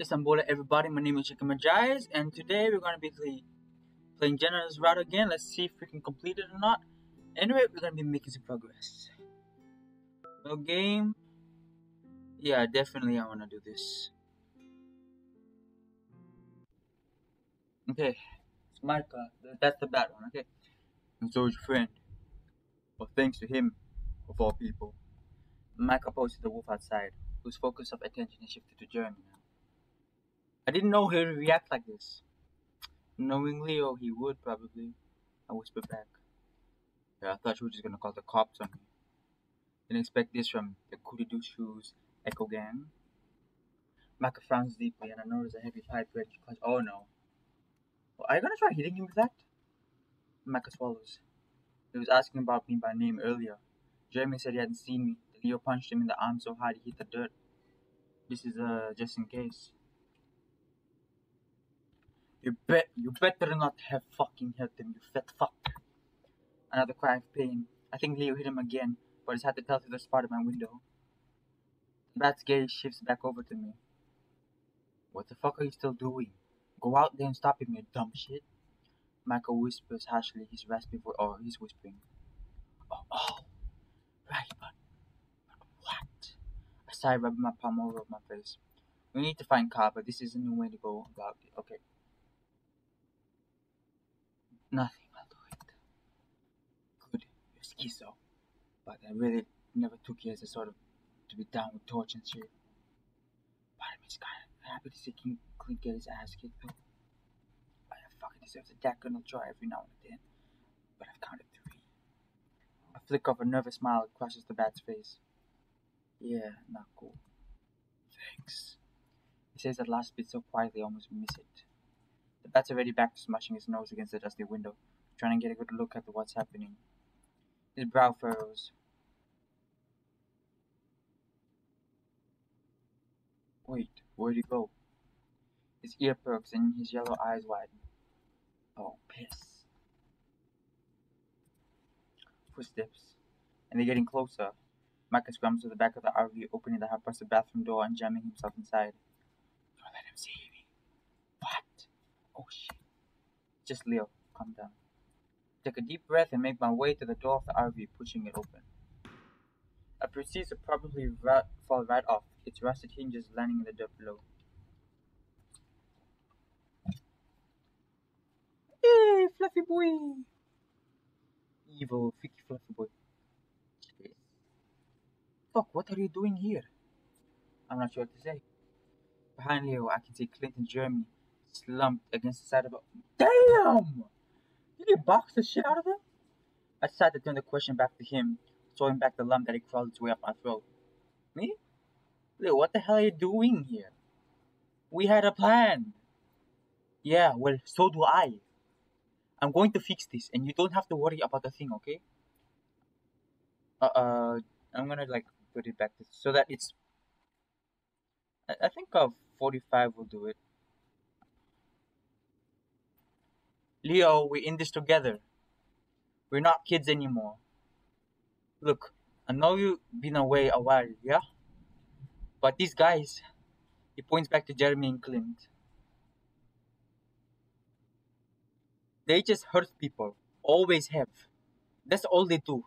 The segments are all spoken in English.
Istanbul, everybody. My name is Imagery, and today we're gonna be playing Jenna's route again. Let's see if we can complete it or not. Anyway, we're gonna be making some progress. No game. Yeah, definitely I wanna do this. Okay, it's Micah. That's the bad one. Okay, and so is your friend. Well, thanks to him, of all people, Micah posted the wolf outside, whose focus of attention has shifted to Jeremy now. I didn't know he would react like this. Knowing Leo, he would probably. I whispered back. Yeah, I thought you were just gonna call the cops on me. Didn't expect this from the Goody Two Shoes Echo Gang. Micah frowns deeply, and I notice a heavy pipe wrench clutch. Oh no. Well, are you gonna try hitting him with that? Micah swallows. He was asking about me by name earlier. Jeremy said he hadn't seen me. Leo punched him in the arm so hard he hit the dirt. This is just in case. You better not have fucking hurt him, you fat fuck. Another cry of pain. I think Leo hit him again, but it's hard to tell through the spot of my window. The bat's gaze shifts back over to me. What the fuck are you still doing? Go out there and stop him, you dumb shit. Michael whispers harshly, his raspy voice, or he's whispering. Oh, right, but what? I sigh, rubbing my palm all over my face. We need to find Car, but this isn't the way to go about it. Okay. Nothing, I'll do it. Good, you're schizo. But I really never took you as a sort of to be down with torch and shit. Part of me's kinda happy to see Clint get his ass kicked though. I fucking deserves a diagonal jaw every now and then. But I've counted 3. A flick of a nervous smile crosses the bat's face. Yeah, not cool. Thanks. He says that last bit so quietly I almost miss it. The bat's already back to smashing his nose against the dusty window, trying to get a good look at what's happening. His brow furrows. Wait, where'd he go? His ear perks and his yellow eyes widen. Oh, piss. Footsteps. And they're getting closer. Micah scrambles to the back of the RV, opening the half-busted bathroom door and jamming himself inside. Don't let him see me. What? Oh shit. Just Leo. Calm down. Take a deep breath and make my way to the door of the RV, pushing it open. I proceed to probably fall right off, its rusted hinges landing in the dirt below. Hey, fluffy boy! Evil, freaky fluffy boy. Fuck, what are you doing here? I'm not sure what to say. Behind Leo, I can see Clint and Jeremy slumped against the side of a. Damn! Did you box the shit out of him? I decided to turn the question back to him, throwing back the lump that had crawled its way up my throat. Me? Leo, what the hell are you doing here? We had a plan. Yeah, well, so do I. I'm going to fix this, and you don't have to worry about the thing, okay? I'm gonna put it back so that it's. I think 45 will do it. Leo, we're in this together. We're not kids anymore. Look, I know you've been away a while, yeah? But these guys, he points back to Jeremy and Clint. They just hurt people. Always have. That's all they do.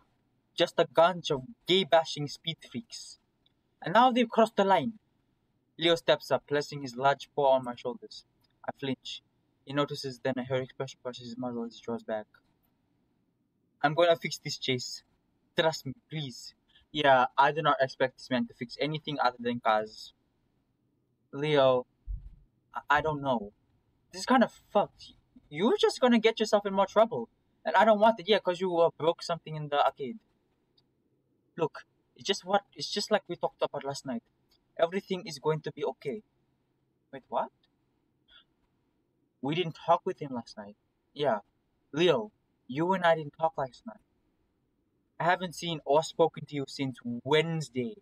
Just a bunch of gay-bashing speed freaks. And now they've crossed the line. Leo steps up, placing his large paw on my shoulders. I flinch. He notices, then I hear expression crosses his muzzle as he draws back. I'm gonna fix this, Chase. Trust me, please. Yeah, I do not expect this man to fix anything other than cars. Leo, I don't know. This is kind of fucked. You're just gonna get yourself in more trouble. And I don't want it, yeah, because you broke something in the arcade. Look, it's just like we talked about last night. Everything is going to be okay. Wait, what? We didn't talk with him last night. Yeah. Leo, you and I didn't talk last night. I haven't seen or spoken to you since Wednesday.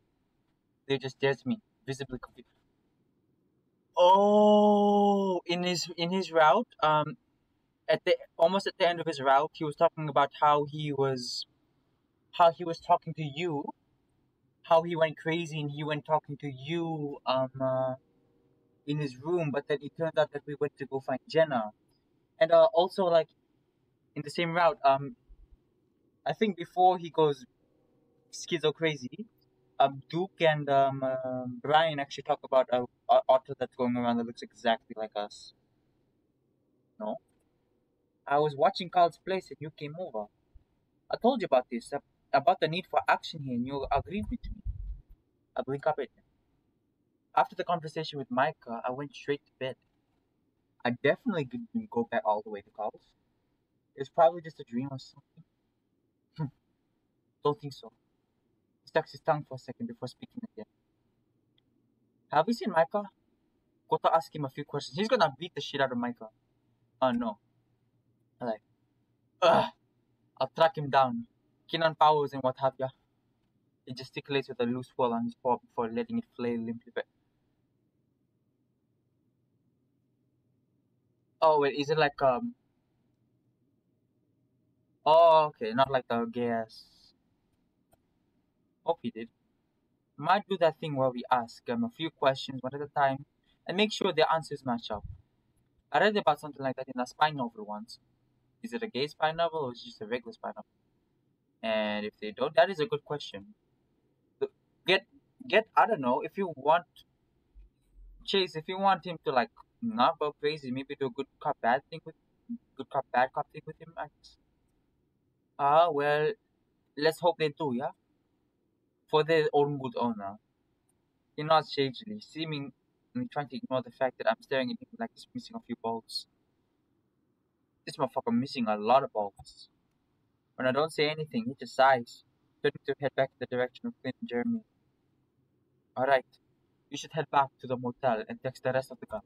They just stares at me, visibly confused. Oh, in his route, at the almost at the end of his route, he was talking about how he was talking to you, how he went crazy and he went talking to you. in his room, but then it turned out that we went to go find Jenna. And also like in the same route, I think before he goes schizo crazy, Duke and Brian actually talk about a otter that's going around that looks exactly like us. No, I was watching Carl's place and you came over. I told you about this, about the need for action here, and you agreed with me. I blink up at him. After the conversation with Micah, I went straight to bed. I definitely didn't go back all the way to Carl's. It was probably just a dream or something. Don't think so. He stuck his tongue for a second before speaking again. Have you seen Micah? Go to ask him a few questions. He's gonna beat the shit out of Micah. Oh no. I'm like, ugh, I'll track him down. Keen powers and what have ya. He gesticulates with a loose swirl on his paw before letting it flail limply back. Oh wait, is it like oh okay, not like the gas. Hope he did. Might do that thing where we ask a few questions one at a time and make sure their answers match up. I read about something like that in a spy novel once. Is it a gay spy novel or is it just a regular spy novel? And if they don't, that is a good question. Look, Get I don't know, if you want Chase, if you want him to like not go crazy, maybe do a good cop bad cop thing with him, I guess. Well, let's hope they do, yeah? For their own good honor. He nods sagely, seemingly trying to ignore the fact that I'm staring at him like he's missing a few bolts. This motherfucker missing a lot of bolts. When I don't say anything, he just sighs, turning to head back in the direction of Clint and Jeremy. Alright, you should head back to the motel and text the rest of the gang.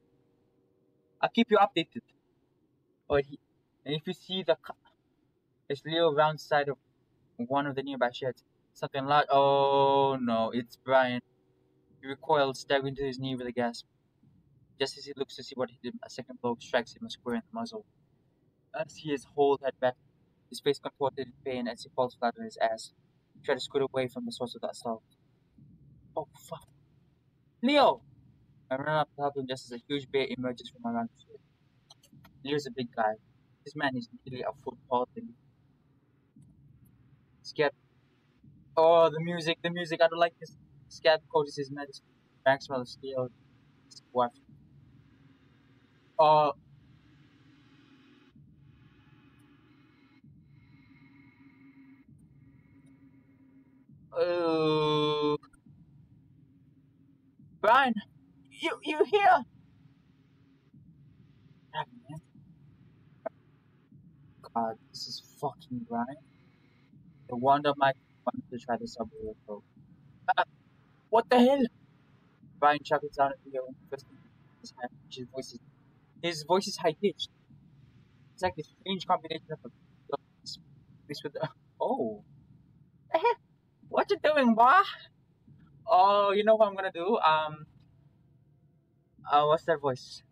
I'll keep you updated. Or he, and if you see it's Leo round side of one of the nearby sheds, something loud. Oh no, it's Brian. He recoils, staggering to his knee with a gasp. Just as he looks to see what hit him, a second blow strikes him square in the muzzle. As he is whole head back, his face contorted in pain as he falls flat on his ass, trying to scoot away from the source of the assault. Oh fuck. Leo! I run up to help him just as a huge bear emerges from around his head. Leo's a big guy. This man is nearly a foot taller than me. Scared. Oh, the music, I don't like this. Scared causes his medicine. Frank smells steel. What? Oh, uh, Brian, you here? Damn, man. God, this is fucking Brian. No wonder Mike wanted to try the subway though. Ah, what the hell? Brian chuckles down at Leo and twisting his hand. His voice is high pitched. It's like this strange combination of a mixed with oh. What you doing, boy? Oh, you know what I'm gonna do? What's that voice?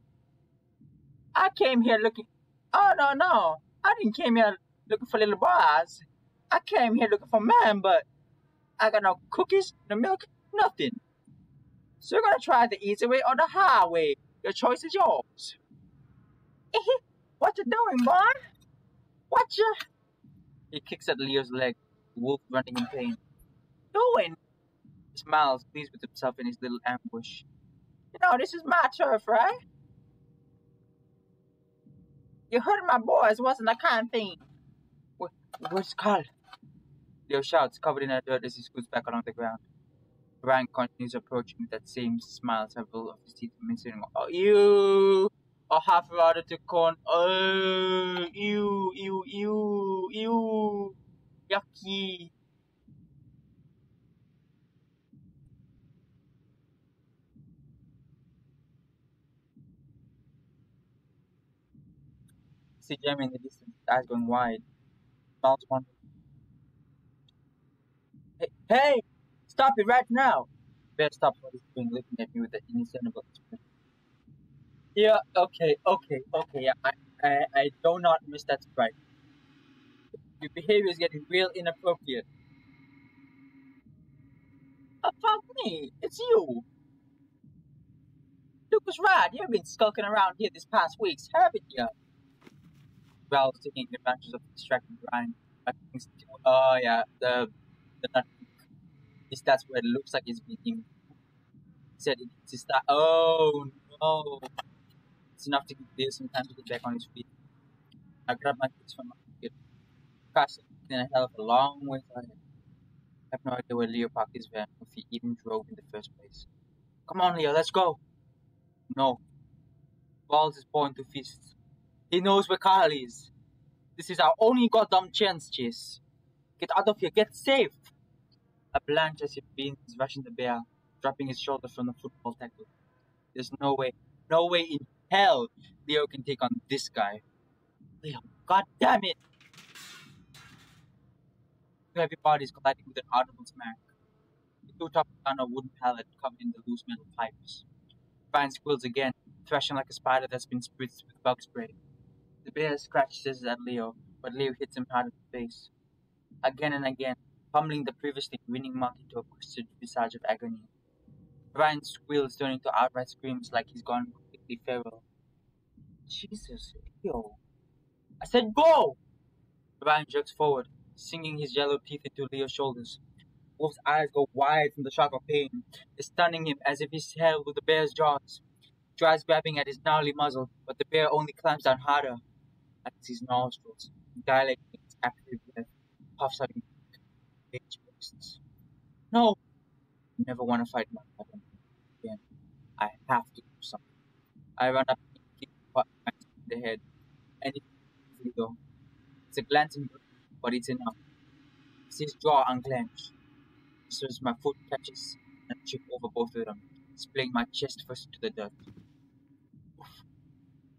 I came here looking. Oh no, no, I didn't came here looking for little boys. I came here looking for man, but I got no cookies, no milk, nothing. So you're gonna try the easy way or the hard way. Your choice is yours. What you doing, boy? What you? He kicks at Leo's leg, Wolf running in pain. Doing? He smiles, pleased with himself in his little ambush. You know, this is my turf, right? You hurting my boys wasn't a kind thing. Where's Carl? Leo shouts, covered in dirt as he scoots back along the ground. Brian continues approaching with that same smile, several of his teeth mentioning, oh, ew! A half rotted to corn. Oh, ew, ew, ew, ew. Yucky. See Jamie in the distance, his eyes going wide. Smiles one. Hey, hey! Stop it right now! Bear stops what he's doing, looking at me with an indiscernible expression. Yeah, okay, okay, okay. I do not miss that right. Your behavior is getting real inappropriate. Fuck me, it's you. was right. You've been skulking around here this past weeks, haven't you? Well, taking advantage of the distracting grind. I think, yeah, the nut is that's where it looks like it's being said it needs to start. Oh no! It's enough to give Leo some time to get back on his feet. I grab my keys from my pocket. Gosh, in a hell of a long way ahead. I have no idea where Leo parked his van, or if he even drove in the first place. Come on, Leo, let's go. No, Balls is born to fists. He knows where Carl is. This is our only goddamn chance, Chase. Get out of here, get safe! A blank Jesse Bean is rushing the bear, dropping his shoulder from the football tackle. There's no way in hell Leo can take on this guy. Leo, god damn it! Two heavy bodies colliding with an audible smack. The two toppled on a wooden pallet covered in the loose metal pipes. Brian squeals again, thrashing like a spider that's been spritzed with bug spray. The bear scratches at Leo, but Leo hits him hard in the face. Again and again, pummeling the previously grinning monk into a twisted visage of agony. Brian squeals, turning to outright screams like he's gone completely feral. Jesus, Leo. I said go! Brian jerks forward, sinking his yellow teeth into Leo's shoulders. Wolf's eyes go wide from the shock of pain, stunning him as if he's held with the bear's jaws. Tries grabbing at his gnarly muzzle, but the bear only clamps down harder. At his nostrils, dilating his acrid breath, puffs out in rage bursts. No! I never want to fight my father again. I have to do something. I run up and kick Brian in the head. Anything though. It's a glancing blow, but it's enough. I see his jaw unclench. Just as my foot catches and I trip over both of them, splaying my chest first into the dirt.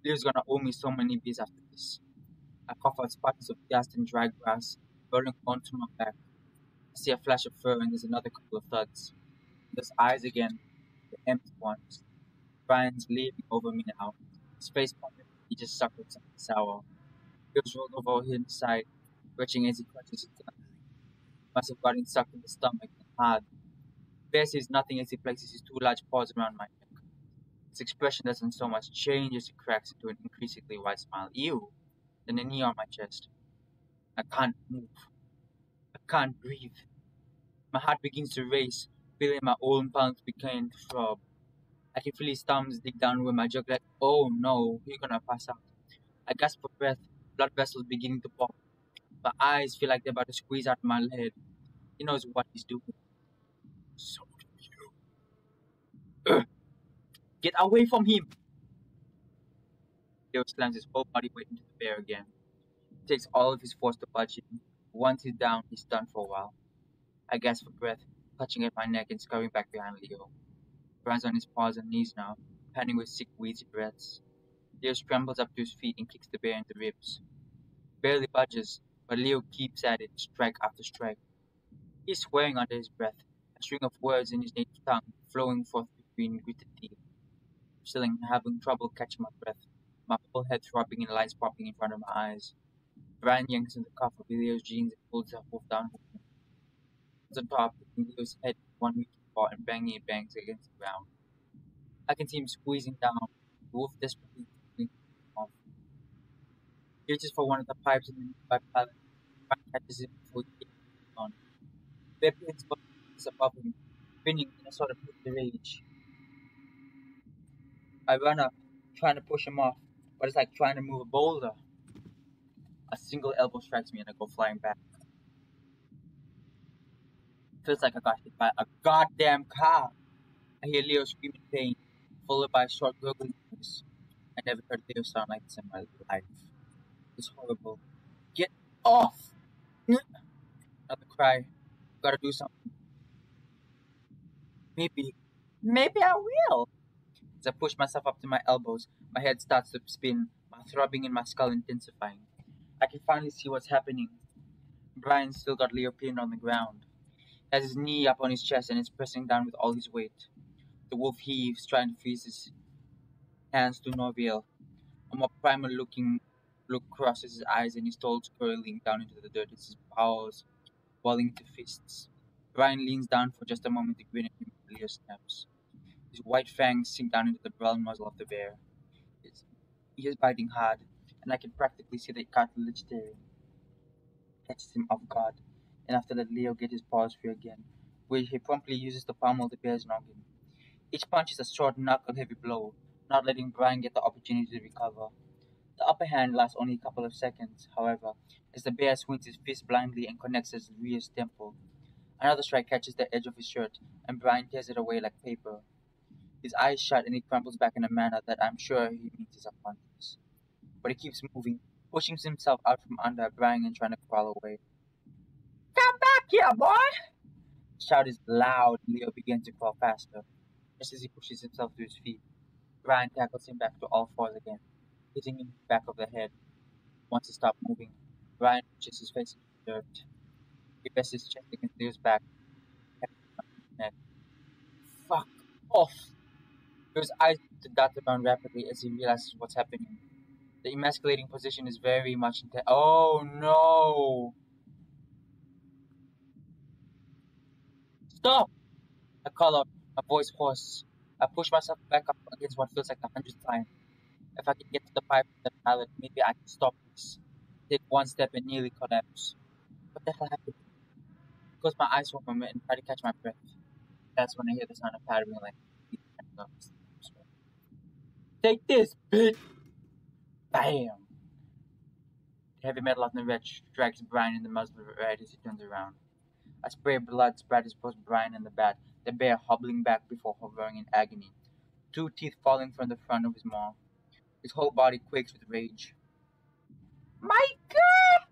Leo's gonna owe me so many beers after this. I cough out sparks of dust and dry grass rolling onto my back. I see a flash of fur and there's another couple of thuds. Those eyes again, the empty ones. Brian's leaning over me now. His face pumping. He just suckled something sour. Leo's rolled over on his side, retching as he clutches his gun. Must have gotten stuck in the stomach and hard. Bear sees nothing as he places his two large paws around my neck. His expression doesn't so much change as it cracks into an increasingly wide smile. Ew! Then a knee on my chest. I can't move. I can't breathe. My heart begins to race, feeling my own palms begin to throb. I can feel his thumbs dig down with my jugular. Oh no, you're gonna pass out. I gasp for breath, blood vessels beginning to pop. My eyes feel like they're about to squeeze out my head. He knows what he's doing. So do you. Ugh. Get away from him! Leo slams his whole body weight into the bear again. It takes all of his force to punch him. Once he's down, he's done for a while. I gasp for breath, clutching at my neck and scurrying back behind Leo. Brian's on his paws and knees now, panting with sick, wheezy breaths. Leo scrambles up to his feet and kicks the bear in the ribs. Barely budges, but Leo keeps at it, strike after strike. He's swearing under his breath, a string of words in his native tongue flowing forth between gritted teeth. Still having trouble catching my breath, my whole head throbbing and lights popping in front of my eyes. Brian yanks in the cuff of Leo's jeans and pulls the wolf down with him. On top, hitting Leo's head with one weak paw and banging it bangs against the ground. I can see him squeezing down, the wolf desperately pulling him off. He reaches for one of the pipes in the nearby pallet. Brian catches it before he gets on. Bear pins is above him, spinning in a sort of hippie rage. I run up, trying to push him off, but it's like trying to move a boulder. A single elbow strikes me and I go flying back. Feels like I got hit by a goddamn car. I hear Leo scream in pain, followed by a short gurgling noise. I never heard Leo sound like this in my life. It's horrible. Get off! Another cry. Gotta do something. Maybe I will. As I push myself up to my elbows, my head starts to spin, my throbbing in my skull intensifying. I can finally see what's happening. Brian's still got Leo pinned on the ground. He has his knee up on his chest and is pressing down with all his weight. The wolf heaves, trying to freeze his hands to no avail. A more primal looking look crosses his eyes and his toes curling down into the dirt as his paws balling into fists. Brian leans down for just a moment to grin at him, but Leo snaps. His white fangs sink down into the brown muzzle of the bear. His, he is biting hard, and I can practically see the cartilage tearing. Catches him off guard, and after that Leo gets his paws free again, where he promptly uses to pummel the bear's noggin. Each punch is a short knuckle-heavy blow, not letting Brian get the opportunity to recover. The upper hand lasts only a couple of seconds, however, as the bear swings his fist blindly and connects his rear's temple. Another strike catches the edge of his shirt, and Brian tears it away like paper. His eyes shut and he crumples back in a manner that I'm sure he means is unconscious. But he keeps moving, pushing himself out from under Brian and trying to crawl away. Come back here, boy! The shout is loud and Leo begins to crawl faster. Just as he pushes himself to his feet, Brian tackles him back to all fours again, hitting him in the back of the head. Once he stops moving, Brian pushes his face into the dirt. He rests his chest against Leo's back, head on his neck. Fuck off! Leo's eyes begin to dart around rapidly as he realizes what's happening. The emasculating position is very much intense. Oh no! Stop! I call out, my voice hoarse. I push myself back up against what feels like the hundredth time. If I can get to the pipe of the pallet, maybe I can stop this. Take one step and nearly collapse. What the hell happened? I close my eyes for a moment and try to catch my breath. That's when I hear the sound of pattering like teeth cutting up the steps. Take this, bitch! Bam! The heavy metal of the wretch strikes Brian in the muzzle right as he turns around. A spray of blood splatters both Brian and the bat, the bear hobbling back before hovering in agony, two teeth falling from the front of his maw. His whole body quakes with rage. Micah!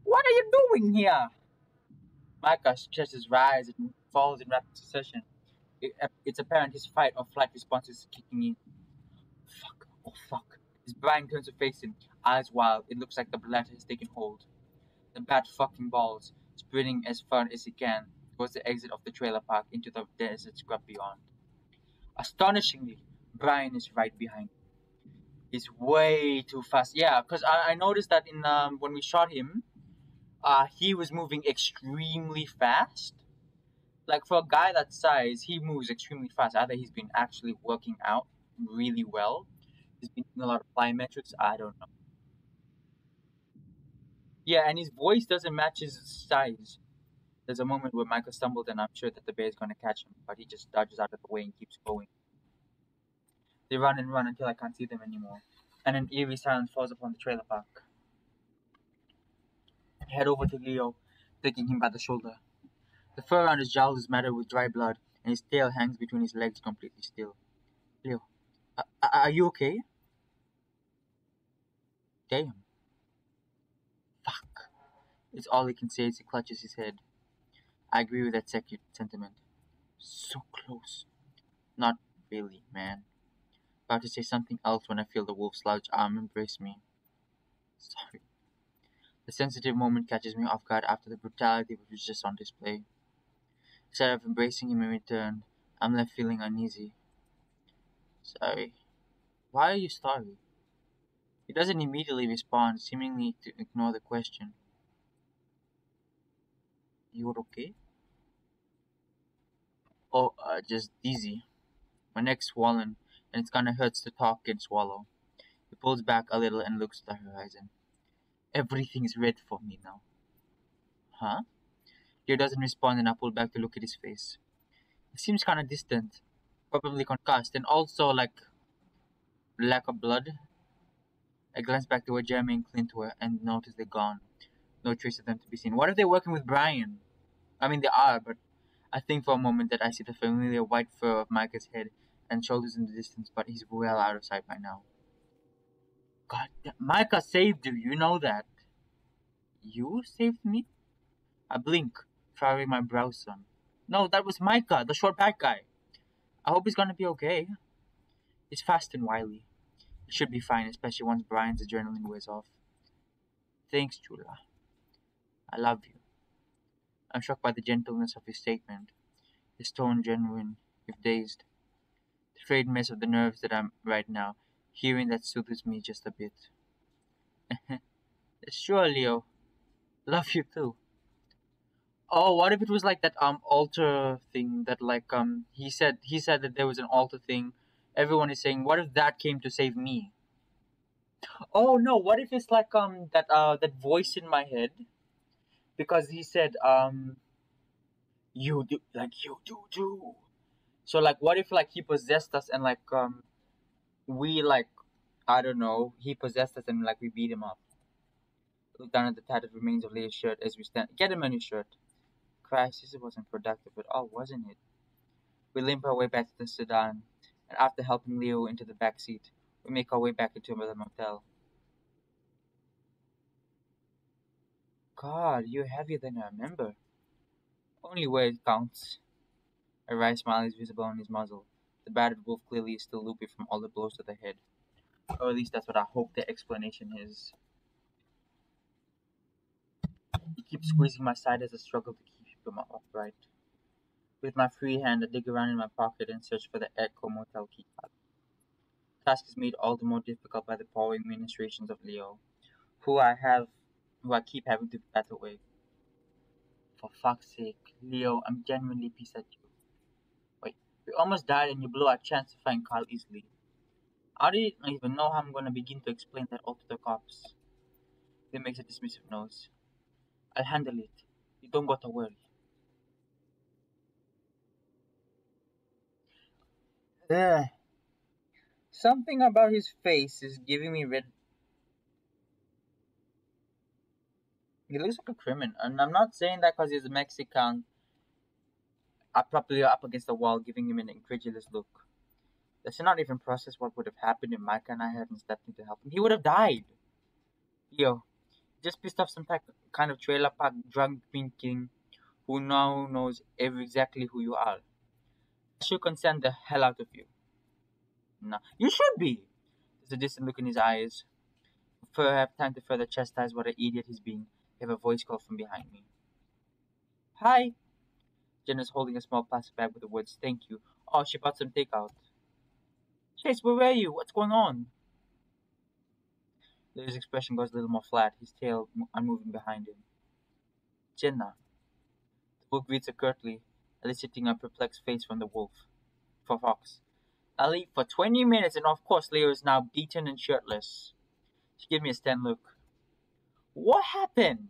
What are you doing here? Micah stretches his rise and falls in rapid succession. It's apparent his fight or flight response is kicking in. Fuck, oh fuck. As Brian turns to face him, eyes wild, it looks like the blood has taken hold. The bat fucking balls, sprinting as far as he can, towards the exit of the trailer park into the desert scrub beyond. Astonishingly, Brian is right behind. He's way too fast. Yeah, because I noticed that in when we shot him, he was moving extremely fast. Like for a guy that size, he moves extremely fast. Either he's been actually working out really well, he's been doing a lot of plyometrics. I don't know. Yeah, and his voice doesn't match his size. There's a moment where Michael stumbled, and I'm sure that the bear is going to catch him, but he just dodges out of the way and keeps going. They run and run until I can't see them anymore, and an eerie silence falls upon the trailer park. I head over to Leo, taking him by the shoulder. The fur around his jowls is matted with dry blood, and his tail hangs between his legs completely still. Leo, are you okay? Damn. Fuck. It's all he can say as he clutches his head. I agree with that sentiment. So close. Not really, man. About to say something else when I feel the wolf's large arm embrace me. Sorry. The sensitive moment catches me off guard after the brutality was just on display. Instead of embracing him in return, I'm left feeling uneasy. Sorry. Why are you sorry? He doesn't immediately respond, seemingly to ignore the question. You okay? Oh, just dizzy. My neck's swollen, and it kinda hurts to talk and swallow. He pulls back a little and looks at the horizon. Everything is red for me now. Huh? Leo doesn't respond, and I pull back to look at his face. He seems kinda distant, probably concussed, and also like lack of blood. I glance back to where Jeremy and Clint were and notice they're gone. No trace of them to be seen. What if they're working with Brian? I mean, they are, but I think for a moment that I see the familiar white fur of Micah's head and shoulders in the distance, but he's well out of sight by now. God damn, Micah saved you, you know that. You saved me? I blink, furrowing my brows some. No, that was Micah, the short back guy. I hope he's gonna be okay. He's fast and wily. He should be fine, especially once Brian's adrenaline wears off. Thanks, Chula. I love you. I'm shocked by the gentleness of his statement, his tone genuine, if dazed. The frayed mess of the nerves that I'm right now, hearing that soothes me just a bit. Sure, Leo. Love you too. Oh, what if it was like that altar thing that like he said that there was an altar thing. Everyone is saying, what if that came to save me? Oh no, what if it's like that voice in my head because he said you do like you do too. So like what if like he possessed us and like we like I don't know, he possessed us and like we beat him up. Look down at the tattered remains of Leah's shirt as we stand. Get him a new shirt. Christ, this wasn't productive at all, wasn't it? We limp our way back to the sedan, and after helping Leo into the back seat, we make our way back into the motel. God, you're heavier than I remember. Only where it counts. A wry smile is visible on his muzzle. The battered wolf clearly is still loopy from all the blows to the head. Or at least that's what I hope the explanation is. He keeps squeezing my side as I struggle to keep him upright. With my free hand, I dig around in my pocket and search for the Echo Motel keycard. The task is made all the more difficult by the pouring ministrations of Leo, who I have, who I keep having to battle with. For fuck's sake, Leo, I'm genuinely pissed at you. Wait, we almost died and you blew our chance to find Carl easily. I didn't even know how I'm gonna begin to explain that all to the cops. He makes a dismissive nose. I'll handle it. You don't gotta worry. Ugh. Something about his face is giving me red. He looks like a criminal, and I'm not saying that because he's a Mexican. I properly up against the wall, giving him an incredulous look. Does he not even process what would have happened if Micah and I hadn't stepped in to help him? He would have died. Yo, just pissed off some kind of trailer park drunk king who now knows exactly who you are. I should consent the hell out of you. No, you should be. There's a distant look in his eyes. Before I have time to further chastise what an idiot he's being, I have a voice call from behind me. Hi. Jenna's holding a small plastic bag with the words "Thank you." Oh, she bought some takeout. Chase, where were you? What's going on? His expression goes a little more flat, his tail unmoving behind him. Jenna. The wolf greets her curtly, eliciting a perplexed face from the wolf. For Fox. I leave for 20 minutes and of course Leo is now beaten and shirtless. She gave me a stern look. What happened?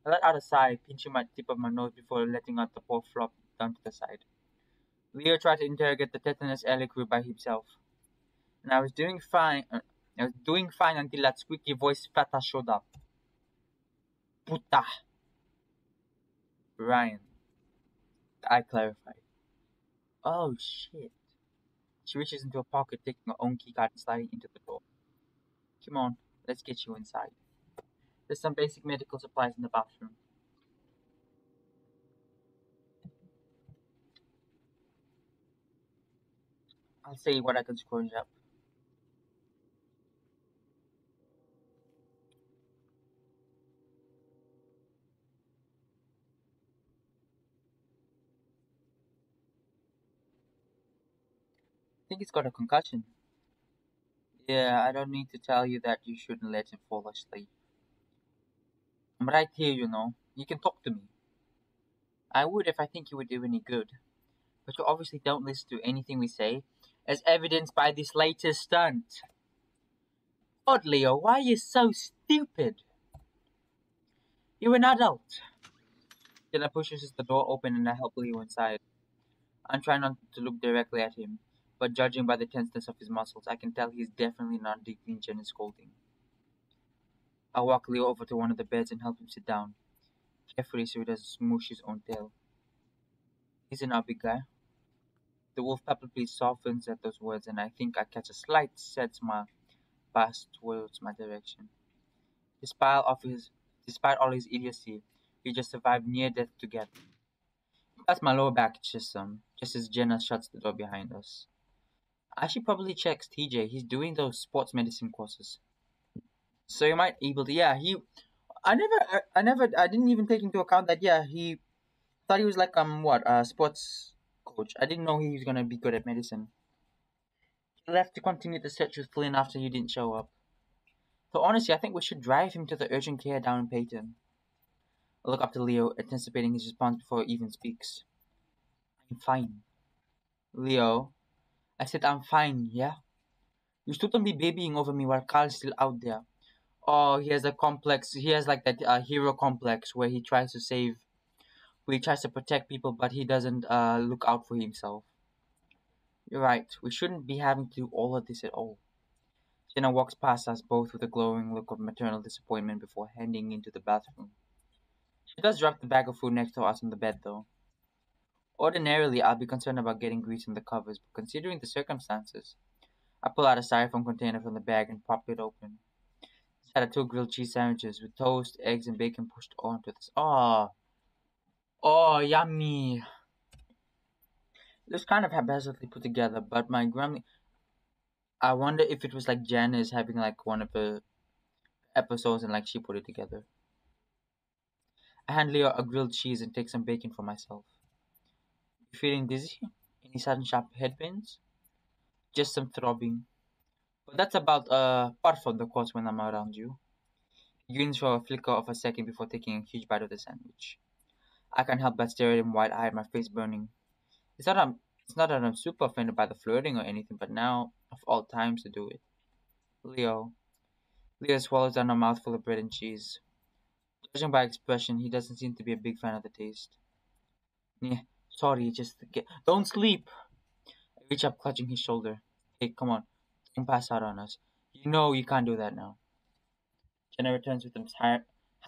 I let out a sigh, pinching my tip of my nose before letting out the poor flop down to the side. Leo tried to interrogate the tetanus allegory by himself, and I was doing fine. I was doing fine until that squeaky voice fata showed up. Puta. Ryan. I clarified. Oh shit. She reaches into her pocket, taking her own keycard and sliding into the door. Come on, let's get you inside. There's some basic medical supplies in the bathroom. I'll see what I can scrounge up. I think he's got a concussion. Yeah, I don't need to tell you that you shouldn't let him fall asleep. I'm right here, you know. You can talk to me. I would if I think you would do any good. But you obviously don't listen to anything we say, as evidenced by this latest stunt. God, Leo, why are you so stupid? You're an adult. Then I pushes the door open and I help Leo inside. I'm trying not to look directly at him, but judging by the tenseness of his muscles, I can tell he's definitely not digging Jenna's scolding. I walk Leo over to one of the beds and help him sit down, carefully so he doesn't smoosh his own tail. He's an big guy. The wolf palpably softens at those words, and I think I catch a slight, sad smile pass towards my direction. Despite, of his, despite all his idiocy, we just survived near death together. That's my lower back just as Jenna shuts the door behind us. I should probably check TJ. He's doing those sports medicine courses. So you might able to, yeah, I didn't even take into account that, yeah, he thought he was like, sports coach. I didn't know he was gonna be good at medicine. He left to continue the search with Flynn after you didn't show up. So honestly, I think we should drive him to the urgent care down in Peyton. I look up to Leo, anticipating his response before he even speaks. I'm fine. Leo, I said I'm fine, yeah? You shouldn't be babying over me while Carl's still out there. Oh, he has a complex, he has like that hero complex where he tries to protect people, but he doesn't look out for himself. You're right, we shouldn't be having to do all of this at all. Jenna walks past us both with a glowing look of maternal disappointment before heading into the bathroom. She does drop the bag of food next to us on the bed, though. Ordinarily, I'd be concerned about getting grease on the covers, but considering the circumstances, I pull out a styrofoam container from the bag and pop it open. Inside are two grilled cheese sandwiches with toast, eggs, and bacon pushed onto this. Oh, yummy! It was kind of haphazardly put together, but my grandma. I wonder if it was like Jen is having like one of the episodes and like she put it together. I hand Leo a grilled cheese and take some bacon for myself. You feeling dizzy? Any sudden sharp headwinds? Just some throbbing. But that's about part of the course when I'm around you. He grins for a flicker of a second before taking a huge bite of the sandwich. I can't help but stare at him wide-eyed, my face burning. It's not that I'm super offended by the flirting or anything, but now, of all times to do it. Leo. Leo swallows down a mouthful of bread and cheese. Judging by expression, he doesn't seem to be a big fan of the taste. Yeah, sorry, don't sleep! I reach up, clutching his shoulder. Hey, come on, don't pass out on us. You know you can't do that now. Jenna returns with some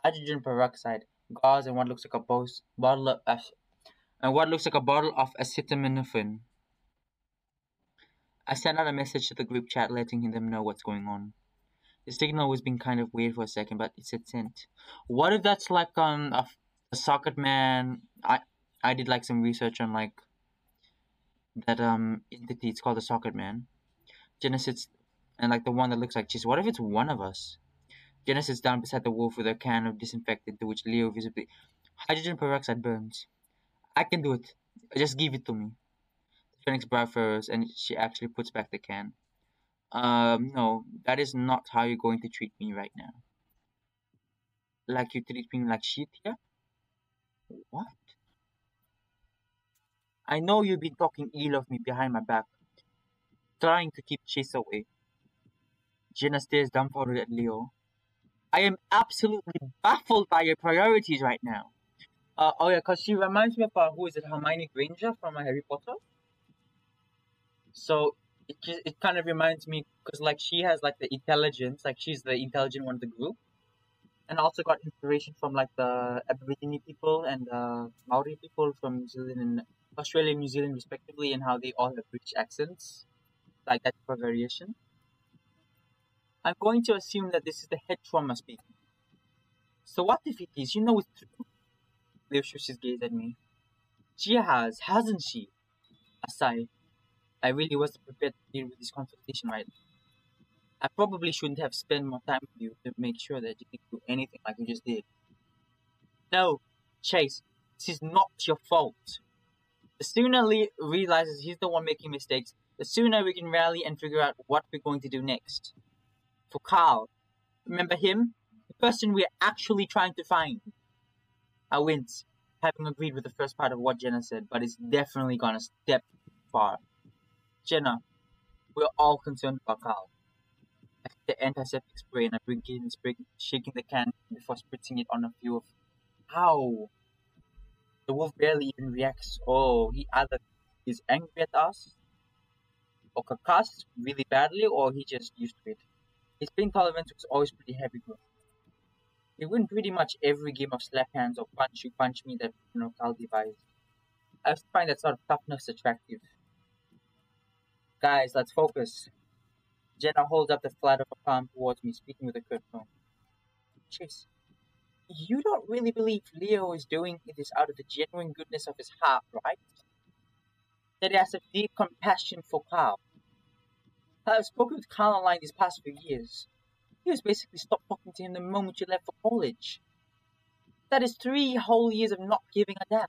hydrogen peroxide, gauze, and what looks like a bottle of acetaminophen. I sent out a message to the group chat letting them know what's going on. The signal was being kind of weird for a second, but it said sent. What if that's like a socket man? I did like some research on like that entity. It's called a socket man. Jenna sits and like the one that looks like cheese. What if it's one of us? Jenna sits down beside the wolf with a can of disinfectant to which Leo visibly hydrogen peroxide burns. I can do it. Just give it to me. The Phoenix brow furrows and she actually puts back the can. No, that is not how you're going to treat me right now. Like you treat me like shit here? What? I know you've been talking ill of me behind my back, trying to keep Chase away. Jenna stares dumbfounded at Leo. I am absolutely baffled by your priorities right now. Oh yeah, cause she reminds me of who is it, Hermione Granger from Harry Potter. So it kind of reminds me because like she has like the intelligence, like she's the intelligent one of the group, and also got inspiration from like the Aboriginal people and Maori people from New Zealand and Australia and New Zealand respectively, and how they all have British accents, like that for variation. I'm going to assume that this is the head trauma speaking. So what if it is? You know it's true. Leo shoots his gaze at me. She hasn't she? I sigh. I really wasn't prepared to deal with this confrontation right now. I probably shouldn't have spent more time with you to make sure that you didn't do anything like you just did. No, Chase, this is not your fault. The sooner Lee realizes he's the one making mistakes, the sooner we can rally and figure out what we're going to do next. For Carl, remember him? The person we're actually trying to find. I wince, having agreed with the first part of what Jenna said, but it's definitely gone a step far. Jenna, we're all concerned about Carl. I take the antiseptic spray and I begin shaking the can before spritzing it on a few of. Ow! The wolf barely even reacts. Oh, he either is angry at us, or concussed really badly, or he just used to it. His pain tolerance was always pretty heavy going. He win pretty much every game of slap hands or punch you punch me that Carl devised. I find that sort of toughness attractive. Guys, let's focus. Jenna holds up the flat of her palm towards me, speaking with a curt tone. Chase, you don't really believe Leo is doing this out of the genuine goodness of his heart, right? That he has a deep compassion for Carl. I've spoken with Carl online these past few years. He was basically stopped talking to him the moment you left for college. That is 3 whole years of not giving a damn.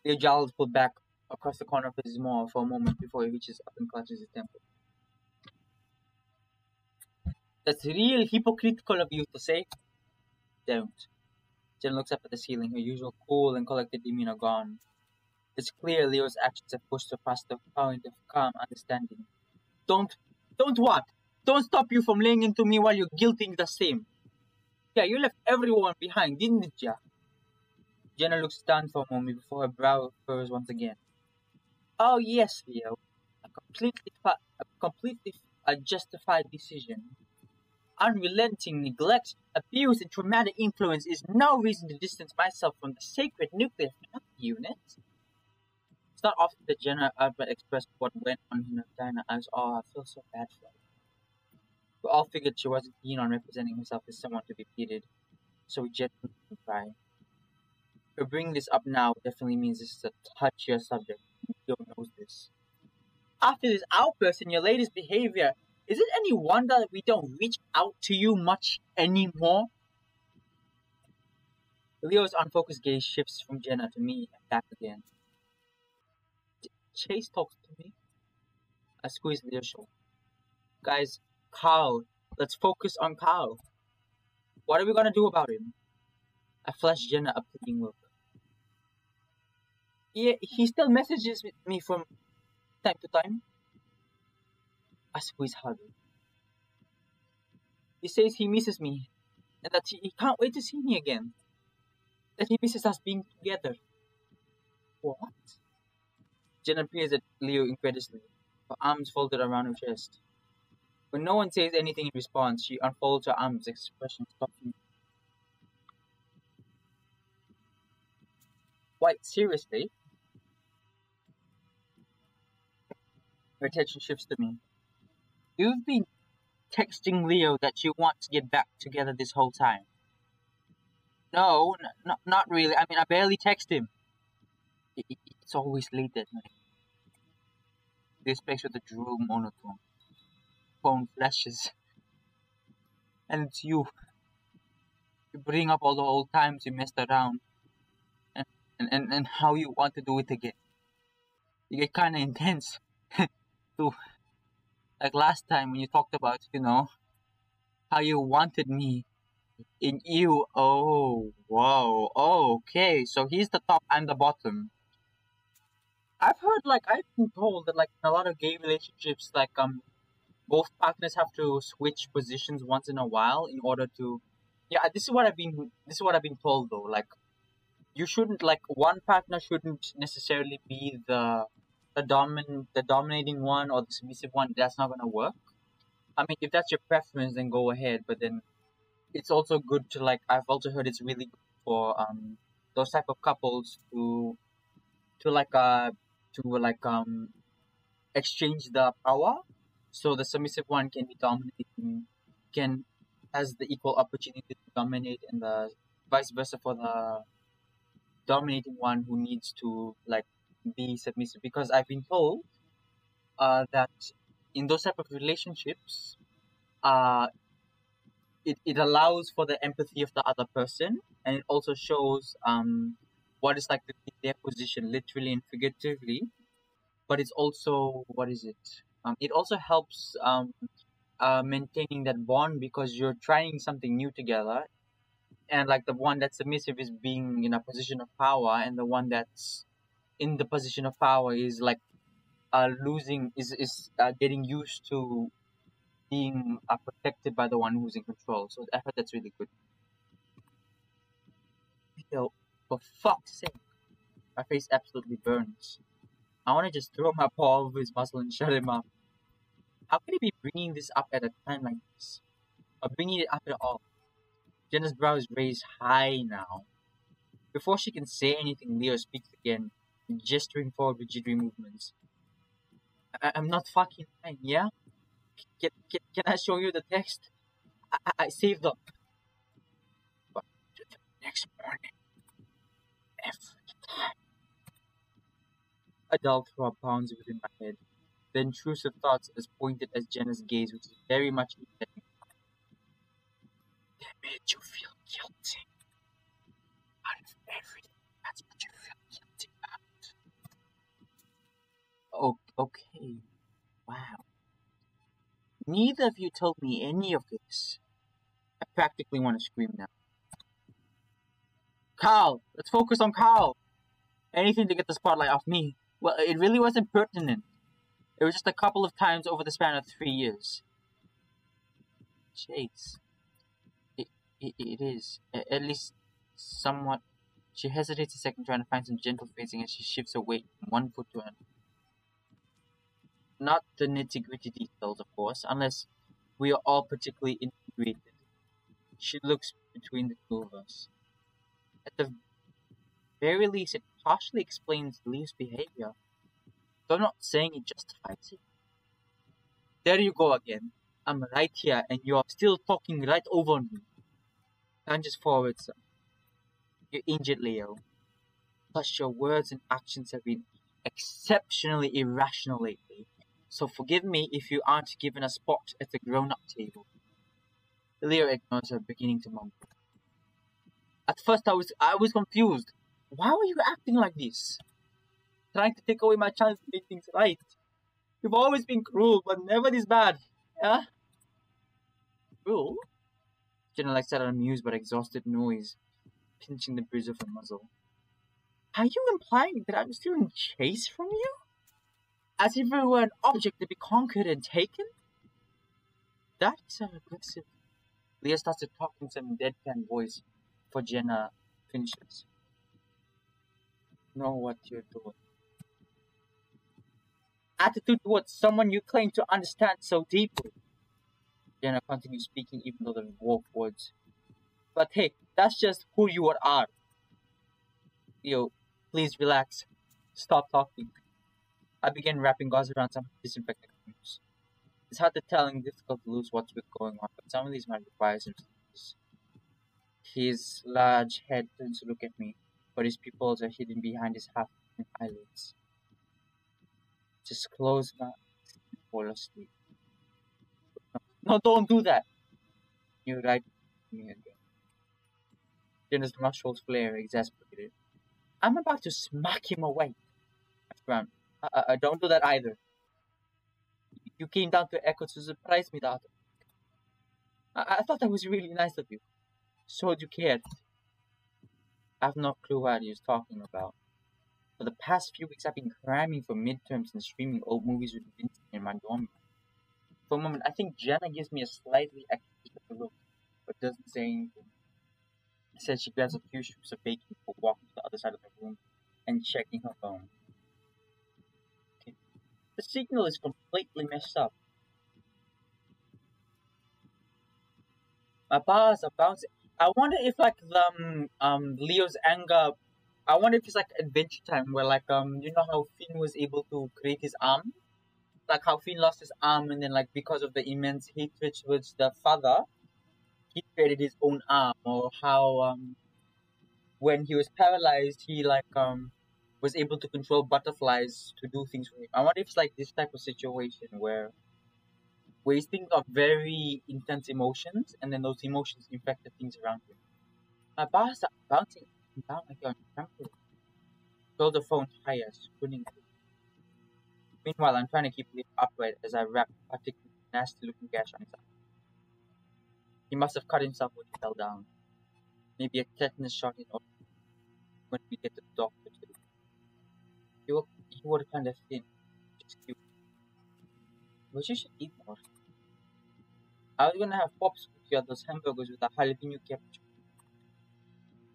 Leo jowls pulled back across the corner of his maw for a moment before he reaches up and clutches his temple. That's real hypocritical of you to say. Don't. Jen looks up at the ceiling, her usual cool and collected demeanor gone. It's clear Leo's actions have pushed her past the point of calm understanding. Don't, don't what? Don't stop you from laying into me while you're guilting the same. Yeah, you left everyone behind, didn't ya? Jenna looks stunned for a moment before her brow furrows once again. Oh yes, Leo. A justified decision. Unrelenting neglect, abuse, and traumatic influence is no reason to distance myself from the sacred nuclear family unit. It's not often that Jenna outright expressed what went on in her diner as, oh, I feel so bad for her. We all figured she wasn't keen on representing herself as someone to be pitied, so we gently cry. Her bringing this up now definitely means this is a touchier subject. Leo knows this. After this outburst in your latest behavior, is it any wonder that we don't reach out to you much anymore? Leo's unfocused gaze shifts from Jenna to me and back again. Chase talks to me. I squeeze Leo's shoulder. Guys, Carl. Let's focus on Carl. What are we gonna do about him? I flash Jenna a pleading look. Yeah, he still messages me from time to time. I squeeze harder. He says he misses me, and that he can't wait to see me again. That he misses us being together. What? Jenna peers at Leo incredulously, her arms folded around her chest. When no one says anything in response, she unfolds her arms, expression softening. Quite seriously? Her attention shifts to me. You've been texting Leo that you want to get back together this whole time. No, not really. I mean, I barely text him. It's always late at night. This speaks with a drool monotone. Phone flashes. And it's you. You bring up all the old times you messed around. And how you want to do it again. You get kinda intense. Too. Like last time when you talked about, how you wanted me in you. Oh, whoa. Oh, okay. So he's the top, I'm the bottom. I've heard, I've been told that, in a lot of gay relationships, both partners have to switch positions once in a while in order to. Yeah, this is what I've been told though. You shouldn't, one partner shouldn't necessarily be the dominating one or the submissive one. That's not gonna work. I mean, if that's your preference, then go ahead. But then it's also good to, I've also heard it's really good for those type of couples to like to like exchange the power, so the submissive one can be dominating, can has the equal opportunity to dominate, and the vice versa for the dominating one who needs to be submissive. Because I've been told that in those type of relationships, uh it allows for the empathy of the other person, and it also shows what it's like to be their position, literally and figuratively. But it's also, what is it? It also helps maintaining that bond, because you're trying something new together, and the one that's submissive is being in a position of power, and the one that's in the position of power is losing is getting used to being protected by the one who's in control. So I heard that's really good. Yo, for fuck's sake, my face absolutely burns. I want to just throw my paw over his muscle and shut him up. How could he be bringing this up at a time like this? Or bringing it up at all? Jenna's brow is raised high now. Before she can say anything, Leo speaks again, gesturing forward with jittery movements. I'm not fucking lying, yeah? Can I show you the text? I saved up. But the next morning, every time. A dull throb pounds within my head. The intrusive thoughts as pointed as Jenna's gaze, which is very much aimed at me. They made you feel guilty. Out of everything, that's what you feel guilty about. Oh, okay. Wow. Neither of you told me any of this. I practically want to scream now. Carl! Let's focus on Carl! Anything to get the spotlight off me. Well, it really wasn't pertinent. It was just a couple of times over the span of 3 years. Chase. It is. At least somewhat. She hesitates a second, trying to find some gentle phrasing as she shifts her weight from one foot to another. Not the nitty-gritty details, of course, unless we are all particularly integrated. She looks between the two of us. At the very least, it partially explains Leo's behavior. Though I'm not saying it justifies it. There you go again. I'm right here, and you're still talking right over me. Lunges forward, sir. You're injured, Leo. Plus, your words and actions have been exceptionally irrational lately. So forgive me if you aren't given a spot at the grown-up table. Leo ignores her, beginning to mumble. At first, I was confused. Why were you acting like this? Trying to take away my chance to make things right. You've always been cruel, but never this bad. Yeah? Cruel? Jenna lets out an amused but exhausted noise, pinching the bridge of her muzzle. Are you implying that I'm still in chase from you? As if we were an object to be conquered and taken? That is so aggressive. Leah starts to talk in some deadpan voice before Jenna finishes. Know what you're doing. Attitude towards someone you claim to understand so deeply. Jenna continues speaking even though there are wolf words. But hey, that's just who you are. Leo, please relax. Stop talking. I began wrapping gauze around some disinfectant creams. It's hard to tell and difficult to lose what's been going on, but some of these might require some studies. His large head turns to look at me, but his pupils are hidden behind his half-open eyelids. Just close my eyes and fall asleep. No, don't do that! You're right me again. Jenna's nostrils flare, exasperated. I'm about to smack him away. I frowned. Don't do that either. You came down to Echo to surprise me the other week. I thought that was really nice of you. So you cared. I have no clue what he was talking about. For the past few weeks, I've been cramming for midterms and streaming old movies with Vincent in my dorm. For a moment, I think Jenna gives me a slightly accusatory look, but doesn't say anything. Instead, she grabs a few strips of bacon before walking to the other side of the room and checking her phone. Okay. The signal is completely messed up. My bars are bouncing. I wonder if Leo's anger. I wonder if it's like Adventure Time where you know how Finn was able to create his arm, like how Finn lost his arm and then because of the immense hatred towards the father, he created his own arm, or how when he was paralyzed he was able to control butterflies to do things for him. I wonder if it's like this type of situation where he's thinking of very intense emotions, and then those emotions infect the things around him. My bars are bouncing down like you're on a trampoline. Hold the phone higher, spooning it. Meanwhile, I'm trying to keep it upright as I wrap a particularly nasty-looking gash on his arm. He must have cut himself when he fell down. Maybe a tetanus shot in order when we get to the doctor too. He was kind of thin, which is cute. But you should eat more. I was gonna have pops with you at those hamburgers with a jalapeno ketchup.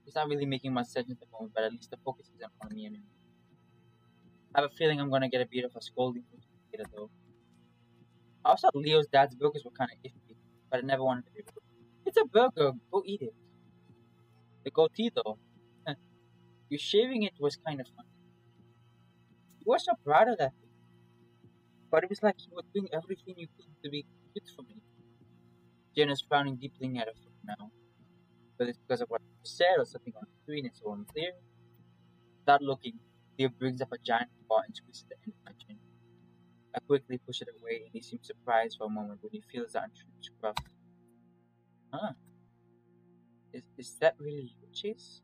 He's not really making much sense at the moment, but at least the focus isn't on me anymore. I have a feeling I'm gonna get a bit of a scolding from later though. I also thought Leo's dad's burgers were kinda iffy, but I never wanted to be rude. It's a burger, go eat it. The goatee though, you shaving it was kind of fun. You were so proud of that thing, but it was like you were doing everything you could to be good for me. Jenna's frowning deeply at her now. Whether it's because of what I said or something on the screen, it's so unclear. Without looking, Leo brings up a giant paw and squeezes the end of my chin. I quickly push it away, and he seems surprised for a moment when he feels the untrimmed scruff. Huh? Is that really you, Chase?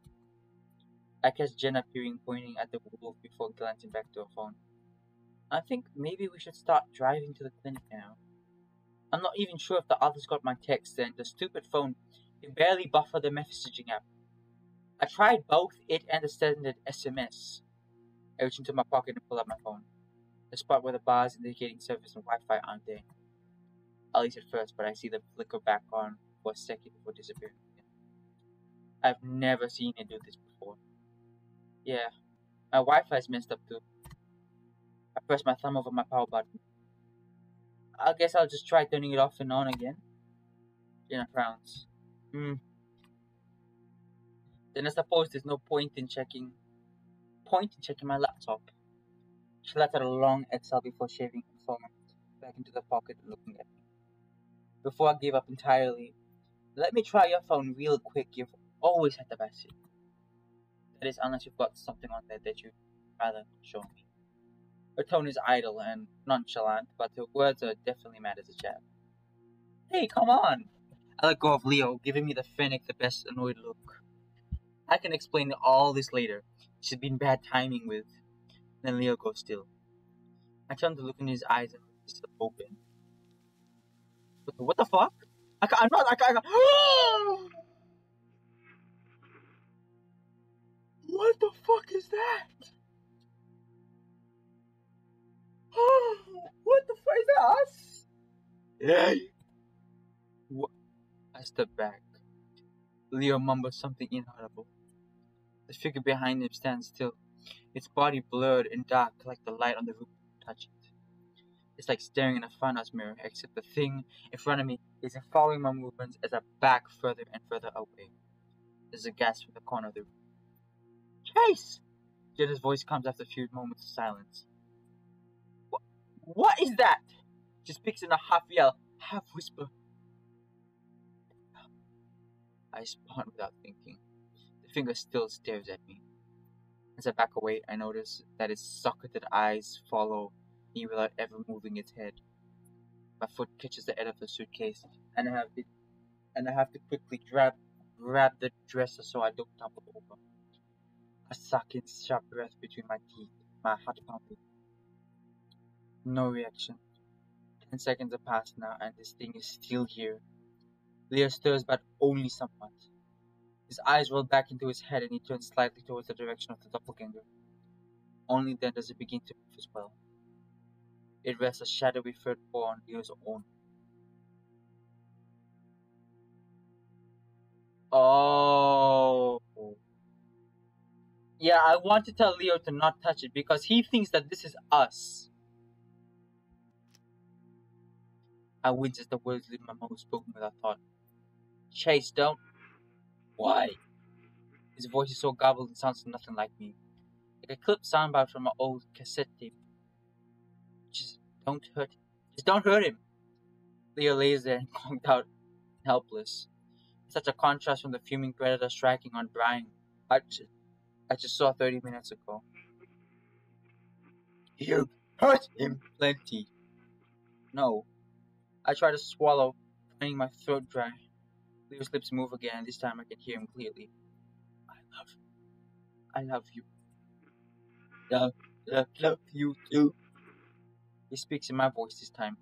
I catch Jenna peering, pointing at the wolf before glancing back to her phone. I think maybe we should start driving to the clinic now. I'm not even sure if the others got my text, and the stupid phone can barely buffer the messaging app. I tried both it and the standard SMS. I reach into my pocket and pull out my phone. The spot where the bars indicating service and Wi-Fi aren't there. At least at first, but I see them flicker back on for a second before disappearing again. I've never seen it do this before. Yeah, my Wi-Fi's messed up too. I press my thumb over my power button. I guess I'll just try turning it off and on again. Jenna frowns. Hmm. Then I suppose there's no point in checking my laptop. She lets out a long exhale before shaving her phone back into the pocket and looking at me. Before I give up entirely, let me try your phone real quick. You've always had the best. That is, unless you've got something on there that you'd rather show me. Her tone is idle and nonchalant, but her words are definitely mad as a jab. Hey, come on! I let go of Leo, giving me the Fennec the best annoyed look. I can explain all this later. She's been bad timing with. Then Leo goes still. I turn to look in his eyes and he's still open. What the fuck? I'm not. I can't. What the fuck is that? What the fuck is that? Us? Yeah. What? I step back. Leo mumbles something inaudible. The figure behind him stands still, its body blurred and dark like the light on the roof touch it. It's like staring in a funhouse mirror, except the thing in front of me isn't following my movements as I back further and further away. There's a gasp from the corner of the room. Chase! Jenna's voice comes after a few moments of silence. What is that? She speaks in a half yell, half whisper. I respond without thinking. The finger still stares at me. As I back away, I notice that its socketed eyes follow me without ever moving its head. My foot catches the edge of the suitcase, and I have to quickly grab the dresser so I don't tumble over. I suck in sharp breath between my teeth, my heart pounding. No reaction. 10 seconds have passed now, and this thing is still here. Leo stirs, but only somewhat. His eyes roll back into his head, and he turns slightly towards the direction of the doppelganger. Only then does it begin to move as well. It rests a shadowy third paw on Leo's own. Oh. Yeah, I want to tell Leo to not touch it because he thinks that this is us. I wince as the words leave my mouth spoken without thought. Chase, don't. Why? His voice is so garbled and sounds nothing like me. Like a clipped soundbite from an old cassette tape. Just don't hurt him. Just don't hurt him. Leo lays there and conked out, helpless. Such a contrast from the fuming predator striking on Brian I just saw 30 minutes ago. You hurt him plenty. No. I try to swallow, finding my throat dry. Leo's lips move again, and this time I can hear him clearly. I love you. Love you too. He speaks in my voice this time,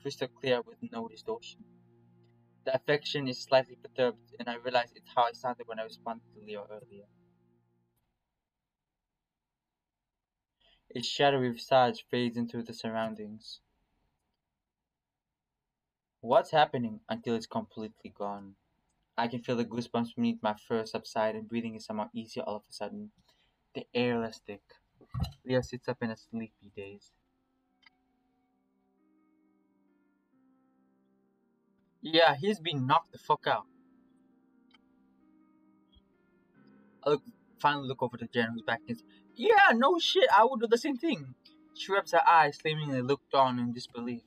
crystal clear with no distortion. The affection is slightly perturbed, and I realize it's how I sounded when I responded to Leo earlier. Its shadowy visage fades into the surroundings. What's happening until it's completely gone? I can feel the goosebumps beneath my fur subside, and breathing is somehow easier all of a sudden. The air is thick. Leo sits up in a sleepy daze. Yeah, he's been knocked the fuck out. I finally look over to Jen, who's back and says, yeah, no shit, I would do the same thing. She rubs her eyes, seemingly looked on in disbelief.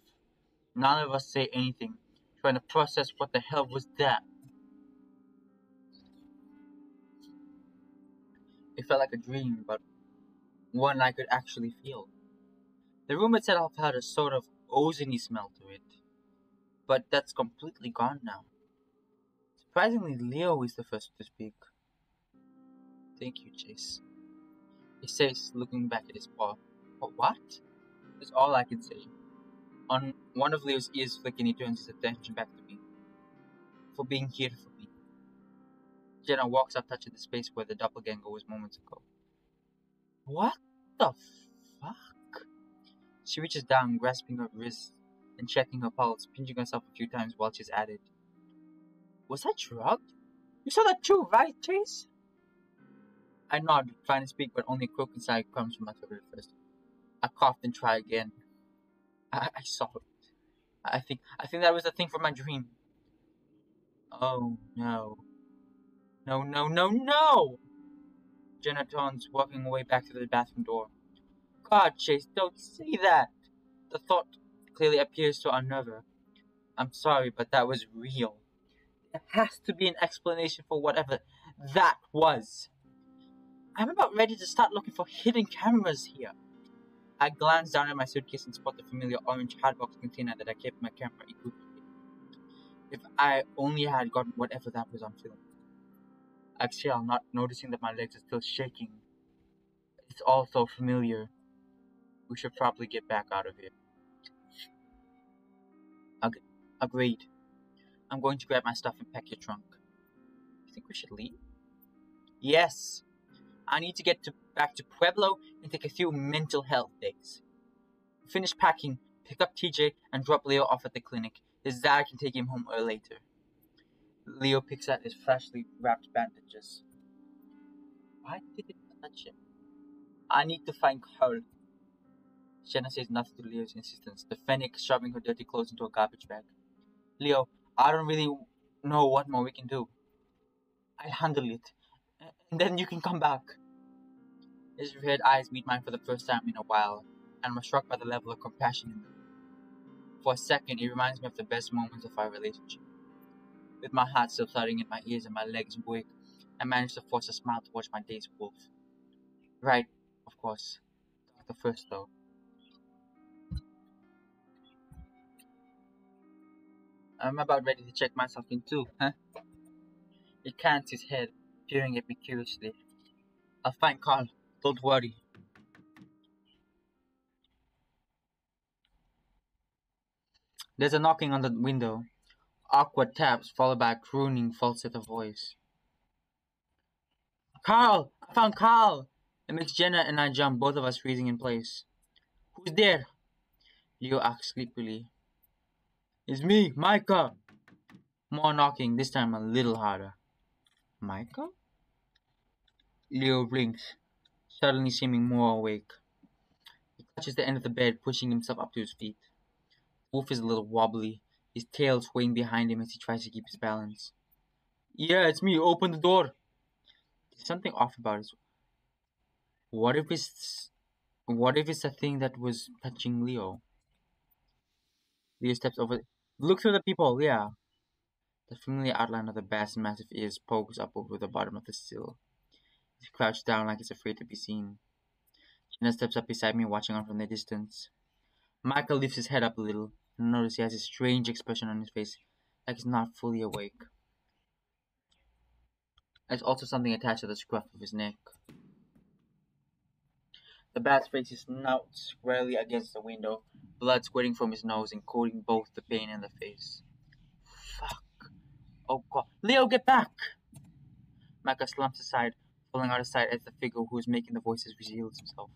None of us say anything, trying to process what the hell was that. It felt like a dream, but one I could actually feel. The room itself had a sort of ozony smell to it, but that's completely gone now. Surprisingly, Leo is the first to speak. Thank you, Chase. He says, looking back at his paw. But what? That's all I can say. On one of Leo's ears flicking, he turns his attention back to me. For being here for me. Jenna walks up, touching the space where the doppelganger was moments ago. What the fuck? She reaches down, grasping her wrist and checking her pulse, pinching herself a few times while she's at it. Was I drugged? You saw that too, right, Chase? I nod, trying to speak, but only a croaking sigh comes from my throat at first. I cough and try again. I saw it. I think that was the thing from my dream. Oh no. No, no, no, no! Jenna turns, walking away back to the bathroom door. God, Chase, don't say that! The thought clearly appears to unnerve her. I'm sorry, but that was real. There has to be an explanation for whatever that was. I'm about ready to start looking for hidden cameras here. I glance down at my suitcase and spot the familiar orange hardbox container that I kept my camera equipped with. If I only had gotten whatever that was on film. I exhale, not noticing that my legs are still shaking. It's all so familiar. We should probably get back out of here. Agreed. I'm going to grab my stuff and pack your trunk. You think we should leave? Yes. I need to back to Pueblo and take a few mental health days. Finish packing, pick up TJ, and drop Leo off at the clinic. His dad can take him home later. Leo picks at his freshly wrapped bandages. Why did it touch him? I need to find Carl. Jenna says nothing to Leo's insistence, the fennec shoving her dirty clothes into a garbage bag. Leo, I don't really know what more we can do. I'll handle it. And then you can come back. His red eyes meet mine for the first time in a while, and I'm struck by the level of compassion in them. For a second, it reminds me of the best moments of our relationship. With my heart still thudding in my ears and my legs weak, I managed to force a smile to watch my day's wolf. Right, of course. The first, though. I'm about ready to check myself in too, huh? He cants his head, peering at me curiously. I'll find Carl. Don't worry. There's a knocking on the window. Awkward taps followed by a crooning falsetto voice. Carl! I found Carl! It makes Jenna and I jump, both of us freezing in place. Who's there? Leo asks sleepily. It's me, Micah! More knocking, this time a little harder. Micah? Leo blinks, suddenly seeming more awake. He clutches the end of the bed, pushing himself up to his feet. Wolf is a little wobbly, his tail swaying behind him as he tries to keep his balance. Yeah, it's me, open the door! There's something off about it. What if it's the thing that was touching Leo? Leo steps over. Look through the peephole, yeah. The familiar outline of the bass massive ears pokes up over the bottom of the sill. He crouched down like he's afraid to be seen. Jenna steps up beside me, watching on from the distance. Michael lifts his head up a little, and I notice he has a strange expression on his face, like he's not fully awake. There's also something attached to the scruff of his neck. The bat's face is snout squarely against the window, blood squirting from his nose and coating both the pain and the face. Fuck. Oh god. Leo, get back! Micah slumps aside, falling out of sight as the figure who is making the voices reveals himself.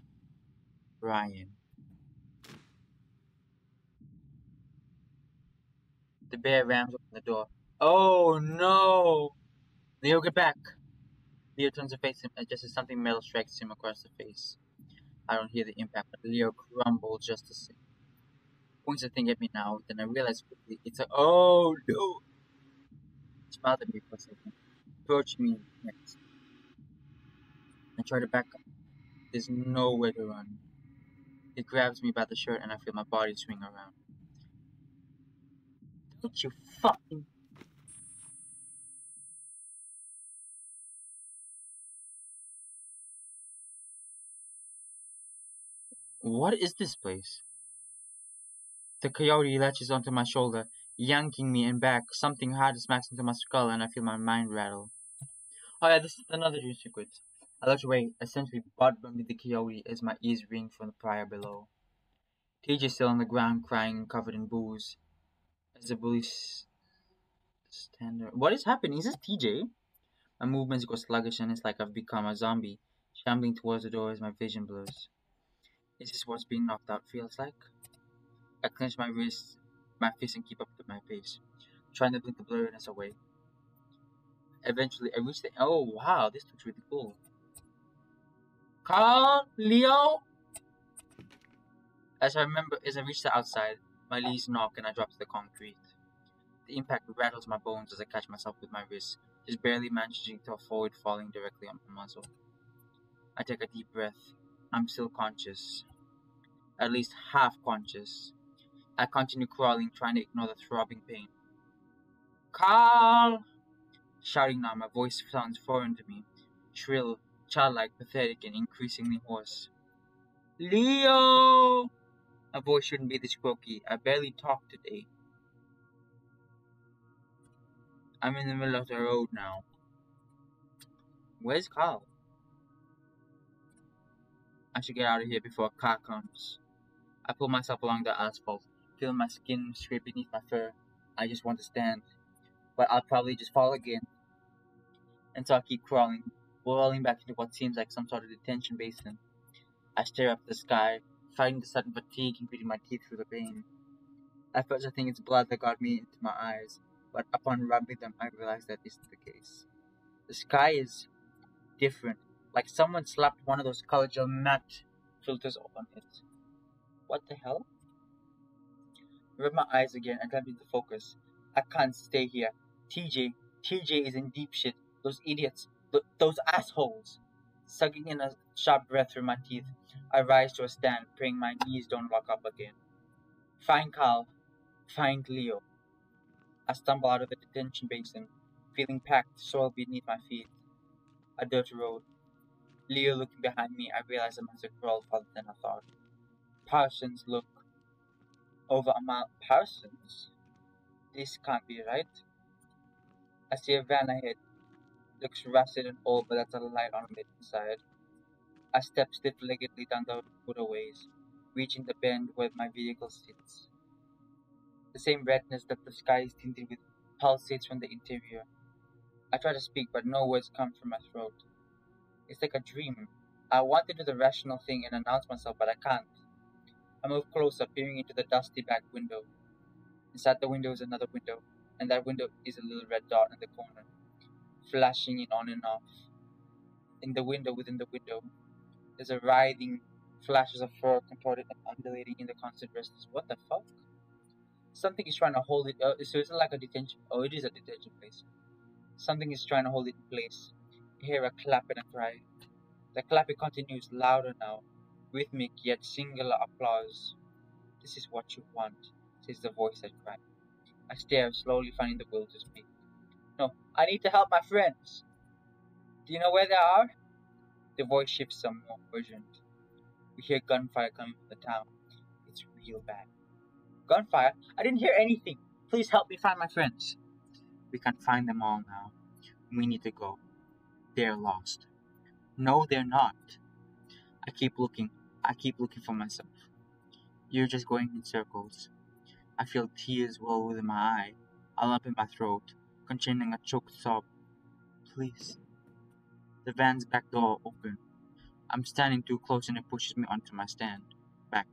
Ryan. The bear rams open the door. Oh no! Leo, get back! Leo turns to face him just as something metal strikes him across the face. I don't hear the impact, but Leo crumbles just the same. Points the thing at me now, then I realize quickly it's a oh no! He smiled at me for a second, approached me next. I try to back up. There's nowhere to run. He grabs me by the shirt and I feel my body swing around. Don't you fucking... What is this place? The coyote latches onto my shoulder, yanking me and back. Something hard smacks into my skull and I feel my mind rattle. Oh yeah, this is another dream sequence. I looked away, essentially butt bumping the coyote as my ears ring from the fire below. TJ still on the ground crying and covered in booze. As the bullies stand there. What is happening? Is this TJ? My movements go sluggish and it's like I've become a zombie, shambling towards the door as my vision blurs. Is this what being knocked out feels like? I clench my wrists, my fists, and keep up with my pace, trying to blink the blurriness away. Eventually, I reach the. Oh wow, this looks really cool. Carl, Leo. As I reach the outside, my knees knock and I drop to the concrete. The impact rattles my bones as I catch myself with my wrists, just barely managing to avoid falling directly on my muzzle. I take a deep breath. I'm still conscious, at least half conscious. I continue crawling, trying to ignore the throbbing pain. Carl! Shouting now, my voice sounds foreign to me, shrill, childlike, pathetic, and increasingly hoarse. Leo! My voice shouldn't be this croaky. I barely talk today. I'm in the middle of the road now. Where's Carl? I should get out of here before a car comes. I pull myself along the asphalt, feel my skin scrape beneath my fur. I just want to stand, but I'll probably just fall again. And so I keep crawling, rolling back into what seems like some sort of detention basin. I stare up at the sky, fighting the sudden fatigue and gritting my teeth through the pain. At first I think it's blood that got me into my eyes, but upon rubbing them I realize that isn't the case. The sky is different, like someone slapped one of those color gel matte filters on it. What the hell? I rub my eyes again, attempting to focus. I can't stay here. TJ is in deep shit. Those idiots, those assholes. Sucking in a sharp breath through my teeth, I rise to a stand, praying my knees don't lock up again. Find Carl. Find Leo. I stumble out of the detention basin, feeling packed soil beneath my feet. A dirt road. Leo looking behind me, I realize I must have crawled farther than I thought. Parsons look over a mile. Parsons? This can't be right. I see a van ahead. Looks rusted and old, but that's a light on it inside. I step stiff-leggedly down the waterways, reaching the bend where my vehicle sits. The same redness that the sky is tinted with pulsates from the interior. I try to speak, but no words come from my throat. It's like a dream. I want to do the rational thing and announce myself, but I can't. I move closer, peering into the dusty back window. Inside the window is another window, and that window is a little red dot in the corner, flashing it on and off. In the window, within the window, there's a writhing flashes of fur contorted and undulating in the constant restless. What the fuck? Something is trying to hold it. So it's not like a detention. Oh, it is a detention place. Something is trying to hold it in place. I hear a clap and a cry. The clapping continues louder now, rhythmic yet singular applause. This is what you want, says the voice that cried. I stare, slowly finding the will to speak. No, I need to help my friends. Do you know where they are? The voice shifts some more urgent. We hear gunfire coming from the town. It's real bad. Gunfire? I didn't hear anything. Please help me find my friends. We can't find them all now. We need to go. They're lost. No, they're not. I keep looking. I keep looking for myself. You're just going in circles. I feel tears well within my eye, a lump in my throat, containing a choked sob. Please. The van's back door open. I'm standing too close and it pushes me onto my stand. Back.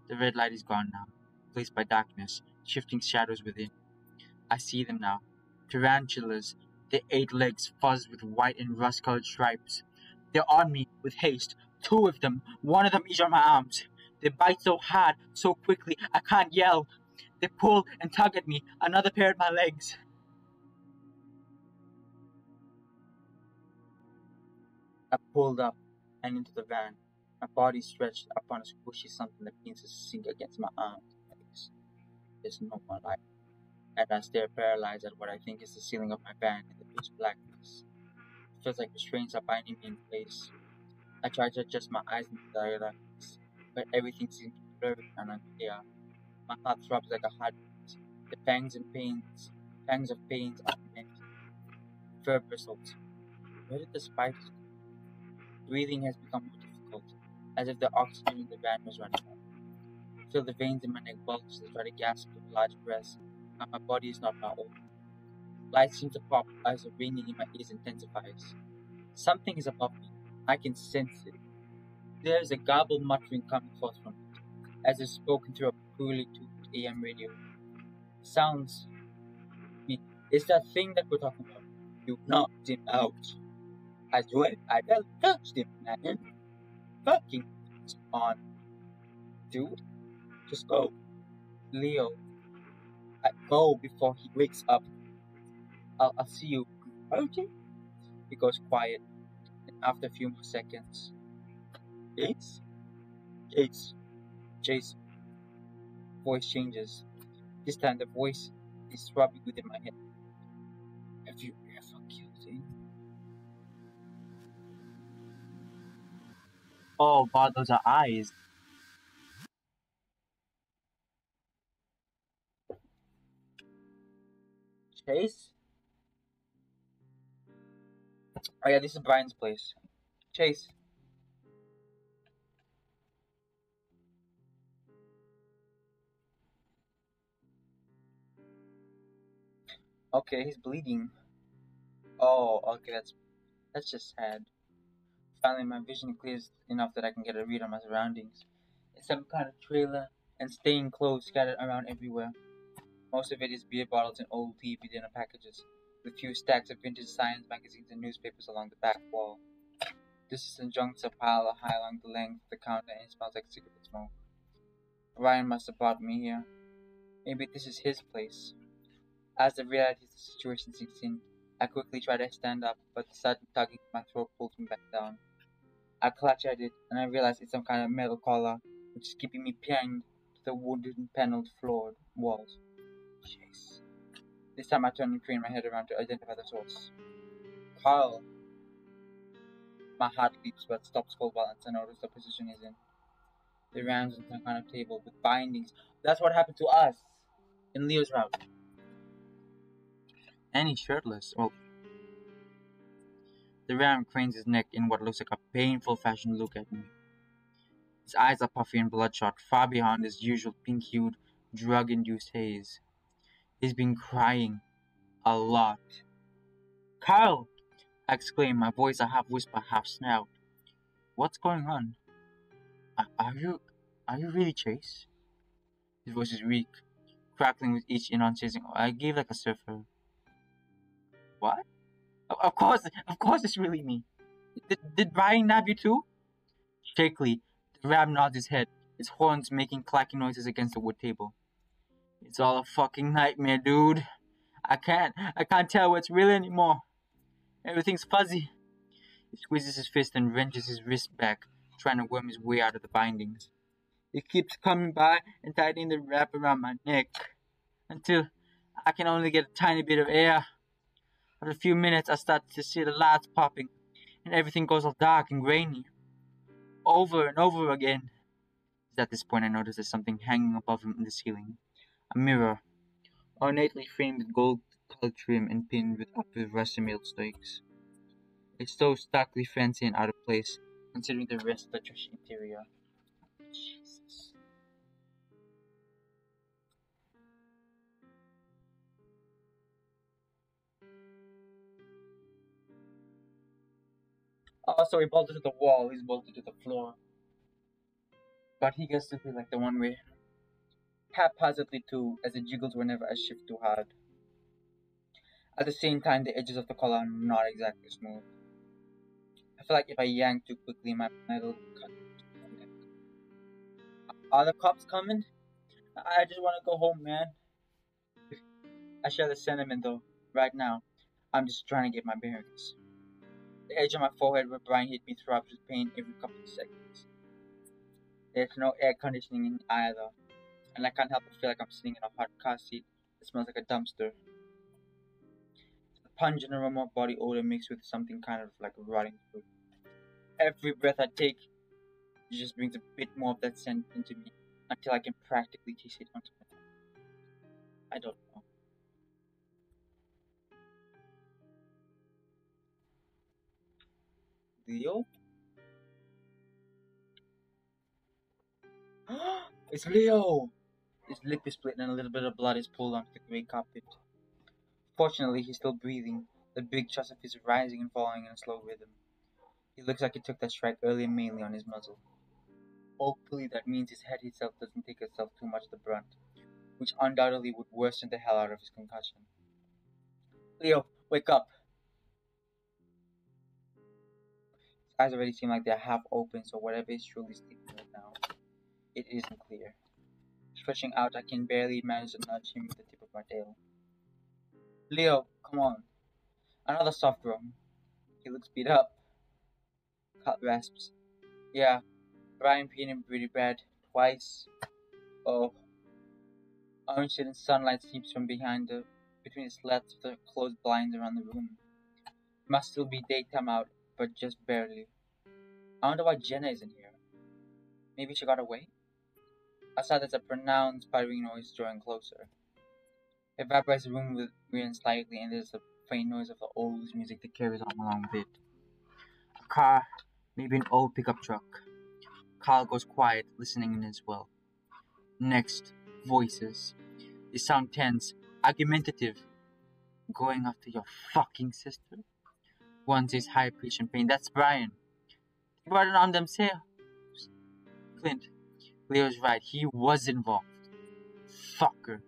The red light is gone now, replaced by darkness, shifting shadows within. I see them now. Tarantulas, their 8 legs fuzzed with white and rust-colored stripes. They're on me with haste. 2 of them, one of them is on my arms. They bite so hard, so quickly, I can't yell. They pull and tug at me, another pair at my legs. I pulled up and into the van, my body stretched upon a squishy something that begins to sink against my arms and legs. There's no more light, and I stare paralyzed at what I think is the ceiling of my van in the pitch blackness. It feels like restraints are binding me in place. I try to adjust my eyes into the darkness, but everything seems blurry and unclear. My heart throbs like a heartbeat. The pangs of pains are immense. Fur bristles. Where did the spiders go? Breathing has become more difficult, as if the oxygen in the van was running out. I feel the veins in my neck bulge as I try to gasp with large breaths, but my body is not my own. Light seems to pop as the ringing in my ears intensifies. Something is above me. I can sense it. There is a garbled muttering coming forth from it, as if spoken through a poorly tuned AM radio. Sounds. It's that thing that we're talking about. You knocked him out. I swear, I barely touched him, man. Fucking on, dude. Just go. Leo, go before he wakes up. I'll see you. Okay? He goes quiet, and after a few more seconds, Chase? Chase. Chase. Voice changes. This time the voice is throbbing within my head. Have you ever killed him? Oh god, those are eyes. Chase? Oh yeah, this is Brian's place. Chase. Okay, he's bleeding. Oh, okay, that's just sad. Finally, my vision clears enough that I can get a read on my surroundings. It's some kind of trailer and stained clothes scattered around everywhere. Most of it is beer bottles and old TV dinner packages, with a few stacks of vintage science magazines and newspapers along the back wall. This is a junks pile high along the length of the counter and it smells like cigarette smoke. Ryan must have brought me here. Maybe this is his place. As the reality of the situation sinks in, I quickly try to stand up, but the sudden tugging at my throat pulls me back down. I clutch at it, and I realize it's some kind of metal collar, which is keeping me pinned to the wooden paneled floor walls. Jeez. This time I turn and crane my head around to identify the source. Carl! My heart leaps but stops cold once I notice the position he's in. The rounds on some kind of table with bindings. That's what happened to us in Leo's route. And he's shirtless. Well, the ram cranes his neck in what looks like a painful fashion look at me. His eyes are puffy and bloodshot, far beyond his usual pink-hued, drug-induced haze. He's been crying. A lot. Carl! I exclaim, my voice a half whisper, half snarl. What's going on? Are you really Chase? His voice is weak, crackling with each enunciation. I gave like a surfer. What? Of course it's really me. Did Brian nab you too? Shakily, the ram nods his head, its horns making clacking noises against the wood table. It's all a fucking nightmare, dude. I can't tell what's real anymore. Everything's fuzzy. He squeezes his fist and wrenches his wrist back, trying to worm his way out of the bindings. He keeps coming by and tightening the wrap around my neck until I can only get a tiny bit of air. After a few minutes, I start to see the lights popping, and everything goes all dark and grainy. Over and over again. It's at this point I notice there's something hanging above him in the ceiling. A mirror, ornately framed with gold-colored trim and pinned with upward rusty metal stakes. It's so starkly fancy and out of place, considering the rest of the trashy interior. Jesus. Also, he bolted to the wall, he's bolted to the floor. But he gets to feel like the one way. Haphazardly too, as it jiggles whenever I shift too hard. At the same time, the edges of the collar are not exactly smooth. I feel like if I yank too quickly, my metal will cut. Are the cops coming? I just want to go home, man. I share the sentiment though. Right now, I'm just trying to get my bearings. The edge of my forehead where Brian hit me throbs with pain every couple of seconds. There's no air conditioning in either, and I can't help but feel like I'm sitting in a hot car seat that smells like a dumpster. The pungent aroma of body odor mixed with something kind of like rotting food. Every breath I take just brings a bit more of that scent into me until I can practically taste it onto my tongue. I don't know. Leo? It's Leo! His lip is split and a little bit of blood is pulled onto the grey carpet. Fortunately, he's still breathing, the big chest of his rising and falling in a slow rhythm. He looks like he took that strike early and mainly on his muzzle. Hopefully that means his head itself doesn't take itself too much the brunt, which undoubtedly would worsen the hell out of his concussion. Leo, wake up! His eyes already seem like they're half open, so whatever is truly sleeping right now, it isn't clear. Stretching out, I can barely manage to nudge him with the tip of my tail. Leo, come on. Another soft groan. He looks beat up. Cut rasps. Yeah, Brian peed him pretty bad. Twice. Oh. Orange sunlight seeps from between the slats of the closed blinds around the room. It must still be daytime out, but just barely. I wonder why Jenna isn't here. Maybe she got away? Outside there's a pronounced spidering noise drawing closer. It vibrates the room with wind slightly, and there's a faint noise of the old music that carries on along with it. A car, maybe an old pickup truck. Carl goes quiet, listening in as well. Next, voices. They sound tense, argumentative. Going after your fucking sister? One says high pitched and pain. That's Brian. They brought it on themselves. Clint. Leo's right. He was involved. Fucker.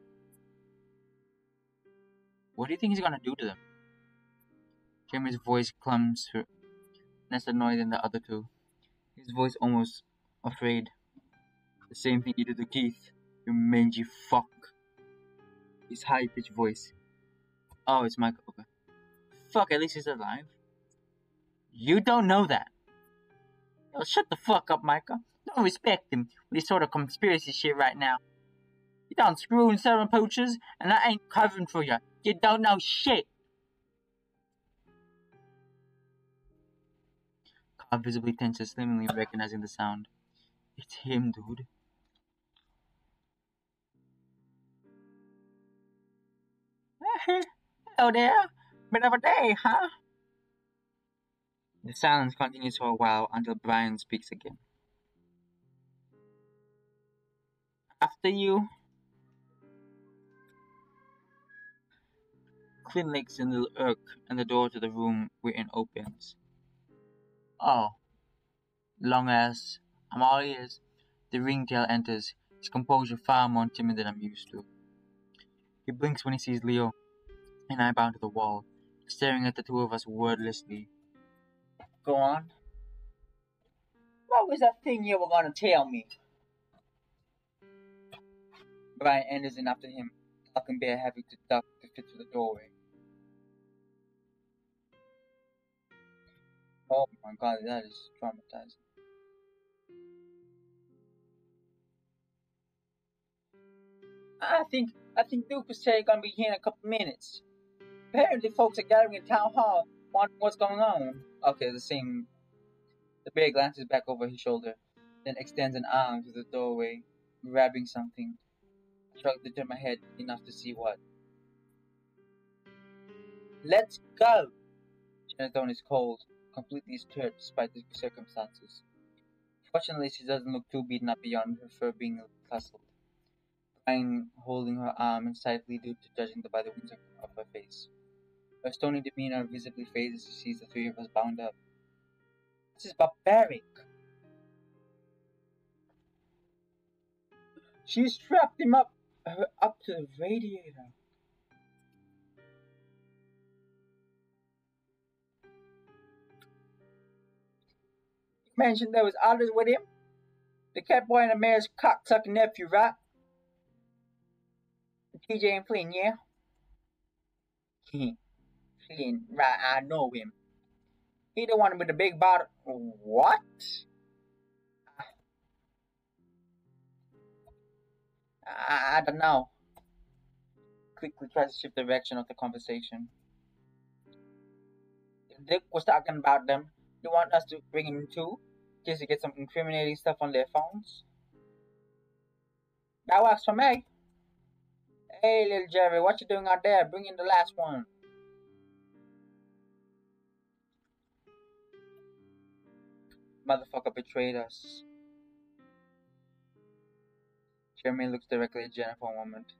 What do you think he's gonna do to them? Jeremy's voice comes through, less annoyed than the other two. His voice almost afraid. The same thing you did to Keith. You mangy fuck. His high pitched voice. Oh, it's Michael. Okay. Fuck, at least he's alive. You don't know that. Yo, shut the fuck up, Micah. Don't respect him with this sort of conspiracy shit right now. You done screwing seven poachers, and I ain't covering for you. You don't know shit. Carl visibly tenses, seemingly recognizing the sound. It's him, dude. Hello there. Bit of a day, huh? The silence continues for a while until Brian speaks again. After you. Clint licks a little irk, and the door to the room we're in opens. Oh, long as I'm all ears. The ringtail enters, his composure far more timid than I'm used to. He blinks when he sees Leo, and I bound to the wall, staring at the two of us wordlessly. Go on. What was that thing you were gonna tell me? Brian enters in after him, Falcon Bear having to duck to fit through the doorway. Oh my god, that is traumatizing. I think Duke was saying gonna be here in a couple minutes. Apparently folks are gathering in town hall wondering what's going on. Okay, the bear glances back over his shoulder, then extends an arm to the doorway, grabbing something. I shrug to turn my head enough to see what. Let's go! Jenna's tone is cold, completely stirred despite the circumstances. Fortunately, she doesn't look too beaten up beyond her fur being tousled. Brian holding her arm and slightly due to judging by the wings of her face. Her stony demeanor visibly fades as she sees the three of us bound up. This is barbaric! She strapped him up to the radiator. You mentioned there was others with him? The cat boy and the mayor's cocksucking nephew, right? TJ and Flynn, yeah? Flynn, right, I know him. He the one with the big bottle. What? I don't know. Quickly tries to shift the direction of the conversation. If Dick was talking about them, you want us to bring him too? In case you get some incriminating stuff on their phones? That works for me. Hey, little Jerry, what you doing out there? Bring in the last one. Motherfucker betrayed us. Jeremy looks directly at Jenna for a moment,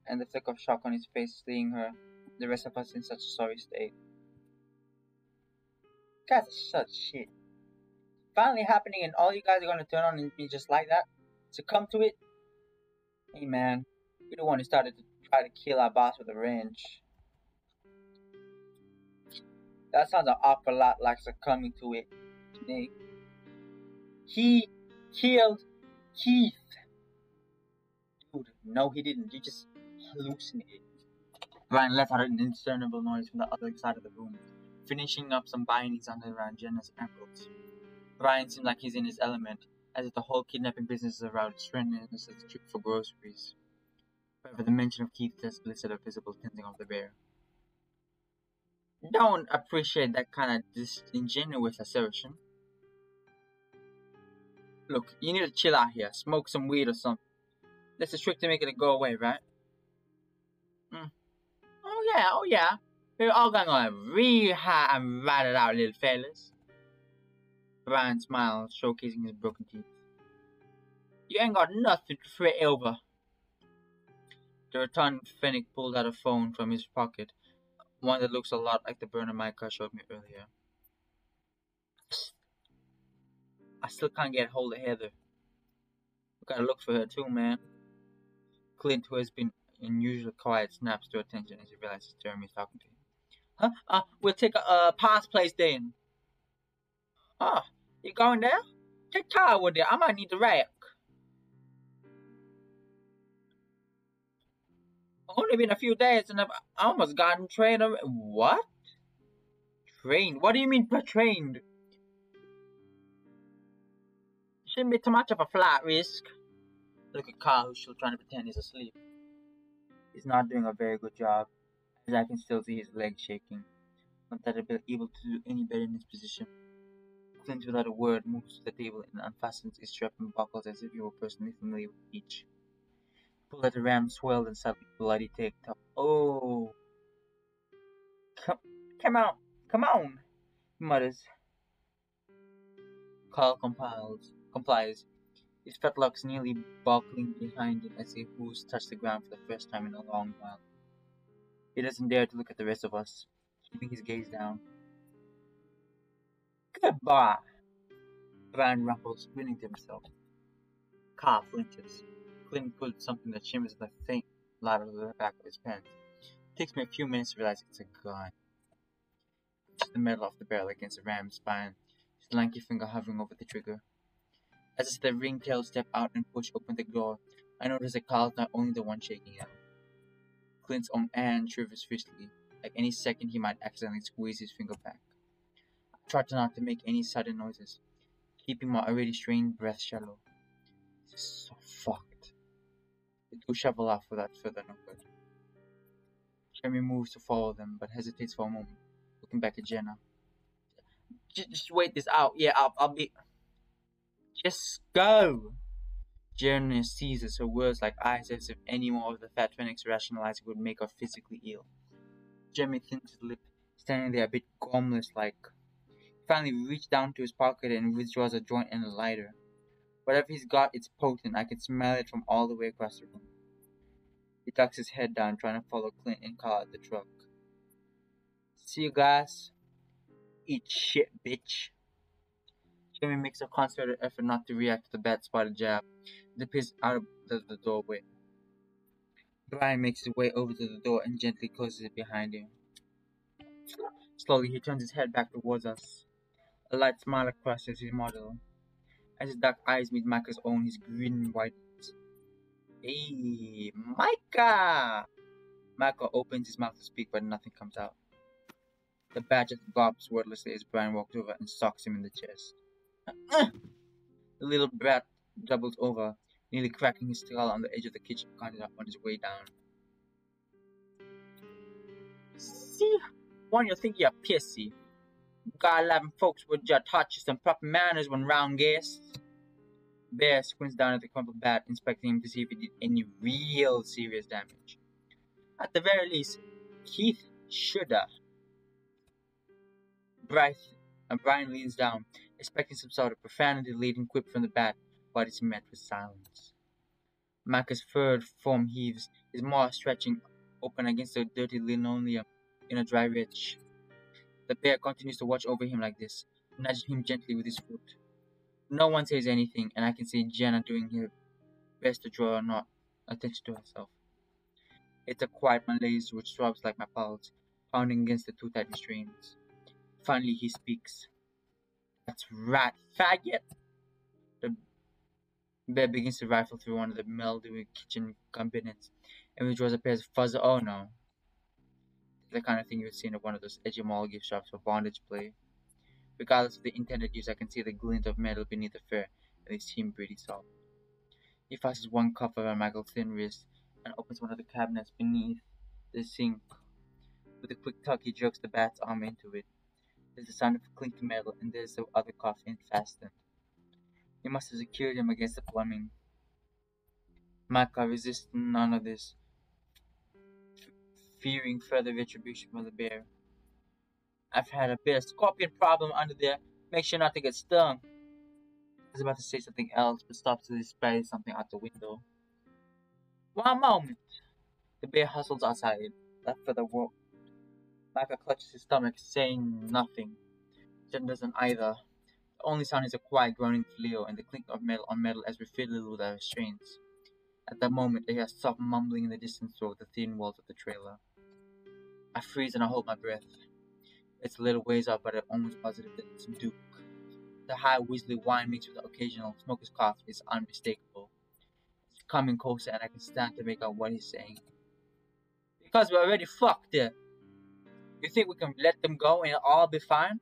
and the flick of shock on his face seeing her the rest of us in such a sorry state. Guys are such shit. Finally happening, and all you guys are gonna turn on me just like that? Succumb to it? Hey man, you're the one who started to try to kill our boss with a wrench. That sounds an awful lot like succumbing to it, Nate. He killed Keith. Dude, no he didn't. You just hallucinated. Brian let out an indiscernible noise from the other side of the room, finishing up some bindings under around Jenna's ankles. Brian seemed like he's in his element, as if the whole kidnapping business is around his friendliness as a trip for groceries. However, the mention of Keith just elicited a visible tensing of the bear. Don't appreciate that kind of disingenuous assertion. Look, you need to chill out here, smoke some weed or something. That's a trick to make it go away, right? Oh yeah. We're all gonna real high and ride it out, little fellas. Brian smiled, showcasing his broken teeth. You ain't got nothing to fret over. The returned Fennec pulled out a phone from his pocket, one that looks a lot like the burner Micah showed me earlier. I still can't get hold of Heather. We gotta look for her too, man. Clint, who has been unusually quiet, snaps to attention as he realizes Jeremy's talking to him. Huh? We'll take a past place then. Oh, you going there? Take time with it. I might need the rack. Only been a few days and I've almost gotten trained. What? Trained? What do you mean trained? Shouldn't be too much of a flight risk. Look at Carl, who's still trying to pretend he's asleep. He's not doing a very good job, as I can still see his legs shaking. Not that he'll be able to do any better in his position. Clint, without a word, moves to the table and unfastens his strap and buckles as if he were personally familiar with each. He pulled at the ram, swelled and suddenly bloody taped up. Oh! Come on! He mutters. Carl complies. His fetlocks nearly buckling behind him as his hooves touch the ground for the first time in a long while. He doesn't dare to look at the rest of us, keeping his gaze down. Goodbye! Brian rumples, grinning to himself. Carl flinches. Clint pulls something that shimmers in the faint light of the back of his pants. It takes me a few minutes to realize it's a gun. Pushes the metal off the barrel against the ram's spine, his lanky finger hovering over the trigger. As the ringtail step out and push open the door, I notice that Carl's not only the one shaking out. Clint's own hand shivers fiercely, like any second he might accidentally squeeze his finger back. I try not to make any sudden noises, keeping my already strained breath shallow. This is so fucked. The two shuffle off without further notice. Jeremy moves to follow them, but hesitates for a moment, looking back at Jenna. Just wait this out. Yeah, I'll be... Just go! Jenna seizes her words like ice, as if any more of the fat Phoenix rationalizing would make her physically ill. Jeremy thins his lip, standing there a bit gormless-like. He finally reaches down to his pocket and withdraws a joint and a lighter. Whatever he's got, it's potent. I can smell it from all the way across the room. He tucks his head down, trying to follow Clint and Carl at the truck. See you guys. Eat shit, bitch. Jimmy makes a concerted effort not to react to the bad spotted jab, and pisses out of the doorway. Brian makes his way over to the door and gently closes it behind him. Slowly, he turns his head back towards us. A light smile crosses his model. As his dark eyes meet Micah's own, his grin widens. Hey, Micah! Micah opens his mouth to speak, but nothing comes out. The badger gobs wordlessly as Brian walks over and socks him in the chest. The little brat doubles over, nearly cracking his skull on the edge of the kitchen counter on his way down. See, one you think you're pissy. Gotta love folks would just taught you some proper manners when round guests. Bear squints down at the crumpled bat, inspecting him to see if he did any real serious damage. At the very least, Keith shoulda. Brian leans down, expecting some sort of profanity-laden quip from the bat, but is met with silence. Micah's furred form heaves, his maw stretching open against the dirty linoleum in a dry ridge. The bear continues to watch over him like this, nudging him gently with his foot. No one says anything, and I can see Jenna doing her best to draw not attention to herself. It's a quiet malaise which throbs like my pulse, pounding against the too tight restraints. Finally he speaks. That's right, faggot! The bear begins to rifle through one of the mildewy kitchen cabinets, and withdraws a pair of fuzz. Oh no. The kind of thing you would see in one of those edgy mall gift shops for bondage play. Regardless of the intended use, I can see the glint of metal beneath the fur, and they seem pretty soft. He fastens one cuff around Michael's thin wrist and opens one of the cabinets beneath the sink. With a quick tug, he jerks the bat's arm into it. There's the sound of clinking metal, and there's the other cuff fastened. He must have secured him against the plumbing. Michael resists none of this, fearing further retribution from the bear. I've had a bit of scorpion problem under there. Make sure not to get stung. I was about to say something else, but stops to spray something out the window. One moment! The bear hustles outside, left for the walk. Michael clutches his stomach, saying nothing. Jen doesn't either. The only sound is a quiet groaning of Leo and the clink of metal on metal as we fiddle with our restraints. At that moment, I hear a soft mumbling in the distance through the thin walls of the trailer. I freeze and I hold my breath. It's a little ways off, but I'm almost positive that it's Duke. The high whistly whine mixed with the occasional smoker's cough is unmistakable. It's coming closer and I can stand to make out what he's saying. Because we're already fucked there. You think we can let them go and it'll all be fine?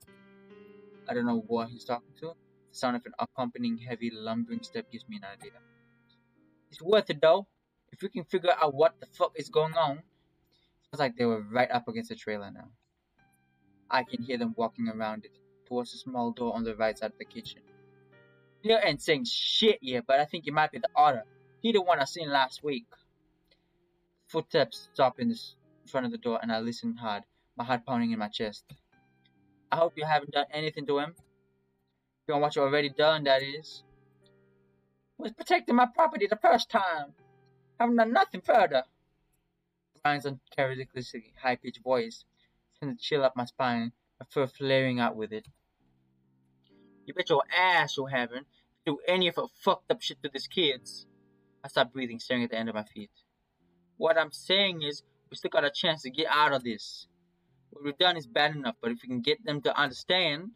I don't know what he's talking to. The sound of an accompanying heavy lumbering step gives me an idea. It's worth it though. If we can figure out what the fuck is going on. Sounds like they were right up against the trailer now. I can hear them walking around it, towards the small door on the right side of the kitchen. Leo ain't saying shit yet, but I think it might be the otter. He the one I seen last week. Footsteps stop in front of the door and I listen hard, my heart pounding in my chest. I hope you haven't done anything to him. Beyond what you already done, that is. Was protecting my property the first time. Haven't done nothing further. Brian's uncharacteristically high-pitched voice sends a chill up my spine, my fur flaring out with it. You bet your ass you haven't do any of the fucked up shit to these kids. I stop breathing, staring at the end of my feet. What I'm saying is, we still got a chance to get out of this. What we've done is bad enough, but if we can get them to understand...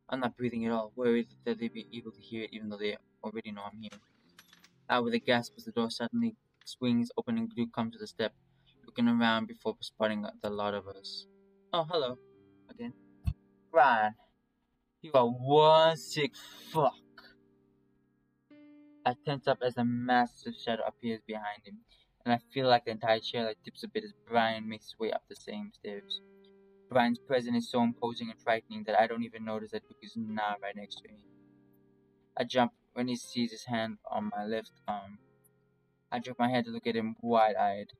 I'm not breathing at all, worried that they'd be able to hear it even though they already know I'm here. Out with a gasp as the door suddenly swings open and Duke comes to the step, looking around before spotting the lot of us. Oh, hello. Again. Brian, you are one sick fuck. I tense up as a massive shadow appears behind him, and I feel like the entire chair tips a bit as Brian makes his way up the same stairs. Brian's presence is so imposing and frightening that I don't even notice that Duke is now right next to me. I jump when he sees his hand on my left arm. I drop my head to look at him wide-eyed.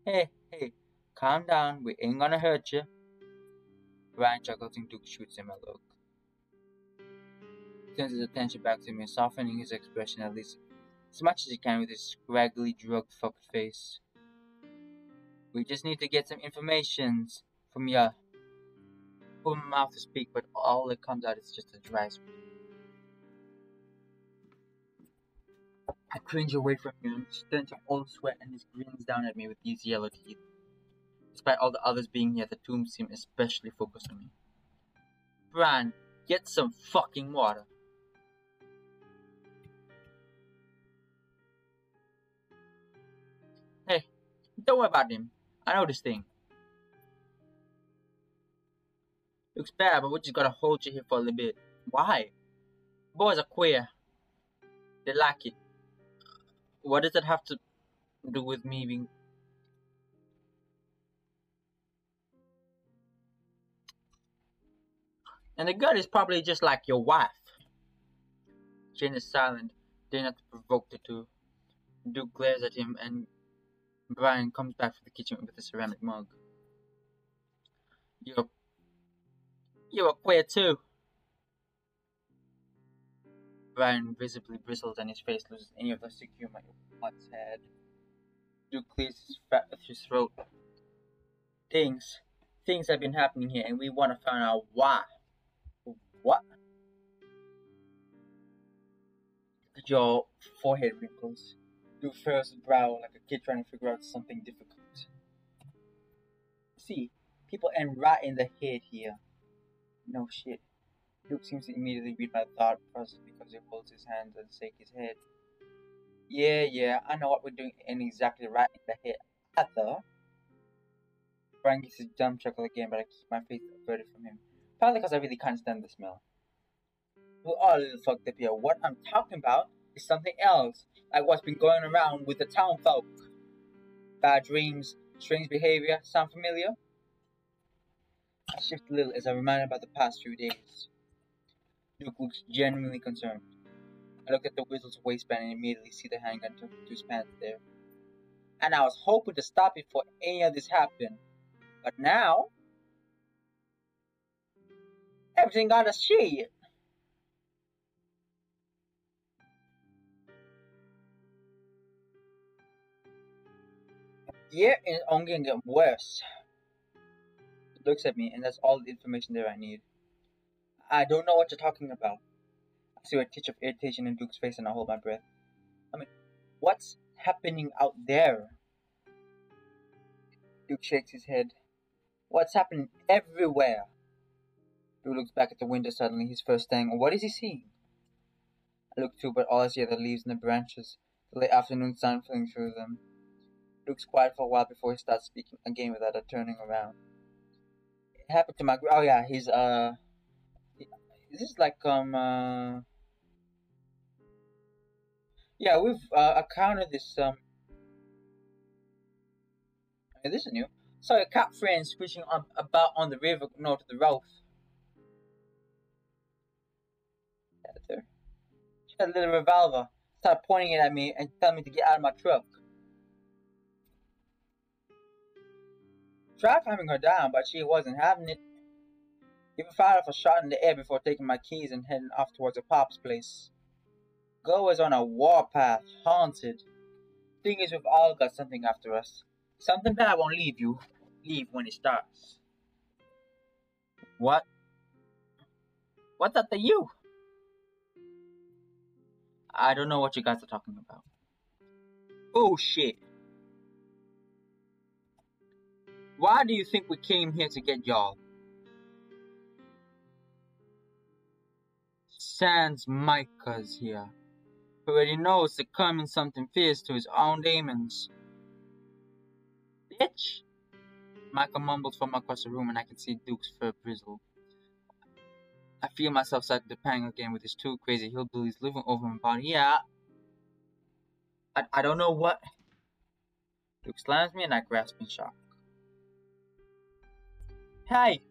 Hey, calm down, we ain't gonna hurt you. Brian chuckles and Duke shoots him a look. He turns his attention back to me, softening his expression at least as much as he can with his scraggly, drug-fucked face. We just need to get some information from ya. Open my mouth to speak, but all that comes out is just a dry scream. I cringe away from him, stench of old sweat, and he grins down at me with these yellow teeth. Despite all the others being here, the two seem especially focused on me. Brian, get some fucking water. Hey, don't worry about him. I know this thing. Looks bad, but we just gotta hold you here for a little bit. Why? Boys are queer. They like it. What does that have to do with me being... And the girl is probably just like your wife. Jane is silent, daring not to provoke the two. Duke glares at him and Brian comes back from the kitchen with a ceramic mug. You're a queer too. Brian visibly bristles and his face loses any of the sick humor it once had. Duke clears his throat. Things, things have been happening here, and we want to find out why. What? Look at your forehead wrinkles. Duke furrows his brow like a kid trying to figure out something difficult. See, people end right in the head here. No shit. Duke seems to immediately read my thought process because he holds his hands and shakes his head. Yeah, I know what we're doing and exactly right in the head. Other. Brian gets his dumb chuckle again, but I keep my face averted from him. Probably because I really can't stand the smell. We're all a little fucked up here. What I'm talking about is something else, like what's been going around with the town folk. Bad dreams, strange behavior, sound familiar? I shift a little as I'm reminded about the past few days. Duke looks genuinely concerned. I look at the wizard's waistband and immediately see the handgun tucked into his pants there. And I was hoping to stop it before any of this happened. But now, everything got a shit. Yeah, and it's only gonna get worse. He looks at me, and that's all the information there I need. I don't know what you're talking about. I see a touch of irritation in Duke's face, and I hold my breath. I mean, what's happening out there? Duke shakes his head. What's happening everywhere? Duke looks back at the window suddenly, his first thing. What is he seeing? I look too, but all I see are the leaves and the branches, the late afternoon sun filling through them. Duke's quiet for a while before he starts speaking again without a turning around. It happened to my oh yeah, he's this is like yeah, we've encountered this this is new. Saw a cat friend screeching about on the river north of the road. There. She had a little revolver, started pointing it at me and telling me to get out of my truck. Tried calming her down, but she wasn't having it. Even fired off a shot in the air before taking my keys and heading off towards a pop's place. Girl was on a warpath, haunted. Thing is, we've all got something after us. Something bad won't leave when it starts. What? What's up to you? I don't know what you guys are talking about. Oh shit. Why do you think we came here to get y'all? Sans Micah's here. Who already knows succumbing something fierce to his own demons. Bitch! Micah mumbles from across the room and I can see Duke's fur bristle. I feel myself start to pang again with his two crazy hillbillies living over my body. Yeah. I don't know what. Duke slams me and I grasp in shock. Hey!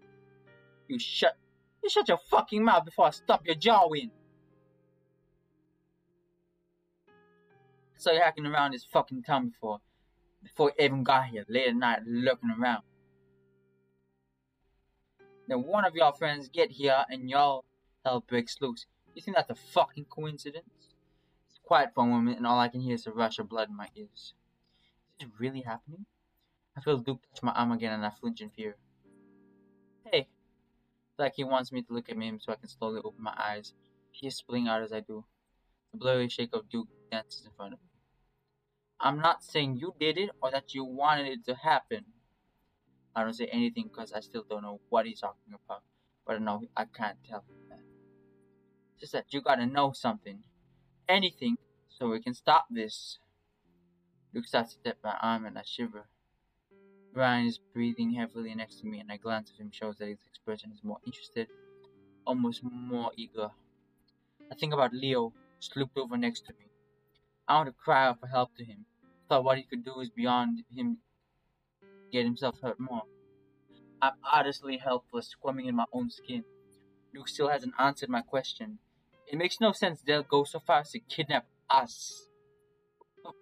You shut your fucking mouth before I stop your jaw in. I saw you hacking around this fucking town before you even got here, late at night, lurking around. Then one of y'all friends get here and y'all hell breaks loose. You think that's a fucking coincidence? It's quiet for a moment and all I can hear is a rush of blood in my ears. Is it really happening? I feel Duke touch my arm again and I flinch in fear. Hey. It's like he wants me to look at him so I can slowly open my eyes. Tears spilling out as I do. The blurry shake of Duke dances in front of me. I'm not saying you did it or that you wanted it to happen. I don't say anything because I still don't know what he's talking about, but I know I can't tell him that. Just that you gotta know something. Anything, so we can stop this. Duke starts to tap my arm and I shiver. Brian is breathing heavily next to me and a glance at him shows that his expression is more interested, almost more eager. I think about Leo, slooped over next to me. I want to cry out for help to him. Thought what he could do is beyond him get himself hurt more. I'm honestly helpless, squirming in my own skin. Duke still hasn't answered my question. It makes no sense they'll go so far as to kidnap us.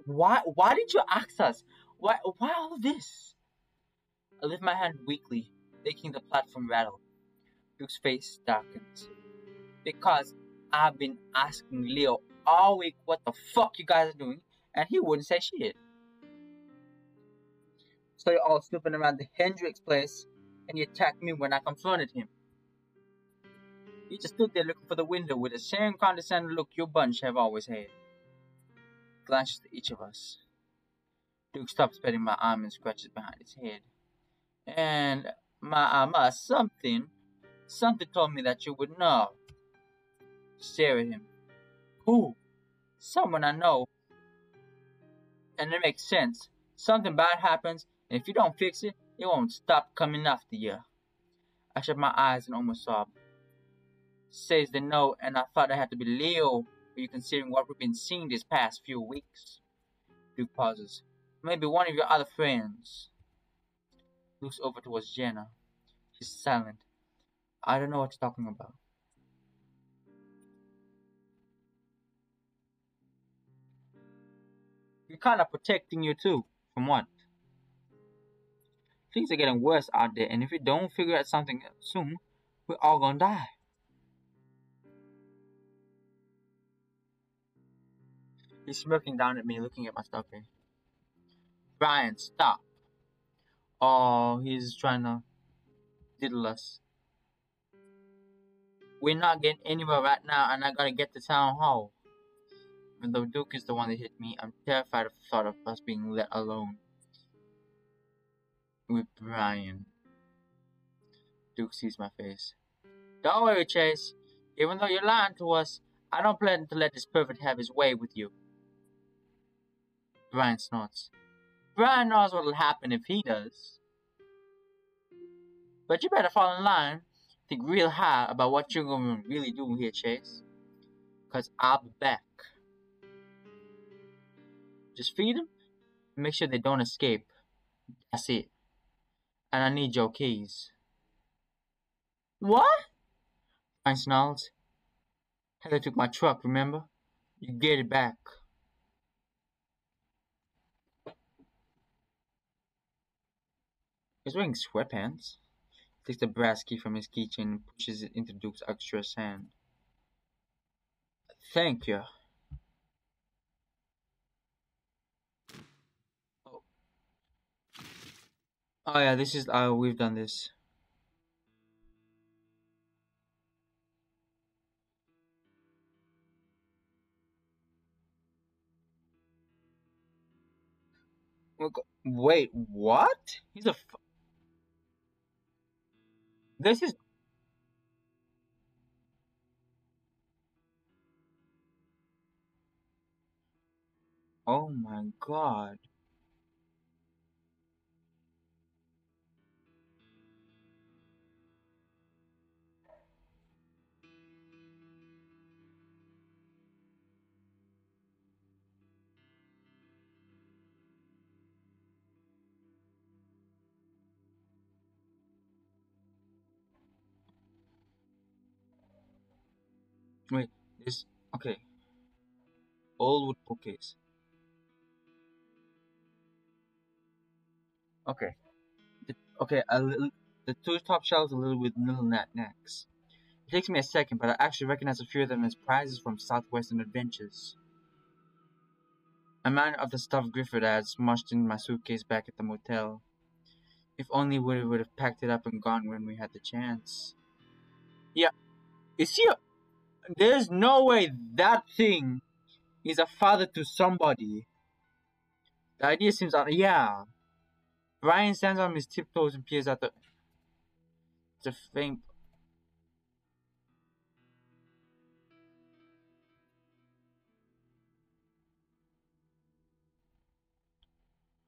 Why did you ask us? Why all of this? I lift my hand weakly, making the platform rattle. Duke's face darkens. Because I've been asking Leo all week what the fuck you guys are doing, and he wouldn't say shit. So you're all snooping around the Hendrix place, and you attacked me when I confronted him. He just stood there looking for the window with the same condescending look your bunch have always had. Glances to each of us. Duke stops petting my arm and scratches behind his head. And something told me that you would know. Stare at him. Who? Someone I know. And it makes sense. Something bad happens, and if you don't fix it, it won't stop coming after you. I shut my eyes and almost sobbed. Says they know, and I thought it had to be Leo. Are you considering what we've been seeing these past few weeks? Duke pauses. Maybe one of your other friends. Looks over towards Jenna. She's silent. I don't know what you're talking about. We're kind of protecting you too. From what? Things are getting worse out there, and if we don't figure out something soon, we're all gonna die. He's smirking down at me, looking at my stocking. Brian, stop. Oh, he's trying to diddle us. We're not getting anywhere right now, and I gotta get to town hall. Even though Duke is the one that hit me, I'm terrified of the thought of us being let alone with Brian. Duke sees my face. Don't worry, Chase. Even though you're lying to us, I don't plan to let this pervert have his way with you. Brian snorts. Brian knows what'll happen if he does. But you better fall in line. Think real high about what you're going to really do here, Chase. Because I'll be back. Just feed them and make sure they don't escape. That's it. And I need your keys. What? Brian snarls. Heather took my truck, remember? You get it back. He's wearing sweatpants. He takes the brass key from his keychain and pushes it into Duke's outstretched hand. Thank you. Oh yeah, this is we've done this. Wait, what? This is. Oh my god. Wait, this. Okay. Old wood bookcase. Okay. Okay, the two top shelves are little with little knacks. It takes me a second, but I actually recognize a few of them as prizes from Southwestern Adventures. A man of the stuffed Griffith I had smushed in my suitcase back at the motel. If only we would have packed it up and gone when we had the chance. Yeah, is he? There's no way that thing is a father to somebody. The idea seems yeah. Brian stands on his tiptoes and peers at the faint.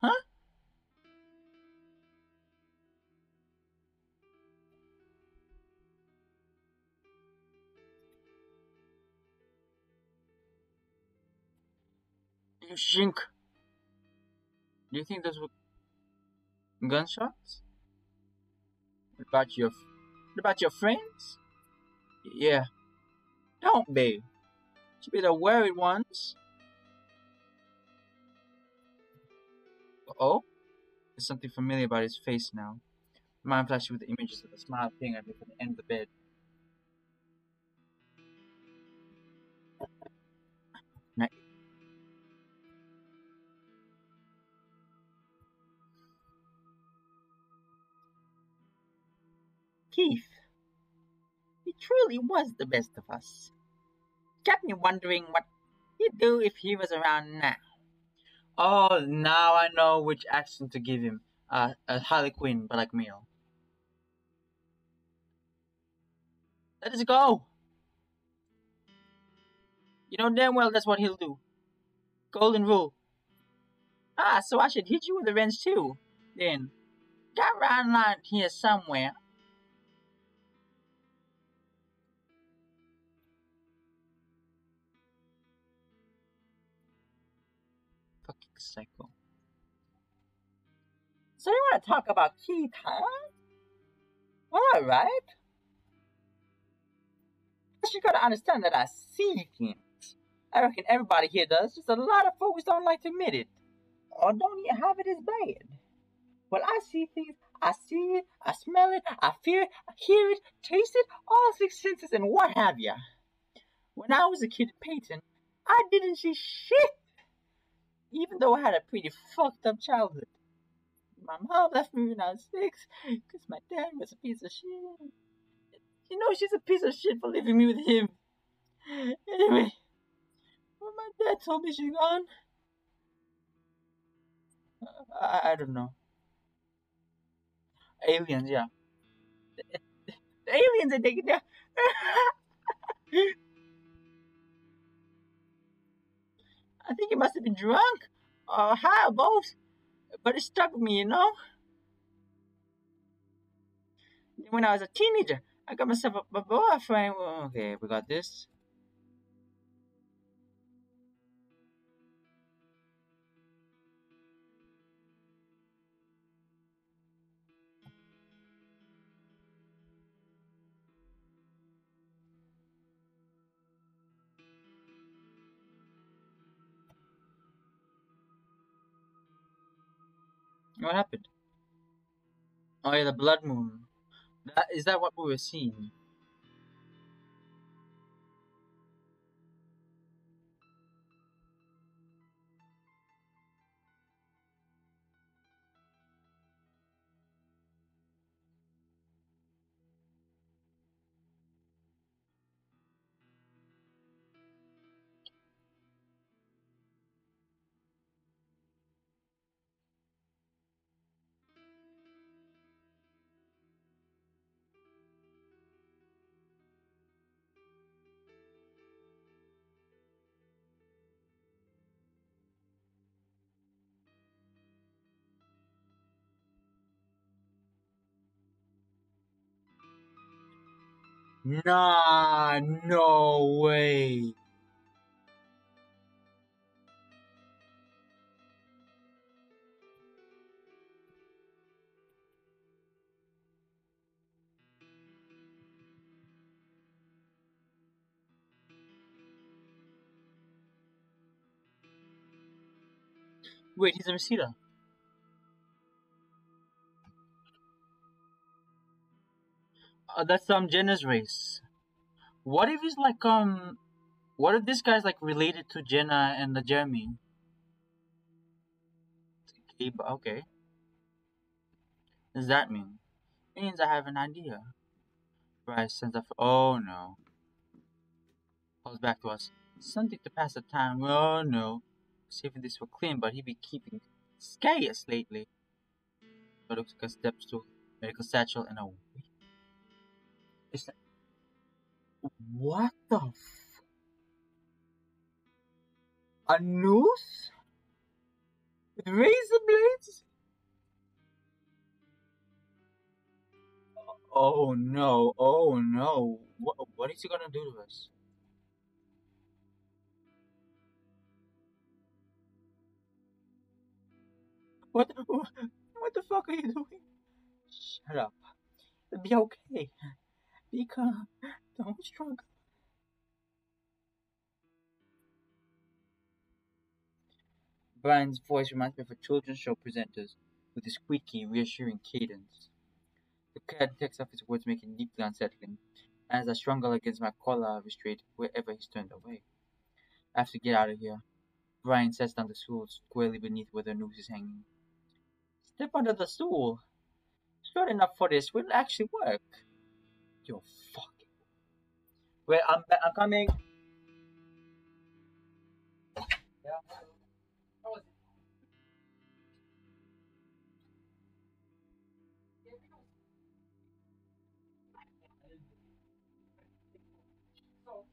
Huh? You shink. Do you think those were gunshots? What about your friends? Yeah. Don't be. Should be the worried ones. Oh? There's something familiar about his face now. Mind flashes with the images of the smile peering at me from the end of the bed. Keith. He truly was the best of us. Kept me wondering what he'd do if he was around now. Oh, now I know which accent to give him. A Harley Quinn, but like male. Let us go! You know damn well that's what he'll do. Golden rule. Ah, so I should hit you with a wrench too. Then, got around here somewhere. Fucking psycho. So you want to talk about Keith, huh? Well, alright. But you gotta understand that I see things. I reckon everybody here does, just a lot of folks don't like to admit it. Or don't even have it as bad. Well, I see things, I see it, I smell it, I feel it, I hear it, taste it, all six senses and what have ya. When I was a kid at Peyton, I didn't see shit, even though I had a pretty fucked up childhood. My mom left me when I was 6 because my dad was a piece of shit. You know, she's a piece of shit for leaving me with him. Anyway, when my dad told me she's gone, I don't know. Aliens, yeah. The aliens are taking down. I think he must have been drunk or high or both, but it stuck with me, you know? When I was a teenager, I got myself a boyfriend. Okay, we got this. What happened? Oh yeah, the blood moon. Is that what we were seeing? Nah, no way. Wait, he's a Mesita. That's Jenna's race. What if he's like What if this guy's like related to Jenna and the Jeremy? Okay, okay. What does that mean? Means I have an idea. Bryce sends up. Oh no. Calls back to us. Something to pass the time. Oh no. Saving this for Clint, but he be keeping scarce lately. But looks like a steps to medical satchel and a. Is that, what the? A noose? With razor blades? Oh no! Oh no! What is he gonna do to us? What the fuck are you doing? Shut up. Be okay. Be calm. Don't struggle. Brian's voice reminds me of a children's show presenters with a squeaky, reassuring cadence. The cat takes off his words, making it deeply unsettling. As I struggle against my collar restraint wherever he's turned away. I have to get out of here. Brian sets down the stool squarely beneath where the noose is hanging. Step under the stool. Short enough for this will actually work. You're fucking. Wait, I'm coming. Yeah. How was it? So,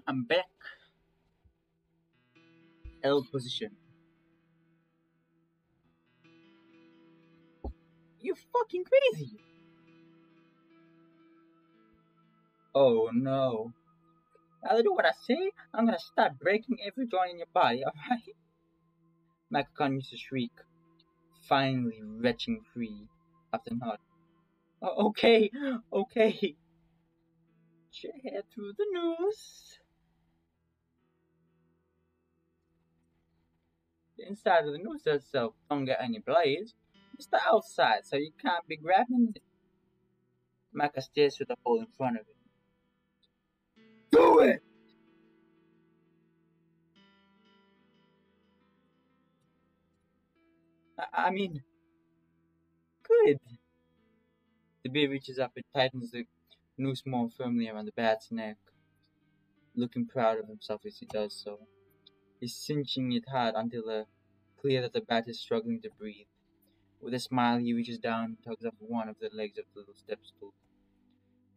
I'm back. L position. You fucking crazy. Oh no. I'll do what I say. I'm gonna start breaking every joint in your body, alright? Macacon used to shriek, finally retching free after not. Okay, okay. Put your head through the noose. The inside of the noose itself don't get any blades. It's the outside, so you can't be grabbing it. Maca stares through the hole in front of him. Do it! I mean, good. The bear reaches up and tightens the noose more firmly around the bat's neck, looking proud of himself as he does so. He's cinching it hard until clear that the bat is struggling to breathe. With a smile, he reaches down and tugs up one of the legs of the little step stool.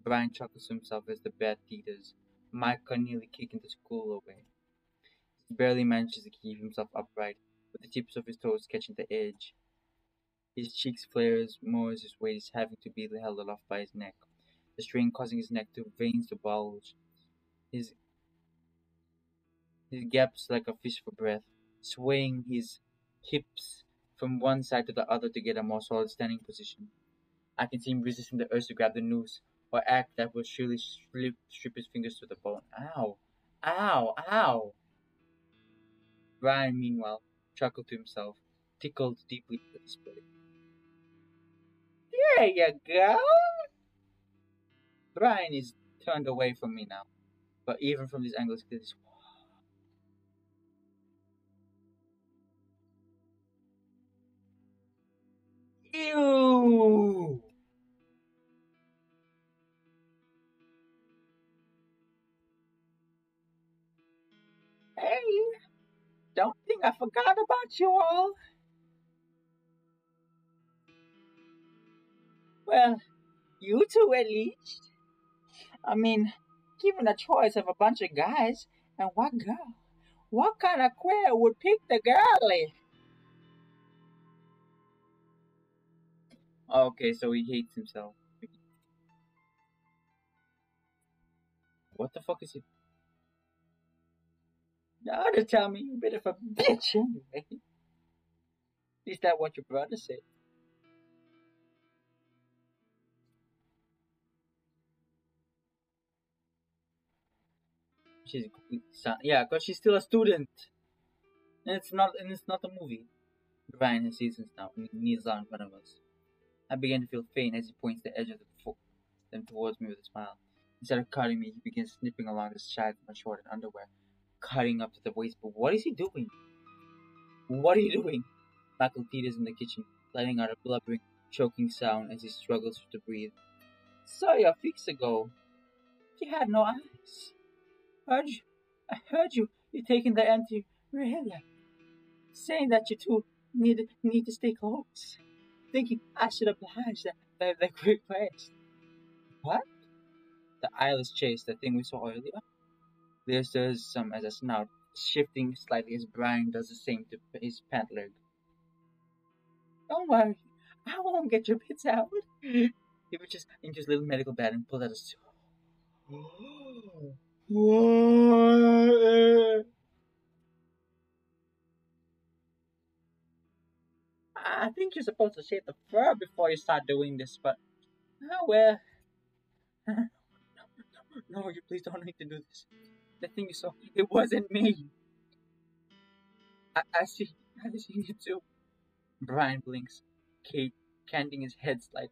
Brian chuckles to himself as the bat teeters, Micah nearly kicking the school away. He barely manages to keep himself upright, with the tips of his toes catching the edge. His cheeks flare as more as his weight is having to be held aloft by his neck, the strain causing his neck to veins to bulge. His He gaps like a fish for breath, swaying his hips from one side to the other to get a more solid standing position. I can see him resisting the urge to grab the noose, or act that will surely strip his fingers to the bone. Ow! Ow! Ow! Brian, meanwhile, chuckled to himself, tickled deeply with his belly. There you go! Brian is turned away from me now, but even from this angle, it's ew! Hey, don't think I forgot about you all. Well, you two at least. I mean, given a choice of a bunch of guys, and what girl? What kind of queer would pick the girly? Okay, so he hates himself. What the fuck is he? Now to tell me you're a bit of a bitch anyway. Is that what your brother said? She's a complete yeah, cause she's still a student, and it's not a movie. Ryan has seasons now, and he kneels down in front of us. I begin to feel faint as he points the edge of them towards me with a smile. Instead of cutting me, he begins snipping along the sides of my short and underwear, cutting up to the waist. But what is he doing? What are you doing? Michael teeters in the kitchen, letting out a blubbering, choking sound as he struggles to breathe. Saw you a weeks ago. You had no eyes. Heard you. I heard you. You're taking the empty really, saying that you two need to stay close. Thinking I should oblige the quick request. What? The eyeless chase, the thing we saw earlier? There stirs some as a snout, shifting slightly as Brian does the same to his pant leg. Don't worry, I won't get your bits out. He reaches into his little medical bag and pulls out a what? I think you're supposed to shave the fur before you start doing this, but oh well. No, you please don't need to do this. The thing is, so it wasn't me. I see you too. Brian blinks, Kate canting his head slightly.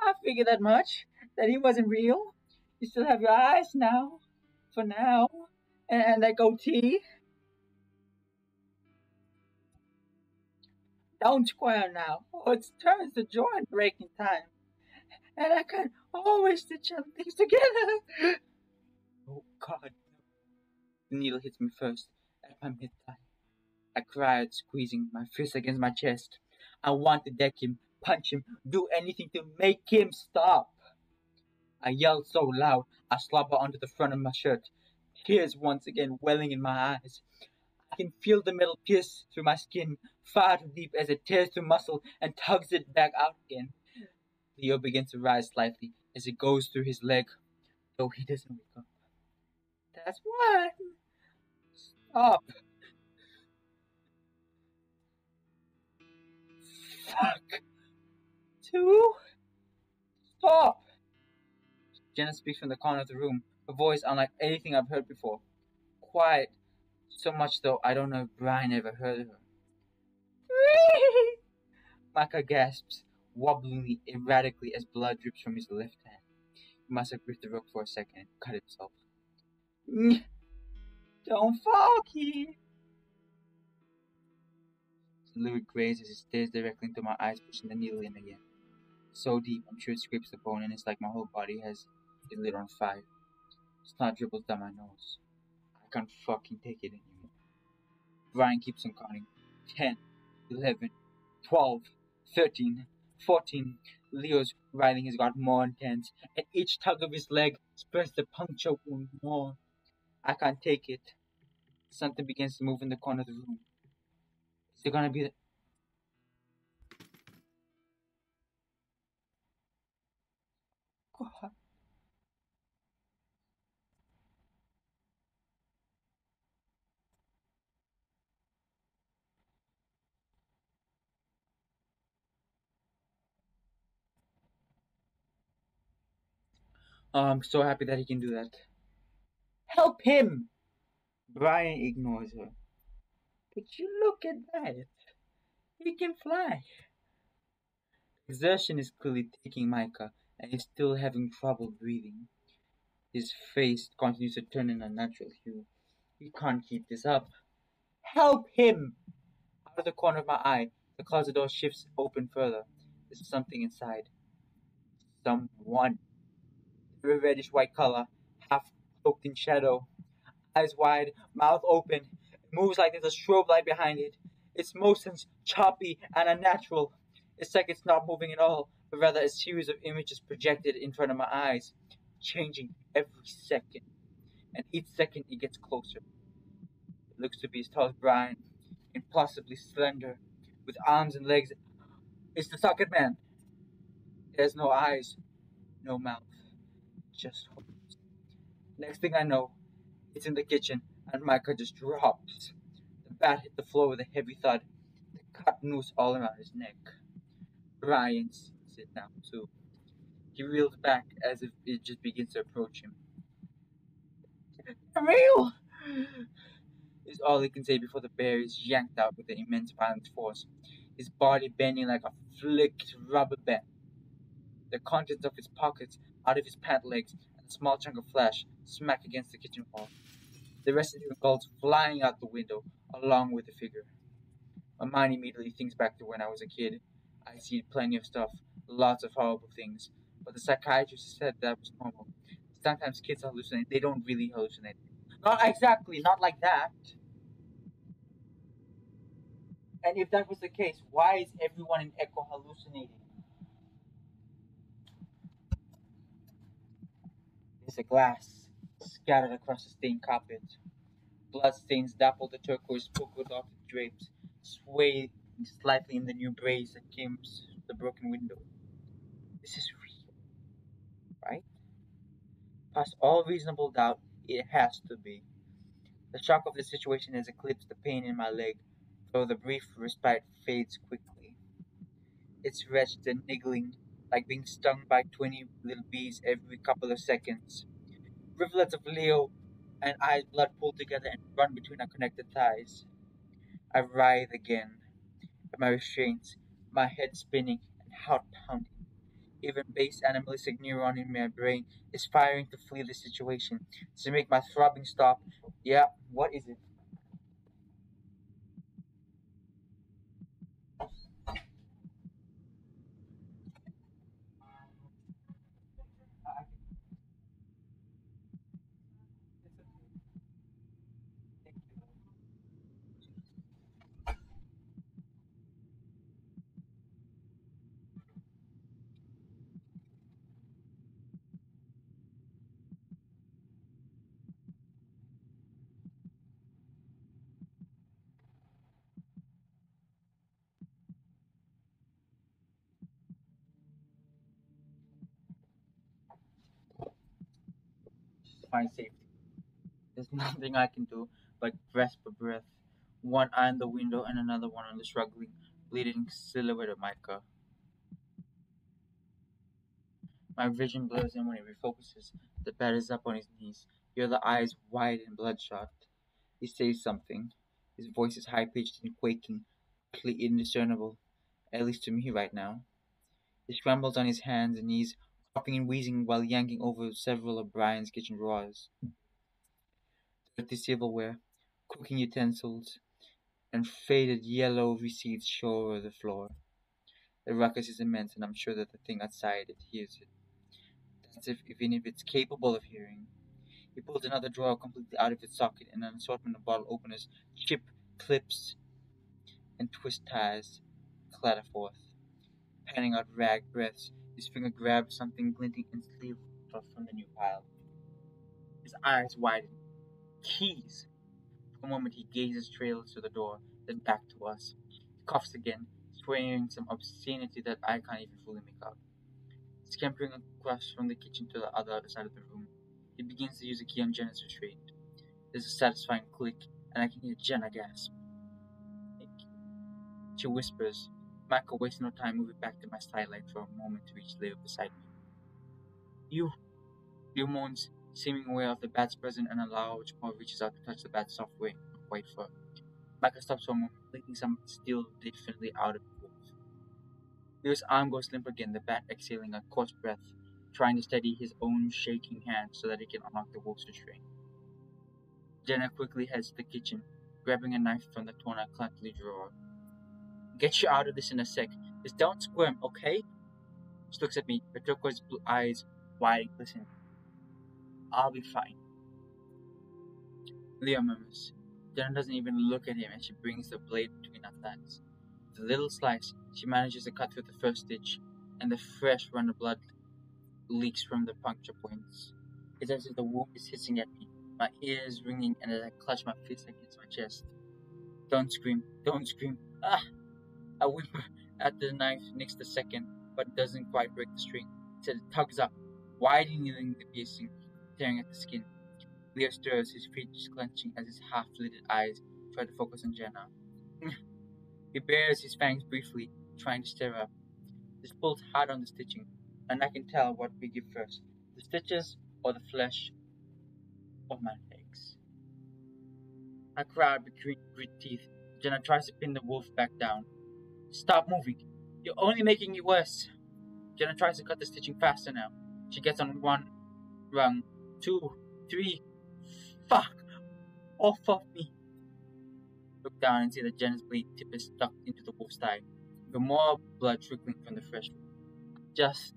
I figured that much, that he wasn't real. You still have your eyes now, for now, and that goatee. Don't square now, or it turns to joint breaking time. And I can always stitch other things together. Oh God. The needle hits me first, at my mid-thigh. I cried, squeezing my fist against my chest. I want to deck him, punch him, do anything to make him stop. I yelled so loud, I slobber onto the front of my shirt, tears once again welling in my eyes. I can feel the metal pierce through my skin, far too deep as it tears through muscle and tugs it back out again. Leo begins to rise slightly as it goes through his leg, though he doesn't wake up. That's one. Stop. Fuck. Two. Stop. Jenna speaks from the corner of the room, her voice unlike anything I've heard before. Quiet, so much though I don't know if Brian ever heard her. Micah gasps, wobblingly, erratically as blood drips from his left hand. He must have gripped the rope for a second and cut himself. Don't fall, kid. The lyric grays as he stares directly into my eyes, pushing the needle in again. So deep, I'm sure it scrapes the bone, and it's like my whole body has been lit on fire. Snot dribbles down my nose. I can't fucking take it anymore. Brian keeps on counting. 10, 11, 12, 13, 14. Leo's writhing has got more intense, and each tug of his leg spreads the puncture wound more. I can't take it. Something begins to move in the corner of the room. Is it gonna be the... God. Oh, I'm so happy that he can do that. Help him! Brian ignores her. But you look at that. He can fly. Exertion is clearly taking Micah, and he's still having trouble breathing. His face continues to turn an unnatural hue. He can't keep this up. Help him! Out of the corner of my eye, the closet door shifts open further. There's something inside. Someone. A reddish white color, half cloaked in shadow. Eyes wide, mouth open. It moves like there's a strobe light behind it. Its motions choppy and unnatural. It's like it's not moving at all, but rather a series of images projected in front of my eyes, changing every second. And each second it gets closer. It looks to be as tall as Brian, impossibly slender, with arms and legs. It's the socket man. It has no eyes, no mouth, just holes. Next thing I know, it's in the kitchen, and Micah just drops. The bat hit the floor with a heavy thud, the cut noose all around his neck. Brian sees it now, too. He reels back as if it just begins to approach him. Real! Is all he can say before the bear is yanked out with an immense violent force, his body bending like a flicked rubber band. The contents of his pockets out of his pant legs and a small chunk of flesh smack against the kitchen wall. The rest of the calls flying out the window, along with the figure. My mind immediately thinks back to when I was a kid. I see plenty of stuff, lots of horrible things, but the psychiatrist said that was normal. Sometimes kids hallucinate. They don't really hallucinate. Not exactly, not like that. And if that was the case, why is everyone in Echo hallucinating? There's a glass scattered across the stained carpet. Bloodstains dapple the turquoise polka dotted drapes, swaying slightly in the new breeze that came through the broken window. This is real, right? Past all reasonable doubt, it has to be. The shock of the situation has eclipsed the pain in my leg, though the brief respite fades quickly. It's wretched and niggling, like being stung by 20 little bees every couple of seconds. Rivulets of Leo and I's blood pull together and run between our connected thighs. I writhe again at my restraints, my head spinning and heart pounding. Even base animalistic neuron in my brain is firing to flee the situation, to make my throbbing stop. Yeah, what is it? Just find safety. There's nothing I can do but grasp for breath. One eye on the window and another one on the struggling, bleeding silhouette of Micah. My vision blurs and when it refocuses, the bat is up on his knees. Hear the eyes wide and bloodshot. He says something. His voice is high pitched and quaking, utterly indiscernible, at least to me right now. He scrambles on his hands and knees, coughing and wheezing while yanking over several of Brian's kitchen drawers. Dirty silverware, cooking utensils, and faded yellow receipts show over the floor. The ruckus is immense, and I'm sure that the thing outside it hears it. That's even if it's capable of hearing. He pulls another drawer completely out of its socket, and an assortment of bottle openers, chip, clips, and twist ties clatter forth. Panning out ragged breaths, his finger grabs something glinting instantly from the new pile. His eyes widen. Keys! For a moment he gazes trails to the door, then back to us. He coughs again, swearing some obscenity that I can't even fully make out. Scampering across from the kitchen to the other side of the room, he begins to use the key on Jenna's restraint. There's a satisfying click, and I can hear Jenna gasp. Thank you. She whispers. Michael wastes no time moving back to my skylight for a moment to reach Leo beside me. You! Leo moans, seeming aware of the bat's presence, and a large paw reaches out to touch the bat's soft white fur. Michael stops for a moment, blinking something still definitely out of the wolf. Leo's arm goes limp again, the bat exhaling a coarse breath, trying to steady his own shaking hand so that he can unlock the wolf's restraint. Jenna quickly heads to the kitchen, grabbing a knife from the torn-out cutlery drawer. Get you out of this in a sec. Just don't squirm, okay? She looks at me, her turquoise blue eyes wide and glistening. I'll be fine. Leo murmurs. Jenna doesn't even look at him as she brings the blade between our thighs. With a little slice, she manages to cut through the first stitch, and the fresh run of blood leaks from the puncture points. It's as if the wound is hissing at me, my ears ringing, and as I clutch my fist against my chest. Don't scream, don't scream. Ah! I whimper at the knife next second, but it doesn't quite break the string. Instead, it tugs up, widening the piercing, tearing at the skin. Leo stirs, his feet clenching as his half-lidded eyes try to focus on Jenna. He bares his fangs briefly, trying to stir up. This pulls hard on the stitching, and I can tell what we give first, the stitches or the flesh of my legs. I cry between grit teeth. Jenna tries to pin the wolf back down. Stop moving. You're only making it worse. Jenna tries to cut the stitching faster now. She gets on one rung, two, three. Fuck! Off of me! Look down and see that Jenna's blade tip is stuck into the wolf's thigh, with more blood trickling from the fresh wound. Just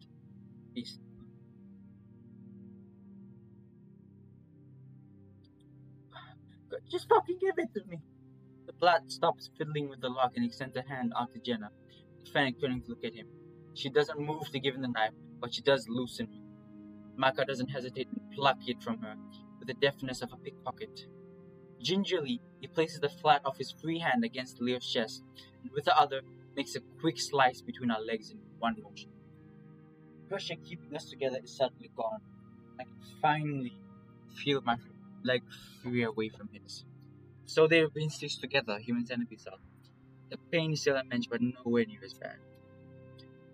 please. Just fucking give it to me! The blood stops fiddling with the lock and extends a hand out to Jenna, Fennec turning to look at him. She doesn't move to give him the knife, but she does loosen it. Micah doesn't hesitate to pluck it from her, with the deftness of a pickpocket. Gingerly, he places the flat of his free hand against Leo's chest, and with the other, makes a quick slice between our legs in one motion. The pressure keeping us together is suddenly gone. I can finally feel my leg free away from his. So they've been stitched together, human centipede style. The pain is still immense, but nowhere near as bad.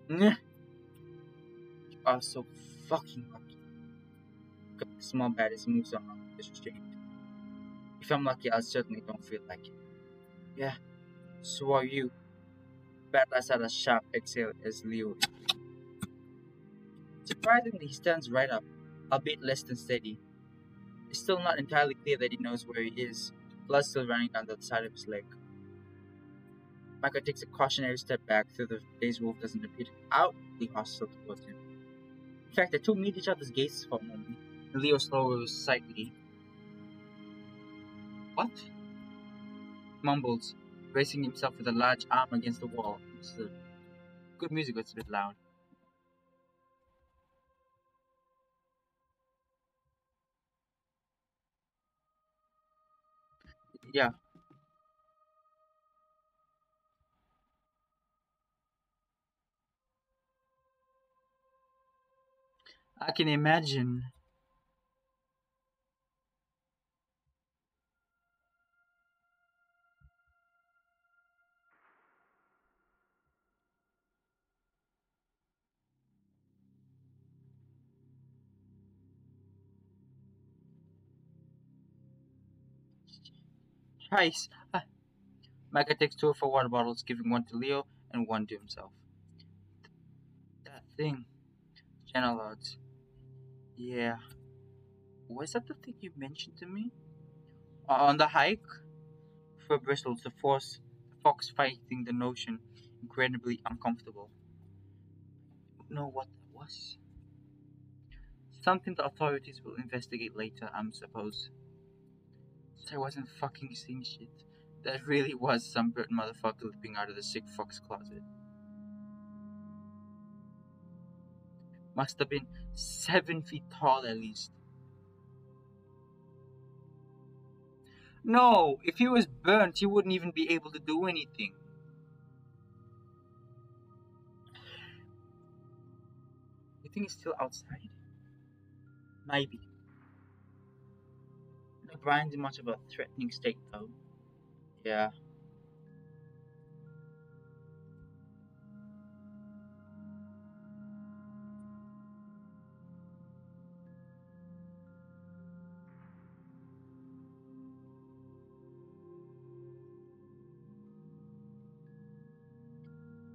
You are so fucking lucky. The small baddest moves on is restrained. If I'm lucky, I certainly don't feel like it. Yeah, so are you. Bat lets out a sharp exhale as Leo. Surprisingly, he stands right up, a bit less than steady. It's still not entirely clear that he knows where he is, blood still running down the side of his leg. Micah takes a cautionary step back, though the dazed wolf doesn't appear outwardly hostile towards him. In fact, the two meet each other's gazes for a moment, and Leo slowly slightly. What? Mumbles, bracing himself with a large arm against the wall. Good music, but it's a bit loud. Yeah, I can imagine. Christ. Micah takes two of her water bottles, giving one to Leo and one to himself. That thing, Jenna nods. Yeah. Was that the thing you mentioned to me? On the hike? Fur bristles, the fox fighting the notion, incredibly uncomfortable. Know what that was? Something the authorities will investigate later, I suppose. I wasn't fucking seeing shit. That really was some bird motherfucker leaping out of the sick fox closet. Must have been 7 feet tall at least. No, if he was burnt, he wouldn't even be able to do anything. You think he's still outside? Maybe. Brian's in much of a threatening state, though. Yeah.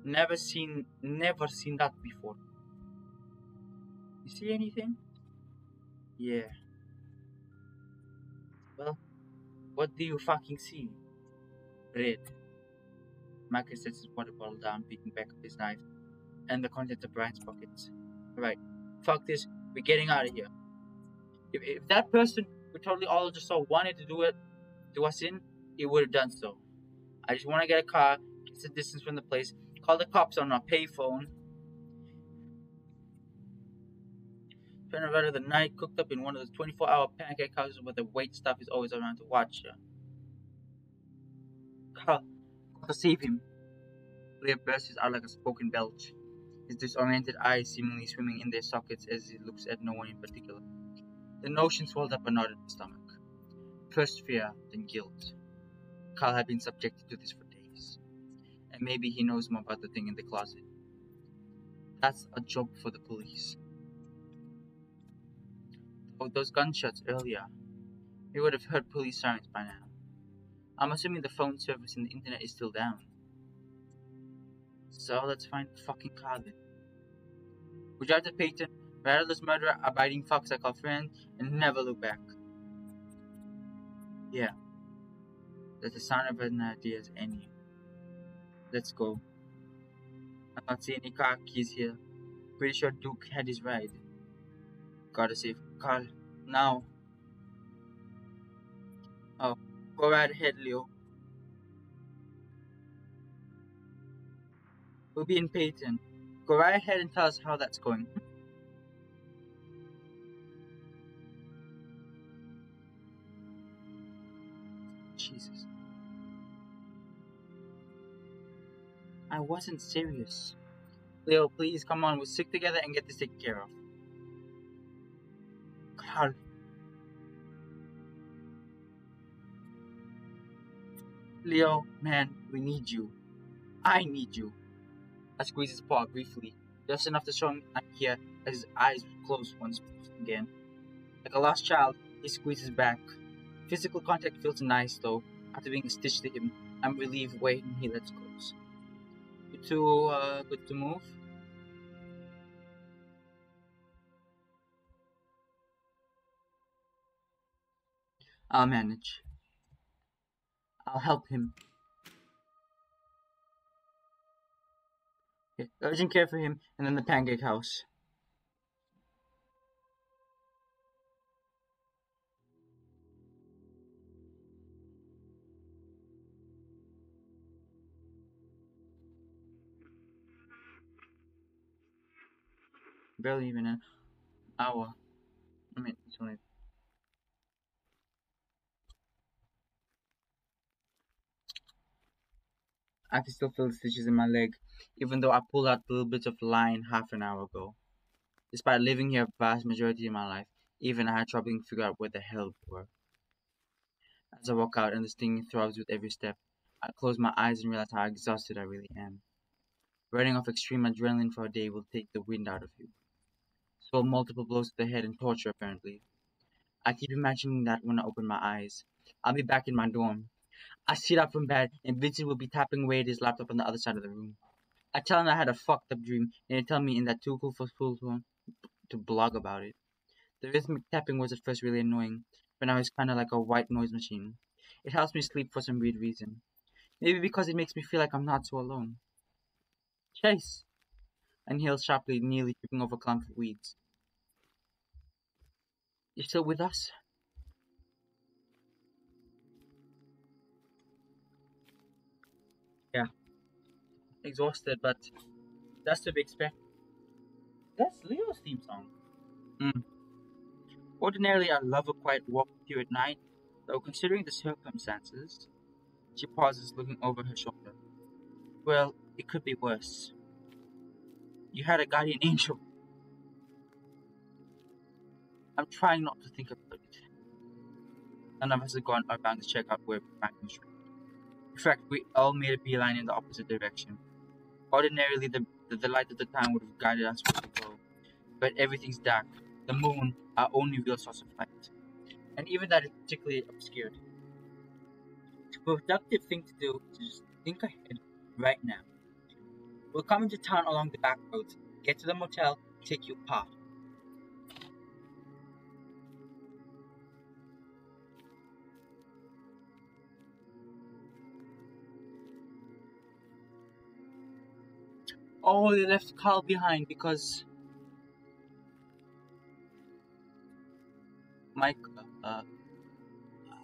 Never seen that before. You see anything? Yeah. Well, what do you fucking see? Red. Marcus sets his water bottle down, picking back up his knife and the contents of Brian's pockets. Alright, fuck this, we're getting out of here. If that person we totally all just saw wanted to do us in, he would have done so. I just want to get a car, get some distance from the place, call the cops on our payphone. Spend the rest of the night cooked up in one of those 24-hour pancake houses where the wait staff is always around to watch you. Carl, go to save him. Leo bursts out like a spoken belch, his disoriented eyes seemingly swimming in their sockets as he looks at no one in particular. The notion swelled up a knot in his stomach. First fear, then guilt. Carl had been subjected to this for days, and maybe he knows more about the thing in the closet. That's a job for the police. Oh, those gunshots earlier. We would have heard police sirens by now. I'm assuming the phone service and the internet is still down. So let's find the fucking car then. We drive to Peyton, rattle this murderer, abiding fox like our friend, and never look back. Yeah, that's the sound of an idea as any. Let's go. I'm not seeing any car keys here. Pretty sure Duke had his ride. Gotta save Carl. Now. Oh, go right ahead, Leo. We'll be in Peyton. Go right ahead and tell us how that's going. Jesus. I wasn't serious. Leo, please, come on. We'll stick together and get this taken care of. Carl. Leo, man, we need you. I need you. I squeezed his paw briefly, just enough to show him I'm here as his eyes closed once again. Like a lost child, he squeezes back. Physical contact feels nice though. After being stitched to him, I'm relieved when he lets go. Good to move? I'll manage. I'll help him. Okay. Urgent care for him, and then the pancake house. Barely even an hour. I mean, it's only. I can still feel the stitches in my leg, even though I pulled out little bits of line half an hour ago. Despite living here a vast majority of my life, even I had trouble figuring out where the hell we were. As I walk out and the stinging throbs with every step, I close my eyes and realize how exhausted I really am. Running off extreme adrenaline for a day will take the wind out of you. So multiple blows to the head and torture apparently. I keep imagining that when I open my eyes. I'll be back in my dorm. I sit up from bed and Vincent will be tapping away at his laptop on the other side of the room. I tell him I had a fucked up dream and they tell me in that too cool for school tone to blog about it. The rhythmic tapping was at first really annoying, but now it's kinda like a white noise machine. It helps me sleep for some weird reason. Maybe because it makes me feel like I'm not so alone. Chase! I inhaled sharply, nearly tripping over a clump of weeds. You still with us? Yeah. Exhausted, but that's to be expected. That's Leo's theme song. Mm. Ordinarily, I love a quiet walk with you at night, though considering the circumstances. She pauses, looking over her shoulder. Well, it could be worse. You had a guardian angel. I'm trying not to think about it. None of us had gone around to check out where Frank was. In fact, we all made a beeline in the opposite direction. Ordinarily, the light of the town would have guided us where to go, but everything's dark. The moon, our only real source of light. And even that is particularly obscured. The productive thing to do is to just think ahead right now. We'll come into town along the back roads, get to the motel, take you apart. Oh, they left Carl behind because Mike. Uh,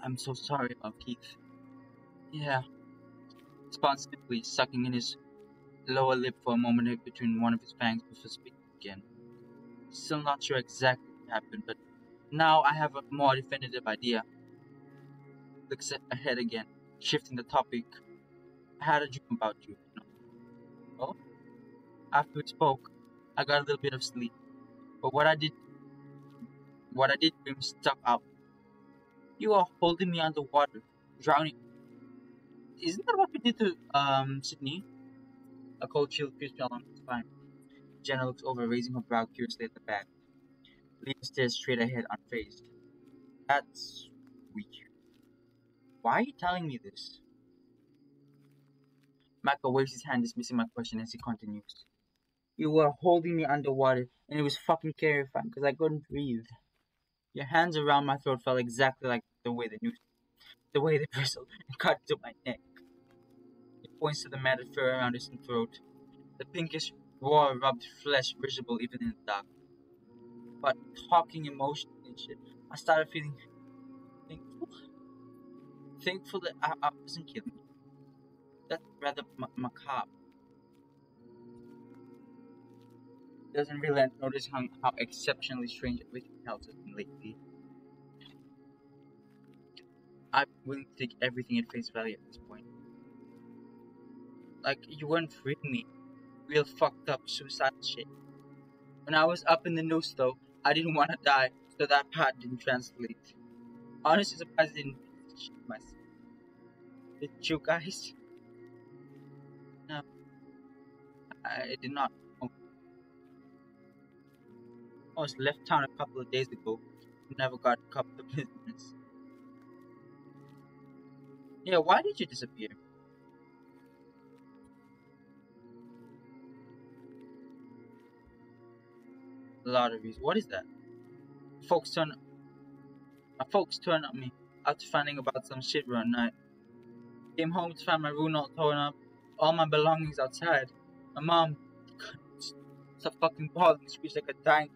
I'm so sorry about Keith. Yeah, responsibly sucking in his lower lip for a moment between one of his fangs before speaking again. Still not sure exactly what happened, but now I have a more definitive idea. Looks ahead again, shifting the topic. I had a dream about you. Well, after we spoke, I got a little bit of sleep. But what I did dream stuck out. You are holding me underwater, drowning. Isn't that what we did to Sydney? A cold chill creeps me along the spine. Jenna looks over, raising her brow curiously at the back. Leah stares straight ahead, unfazed. That's weird. Why are you telling me this? Michael waves his hand, dismissing my question as he continues. You were holding me underwater, and it was fucking terrifying because I couldn't breathe. Your hands around my throat felt exactly like the way they used to. The way they bristled and cut into my neck. He points to the matted fur around his throat. The pinkish, raw, rubbed flesh visible even in the dark. But talking emotionally and shit, I started feeling thankful. Thankful that I wasn't killing him. That's rather macabre. Doesn't really notice how exceptionally strange everything else has been lately. I'm willing to take everything at face value at this point. Like, you weren't freeing me. Real fucked up suicidal shit. When I was up in the noose, though, I didn't want to die, so that part didn't translate. Honestly, surprised I didn't shit myself. Did you guys? No, I did not. Oh, I was left town a couple of days ago. Never got a couple of business. Yeah, why did you disappear? Lotteries. What is that? Folks turn folks turned on me after finding about some shit one night. Came home to find my room all torn up, all my belongings outside. My mom was fucking bawling, screeched like a dying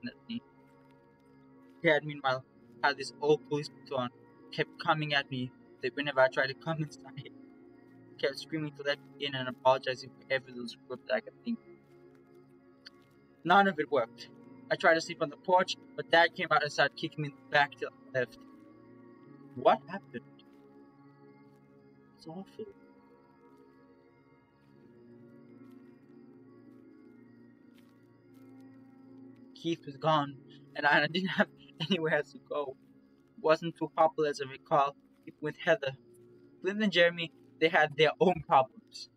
at me. Dad, meanwhile, had this old police baton, kept coming at me that whenever I tried to come inside, kept screaming to let me in and apologizing for every little screw up that I could think. None of it worked. I tried to sleep on the porch, but Dad came out and started kicking me in the back till I left. What happened? It's awful. Keith was gone, and I didn't have anywhere else to go. Wasn't too popular as I recall, even with Heather. Flynn and Jeremy, they had their own problems.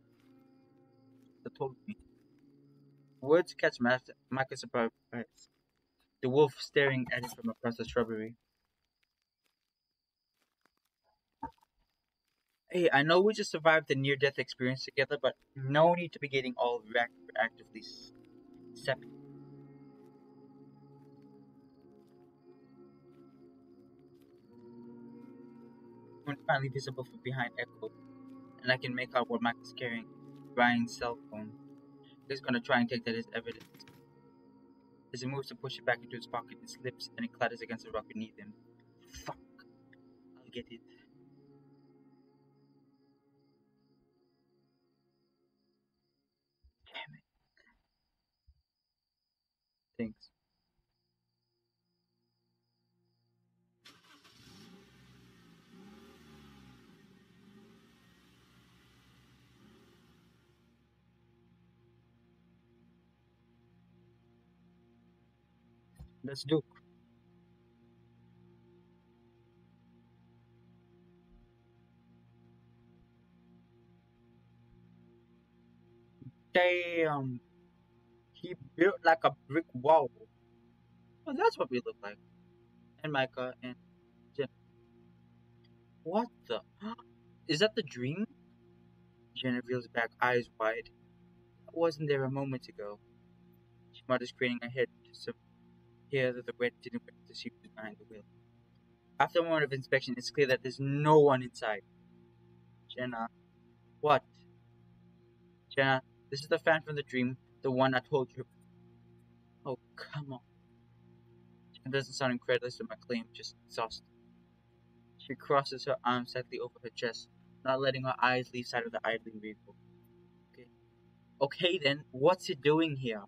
They told me. Words catch Micah's surprise. The wolf staring at him from across the shrubbery. Hey, I know we just survived the near-death experience together, but no need to be getting all actively separate. When finally visible from behind Echo, and I can make out what Mike is carrying. Ryan's cell phone. He's gonna try and take that as evidence. As he moves to push it back into his pocket, it slips and it clatters against the rock beneath him. Fuck. I'll get it. Damn it. Thanks. Let's do. Damn. He built like a brick wall. Well, that's what we look like. And Micah and Jenna. What the? Is that the dream? Jenna reels back, eyes wide. I wasn't there a moment ago. She mutters, craning her head to hear that the red didn't wait to see who was behind the wheel. After a moment of inspection, it's clear that there's no one inside. Jenna. What? Jenna, this is the fan from the dream, the one I told you. Oh, come on. It doesn't sound incredulous to my claim, just exhausted. She crosses her arms tightly over her chest, not letting her eyes leave sight of the idling vehicle. Okay. Okay then, what's it doing here?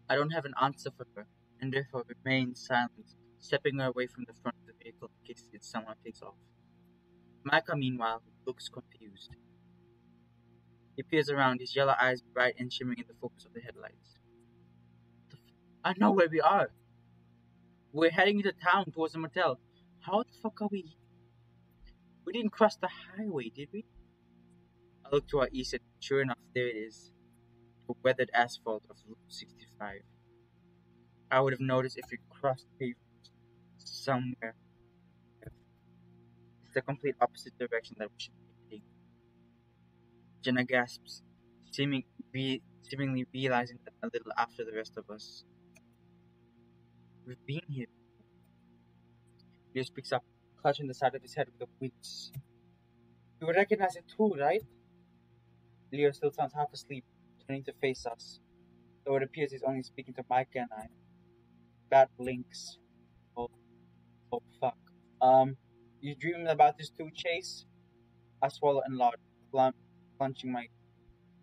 I don't have an answer for her, and therefore remain silent, stepping her away from the front of the vehicle in case it somehow takes off. Micah, meanwhile, looks confused. He peers around, his yellow eyes bright and shimmering in the focus of the headlights. I know where we are. We're heading into town towards the motel. How the fuck are we? We didn't cross the highway, did we? I look to our east, and sure enough, there it is. The weathered asphalt of Route 65. I would have noticed if we crossed pavement somewhere. It's the complete opposite direction that we should be heading. Jenna gasps, seemingly realizing that a little after the rest of us. We've been here. Leo speaks up. clutching the side of his head with a wince. You would recognize it too, right? Leo still sounds half asleep, turning to face us, though it appears he's only speaking to Micah and I. That blinks. Oh, oh fuck. You dreaming about this too, Chase? I swallow and nod, clenching my,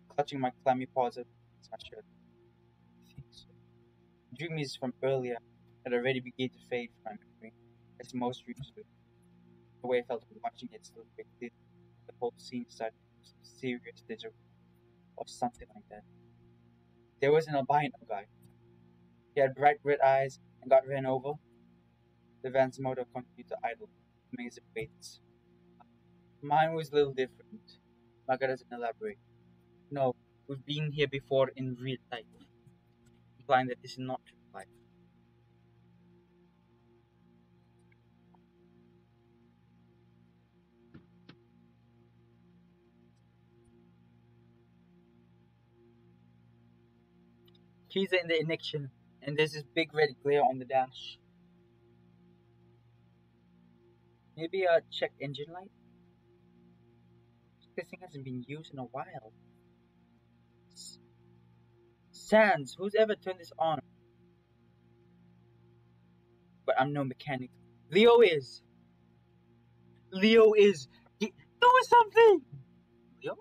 clutching my clammy paws at my shirt. I think so. The dream is from earlier, had already begun to fade from my memory, as most dreams do. The way I felt when watching it still quickly, the whole scene started some serious digital or something like that. There was an albino guy. He had bright red eyes and got ran over. The van's motor continued to idle, amazed it waits. Mine was a little different. Micah doesn't elaborate. No, we've been here before in real life, implying that this is not real life. Keys are in the ignition, and there's this big red glare on the dash. Maybe a check engine light? This thing hasn't been used in a while. Sans, who's ever turned this on? But I'm no mechanic. Leo is. Leo is. Doing something! Leo?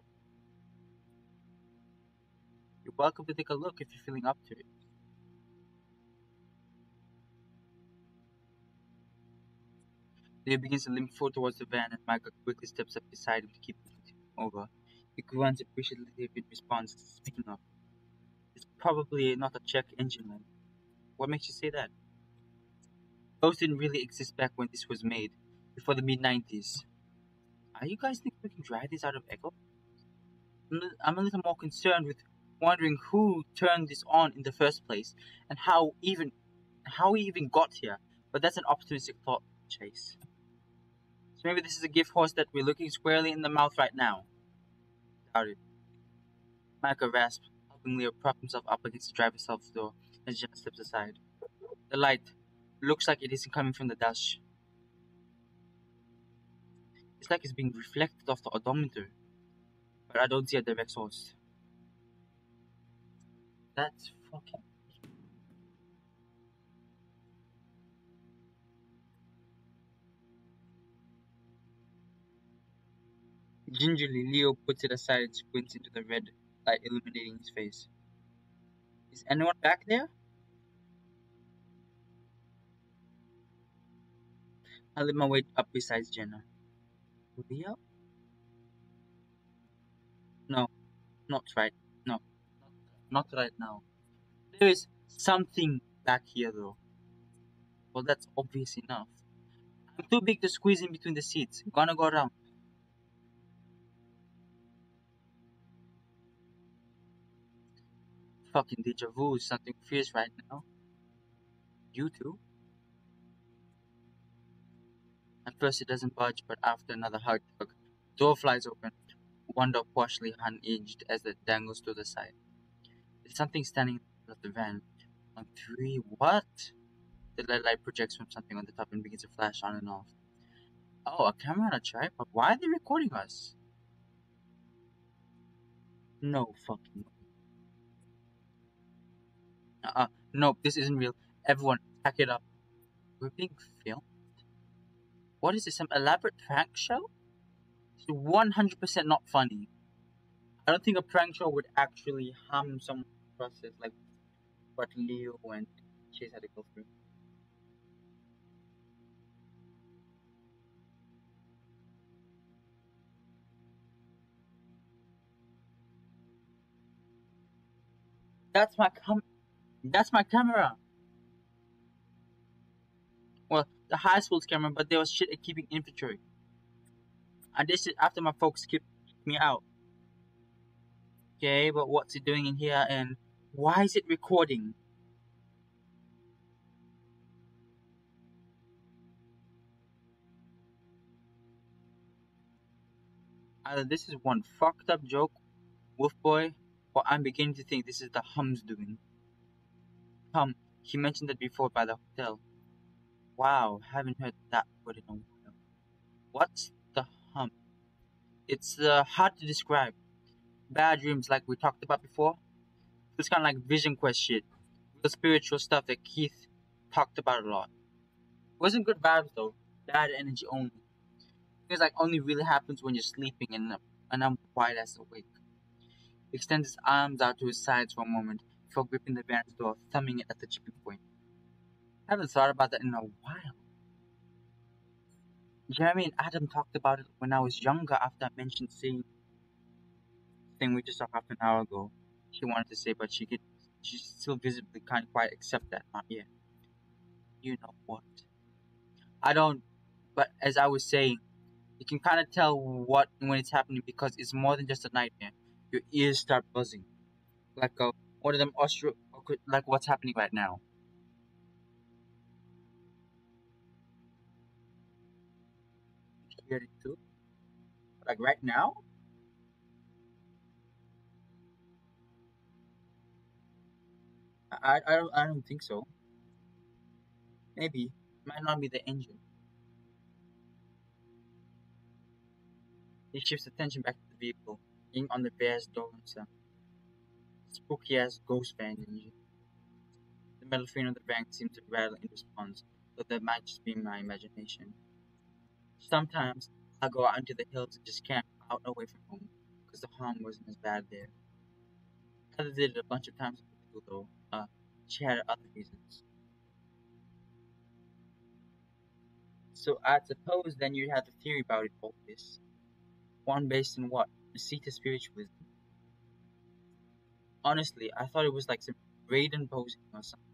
You're welcome to take a look if you're feeling up to it. Leo begins to limp forward towards the van, and Michael quickly steps up beside him to keep him over. He grunts appreciatively in response, speaking up. It's probably not a check engine light. What makes you say that? Those didn't really exist back when this was made, before the mid-90s. Are you guys think we can drive this out of Echo? I'm a little more concerned with wondering who turned this on in the first place, and how we even got here. But that's an optimistic thought, Chase. So maybe this is a gift horse that we're looking squarely in the mouth right now. Doubt it. Micah rasps, helping Leo prop himself up against the driver's side door as Jenna steps aside. The light looks like it isn't coming from the dash. It's like it's being reflected off the odometer, but I don't see a direct source. That's fucking. Gingerly, Leo puts it aside and squints into the red light illuminating his face. Is anyone back there? I lift my weight up beside Jenna. Leo? No, not right. No, not right now. There is something back here, though. Well, that's obvious enough. I'm too big to squeeze in between the seats. Gonna go around. Fucking deja vu is something fierce right now. You too? At first it doesn't budge, but after another hard tug, door flies open. One door partially unhinged as it dangles to the side. There's something standing in the middle of the van. On three, what? The LED light projects from something on the top and begins to flash on and off. Oh, a camera on a tripod? Why are they recording us? No fucking. Nope, this isn't real. Everyone, pack it up. We're being filmed? What is this, some elaborate prank show? It's 100% not funny. I don't think a prank show would actually harm someone's process like what Leo and Chase had to go through. That's my That's my camera. Well, the high school's camera, but there was shit at keeping inventory. And this is after my folks kicked me out. Okay, but what's it doing in here and why is it recording? Either this is one fucked up joke, Wolf Boy, or I'm beginning to think this is the Hum's doing. Hum, he mentioned that before by the hotel. Wow, haven't heard that word in a while. What's the hum? It's hard to describe. Bad dreams, like we talked about before. It's kind of like vision quest shit. The spiritual stuff that Keith talked about a lot. Wasn't good vibes though. Bad energy only. Feels like only really happens when you're sleeping and I'm wide as awake. He extends his arms out to his sides for a moment before gripping the van's door, thumbing it at the chipping point. I haven't thought about that in a while. Jeremy and Adam talked about it when I was younger after I mentioned seeing the thing we just saw half an hour ago. She wanted to say, but she still visibly can't quite accept that, not yet. You know what? I don't, but as I was saying, you can kind of tell what when it's happening because it's more than just a nightmare. Your ears start buzzing, like one of them like what's happening right now. You hear it too, like right now. I don't think so. Maybe might not be the engine. He shifts attention back to the vehicle, being on the bear's door himself. Spooky ass ghost van engine. The metal frame of the van seems to rattle in response, but that might just be my imagination. Sometimes I go out into the hills and just camp out away from home, because the harm wasn't as bad there. Heather did it a bunch of times ago, though. She had other reasons. So I suppose then you'd have the theory about it all this. One based in what? Masita spiritualism. Honestly, I thought it was like some Raiden posing or something.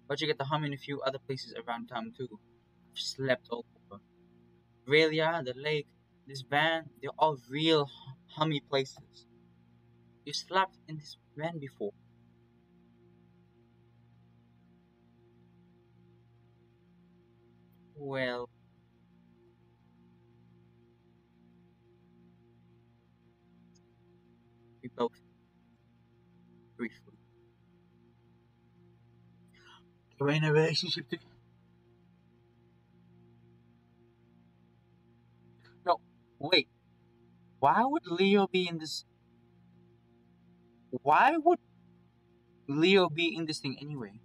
But you get the hum in a few other places around town too. I've slept all over. Australia, the lake, this van, they're all real hummy places. You slept in this van before. Well, we both briefly. We're in a relationship together. No, wait. Why would Leo be in this? Why would Leo be in this thing anyway?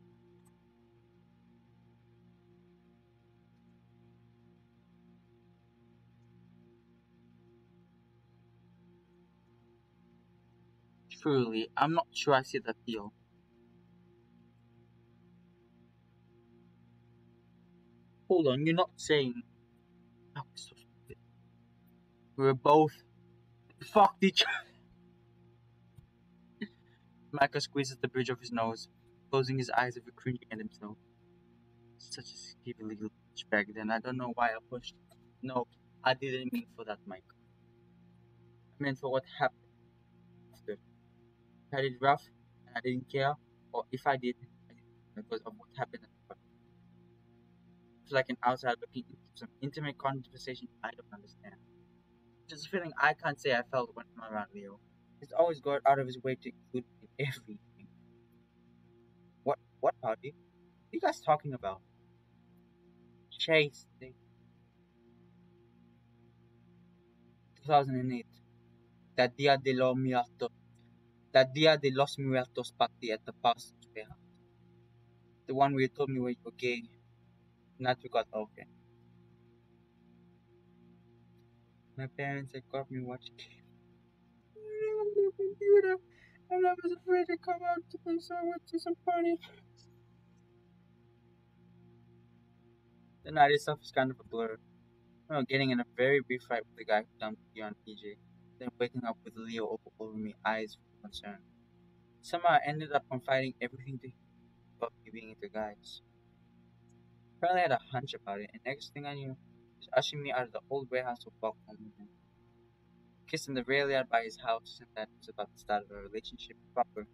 Truly, I'm not sure I see the appeal. Hold on, you're not saying. Oh, so stupid. We were both fucked each other. Micah squeezes the bridge of his nose, closing his eyes as if cringing at himself. Such a skeevy little bitch back then. I don't know why I pushed. No, I didn't mean for that, Mike. I meant for what happened after. If I did rough and I didn't care, or if I did, I didn't because of what happened. It's like an outsider looking into some intimate conversation I don't understand. Just a feeling I can't say I felt when I'm around Leo. He's always gone out of his way to include me in everything. What party? What are you guys talking about? Chase, 2008. That Dia de los Muertos. That Dia de los Muertos party at the pastor's warehouse. The one where you told me when you were gay. Not because, okay. My parents had got me watching on the computer, and I was afraid to come out to them, so I went to some party. The night itself was kind of a blur. Getting in a very brief fight with the guy who dumped me on PJ, then waking up with Leo over me, eyes full of concern. Somehow I ended up confiding everything to him about me being into guys. Apparently I had a hunch about it, and next thing I knew, he was ushering me out of the old warehouse to walk home with him. Kissing the rail yard by his house, and that was about the start of a relationship proper.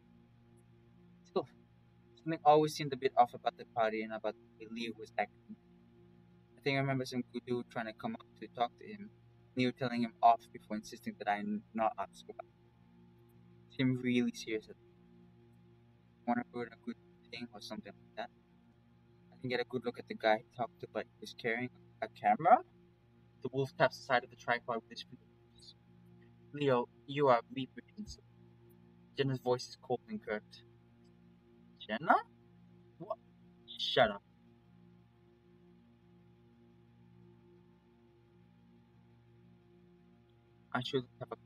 Still, something always seemed a bit off about the party and about the way Leo was acting. I think I remember some good dude trying to come up to talk to him. Leo telling him off before insisting that I not ask about it. Seemed really serious. Want to ruin a good thing or something like that. I didn't get a good look at the guy he talked to, but he was carrying a camera. The wolf taps the side of the tripod with his fingertips. Leo, you are reproducible. Jenna's voice is cold and curt. Jenna? What? Shut up. I shouldn't have a.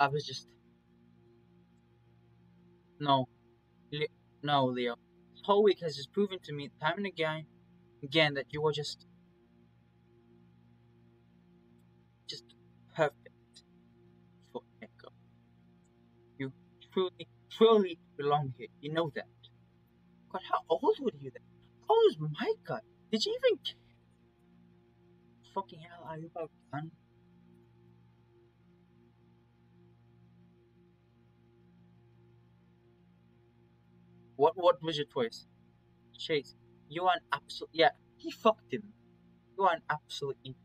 I was just. No. Le- no, Leo. This whole week has just proven to me time and again that you are just perfect for Echo. You truly belong here. You know that. God, how old were you then? How old was Micah? Did you even fucking hell are you about done? What was your choice? Chase, you are an absolute yeah, he fucked him. You are an absolute idiot.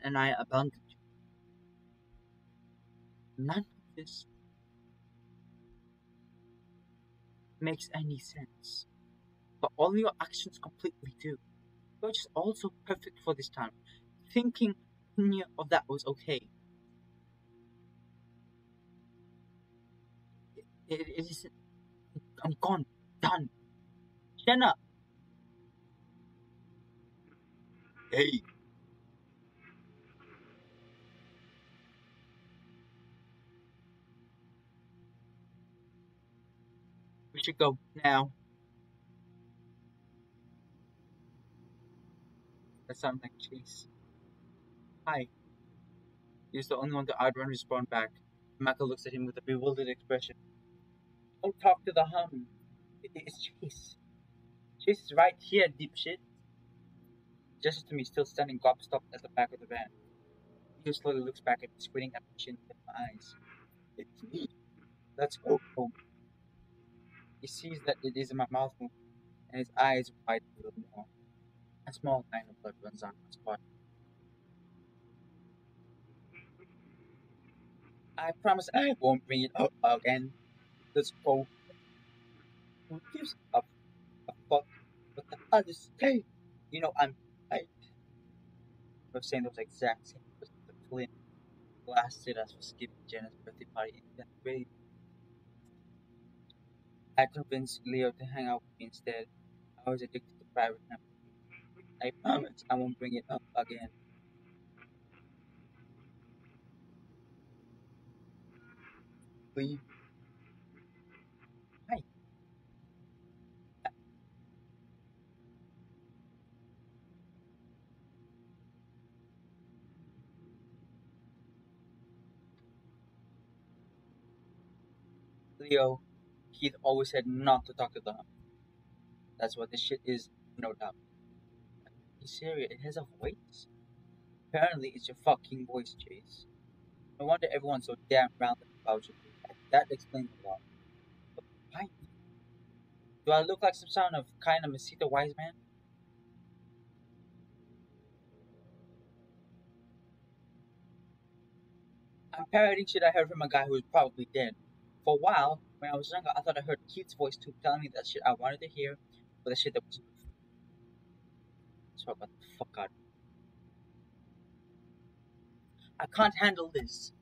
And I abandoned you. None of this makes any sense. But all your actions completely do. You're just also perfect for this time. Thinking any of that was okay. It isn't. I'm gone. Done. Jenna! Hey. We should go now. That sounds like Chase. Hi. He's the only one to outrun respond back. Michael looks at him with a bewildered expression. Don't talk to the hum. It's Chase. Chase is right here, dipshit. Gestures to me, still standing gobstopped at the back of the van. He slowly looks back at me, squinting at my chin with my eyes. It's me. Let's go home. He sees that it is my mouth moving, and his eyes widen a little more. A small line of blood runs down my spot. I promise I won't bring it up again. Let's go. Who gives a fuck what the others say? You know I'm right. I was saying those exact same words to Flynn blasted us for skipping Jenna's birthday party in 10th grade. I convinced Leo to hang out with me instead. I was addicted to private time. I promise I won't bring it up again. Leave. Hi. Leo, Keith always said not to talk to them. That's what this shit is, no doubt. He's serious. It has a voice. Apparently, it's your fucking voice, Chase. No wonder everyone's so damn rounded about you. That explains a lot. But why? Do I look like some kind of Mesita wise man? I'm parroting shit I heard from a guy who is probably dead. For a while, when I was younger, I thought I heard Keith's voice too, telling me that shit I wanted to hear, but the shit that wasn't. So I got the fuck out. I can't handle this.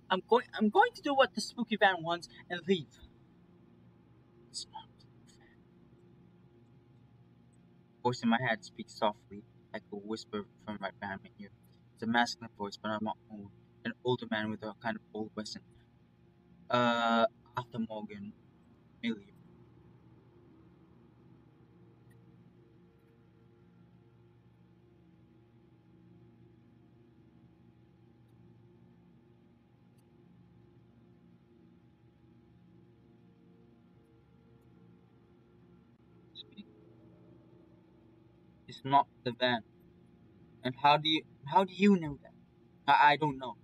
I'm going to do what the spooky van wants and leave. It's not. Voice in my head speaks softly, like a whisper from right behind my ear. It's a masculine voice, but I'm not old. An older man with a kind of old western. Uh, Arthur Morgan, Million. It's not the van. And how do you know that? I don't know.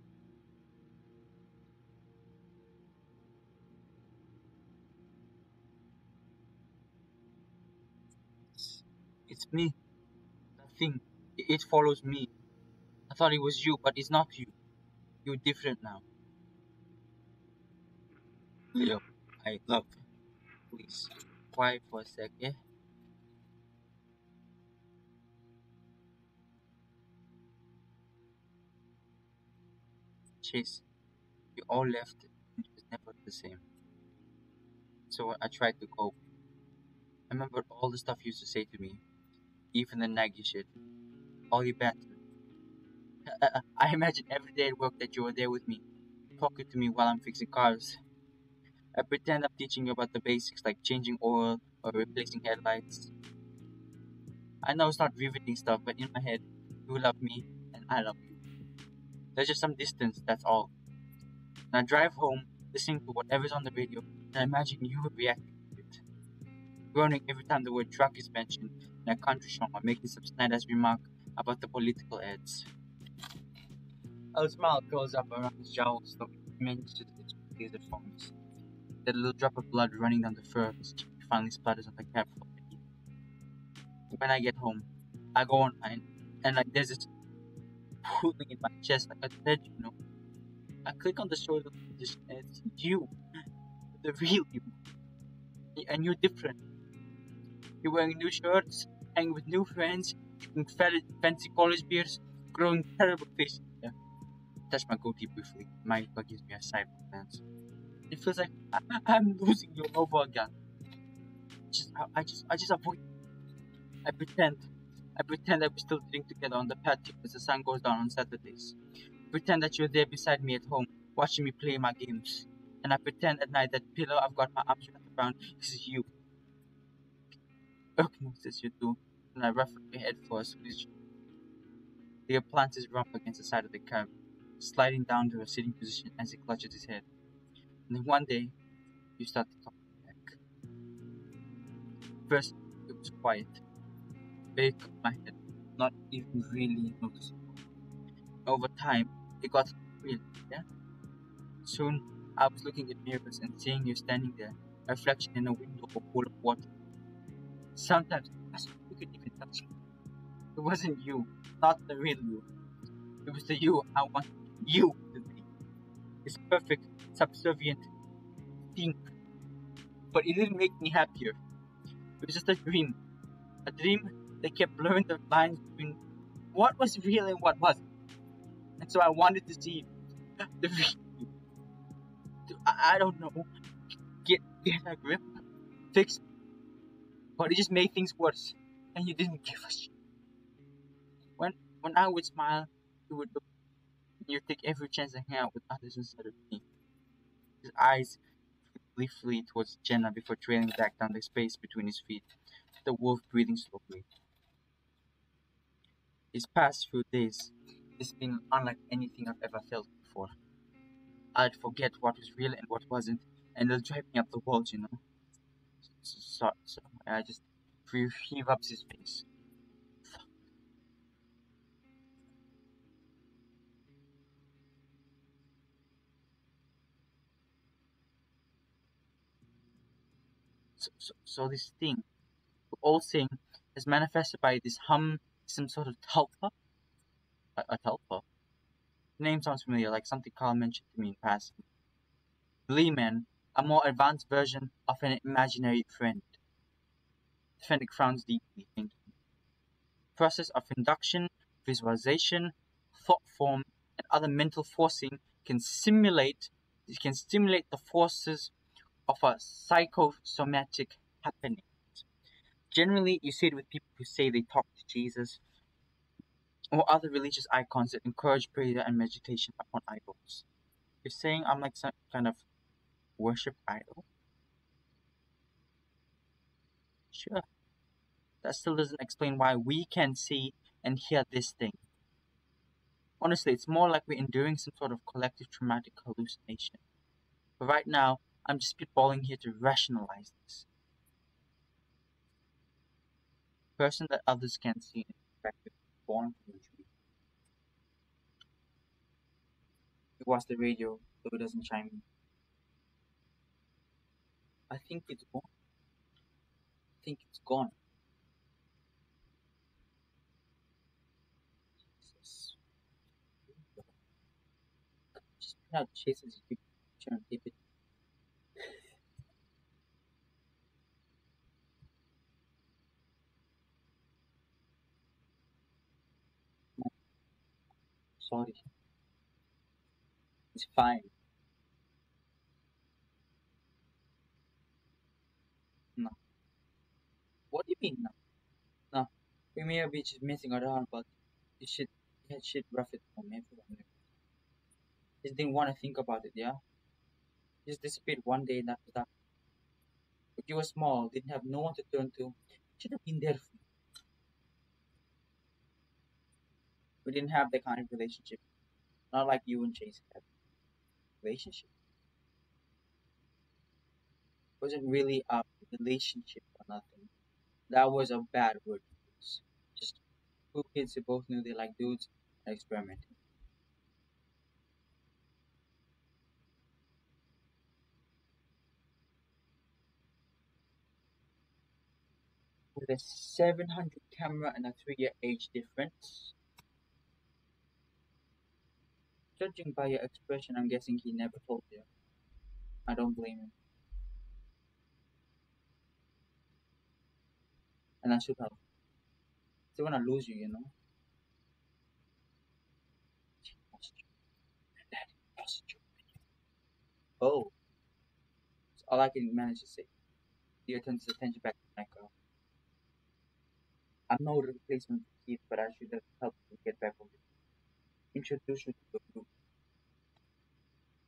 It's, it's me. That thing. It follows me. I thought it was you, but it's not you. You're different now. Leo, I love you. Please. quiet for a sec, yeah? Chase, we all left and it was never the same. So I tried to cope. I remembered all the stuff you used to say to me, even the naggy shit, all your banter. I imagine every day at work that you were there with me, talking to me while I'm fixing cars. I pretend I'm teaching you about the basics like changing oil or replacing headlights. I know it's not riveting stuff, but in my head, you love me and I love you. There's just some distance, that's all. And I drive home, listening to whatever's on the radio, and I imagine you reacting to it. Groaning every time the word truck is mentioned in a country song or making some snide-ass remark about the political ads. A smile curls up around his jowls, though he manages to his forms. That little drop of blood running down the fur of his cheek finally splatters on the cab floor beneath. When I get home, I go online, and like there's this pulling in my chest like a thread, you know. I click on the shoulder position, and it's you, the real you, and you're different. You're wearing new shirts, hanging with new friends, drinking fancy college beers, growing terrible facial hair. Touch my goatee briefly. My ego gives me a sidelong glance. It feels like I'm losing you over again. I just avoid. I pretend. I pretend that we're still sitting together on the patio as the sun goes down on Saturdays. Pretend that you're there beside me at home, watching me play my games. And I pretend at night that pillow I've got my arms wrapped around is you. Says you do. And I ruffle your head for a squeeze. The appliances rump against the side of the cab, sliding down to a sitting position as he clutches his head. And then one day, you start to talk back. First, it was quiet, very my head, not even really noticeable. Over time, it got real, yeah? Soon, I was looking at mirrors and seeing you standing there, a reflection in a window of a pool of water. Sometimes, I thought you could even touch me. It wasn't you, not the real you. It was the you I wanted you to be. This perfect, subservient thing. But it didn't make me happier. It was just a dream that kept blurring the lines between what was real and what wasn't. And so I wanted to see the real you. I don't know, get a grip, fix, but it just made things worse. And you didn't give a shit. When when I would smile, you would look, and you'd take every chance to hang out with others instead of me. His eyes flew briefly towards Jenna before trailing back down the space between his feet, the wolf breathing slowly. These past few days, it's been unlike anything I've ever felt before. I'd forget what was real and what wasn't, and it'll drive me up the walls, you know. So I just he rubs his face. So this thing, we're all saying, is manifested by this some sort of tulpa. A tulpa. The name sounds familiar, like something Carl mentioned to me in passing. Gleeman, a more advanced version of an imaginary friend. Fenwick frowns deeply, thinking. Process of induction, visualization, thought form, and other mental forcing can stimulate the forces of a psychosomatic happening. Generally, you see it with people who say they talk to Jesus or other religious icons that encourage prayer and meditation upon idols. You're saying I'm like some kind of worship idol? Sure. That still doesn't explain why we can see and hear this thing. Honestly, it's more like we're enduring some sort of collective traumatic hallucination. But right now, I'm just spitballing here to rationalize this. Person that others can see and perspective, born from a dream. It was the radio, though it doesn't chime in. I think it's gone. I think it's gone. Jesus. Just put out chases you trying to keep it. Sorry, it's fine. No. What do you mean? No. No. We may be just messing around, but it should had shit rough it from everyone. Just didn't want to think about it, yeah? Just disappeared one day and after that. But you were small, didn't have no one to turn to. Should have been there for me. We didn't have that kind of relationship. Not like you and Chase had. Relationship. Wasn't really a relationship or nothing. That was a bad word to use. Just two kids who both knew they liked dudes and experimenting. With a 700 camera and a 3-year age difference, judging by your expression, I'm guessing he never told you. I don't blame him. And I should have. Still wanna lose you, you know? She lost you. Daddy lost you. Oh, that's all I can manage to say. Dia turns his attention back to Michael. I'm no replacement for Keith, but I should have helped you get back on it. Introduce you to the group.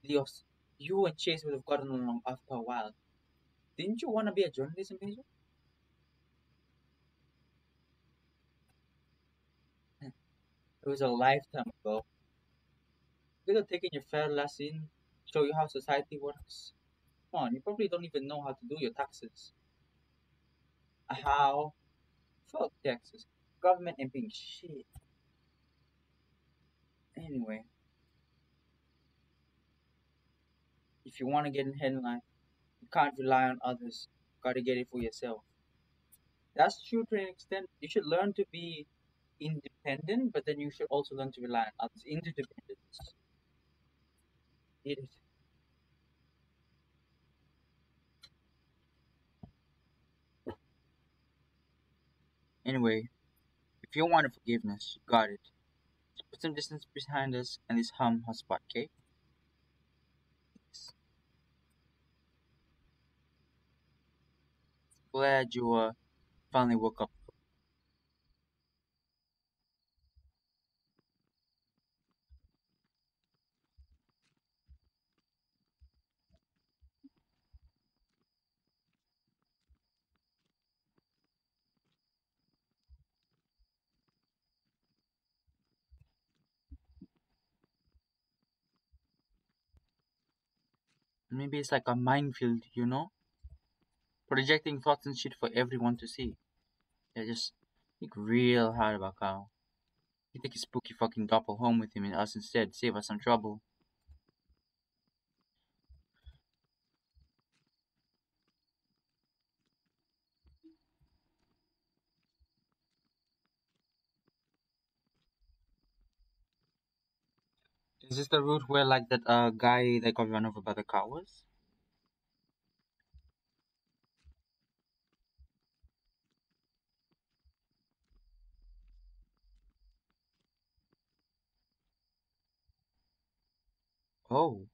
Dios, you and Chase would have gotten along after a while. Didn't you want to be a journalism major? It was a lifetime ago. You could have taken your fair lesson, show you how society works. Come on, you probably don't even know how to do your taxes. How? Fuck taxes. Government and being shit. Anyway, if you want to get ahead in life, you can't rely on others. Gotta get it for yourself. That's true to an extent. You should learn to be independent, but then you should also learn to rely on others. Interdependence. It is. Anyway, if you want forgiveness, you got it. Just put some distance behind us and this hotspot, okay? Glad you finally woke up. Maybe it's like a minefield, you know? Projecting thoughts and shit for everyone to see. Yeah, just think real hard about Kyle. He take his spooky fucking doppel home with him and us instead. Save us some trouble. Is this the route where like that guy that got run over by the car was? Oh,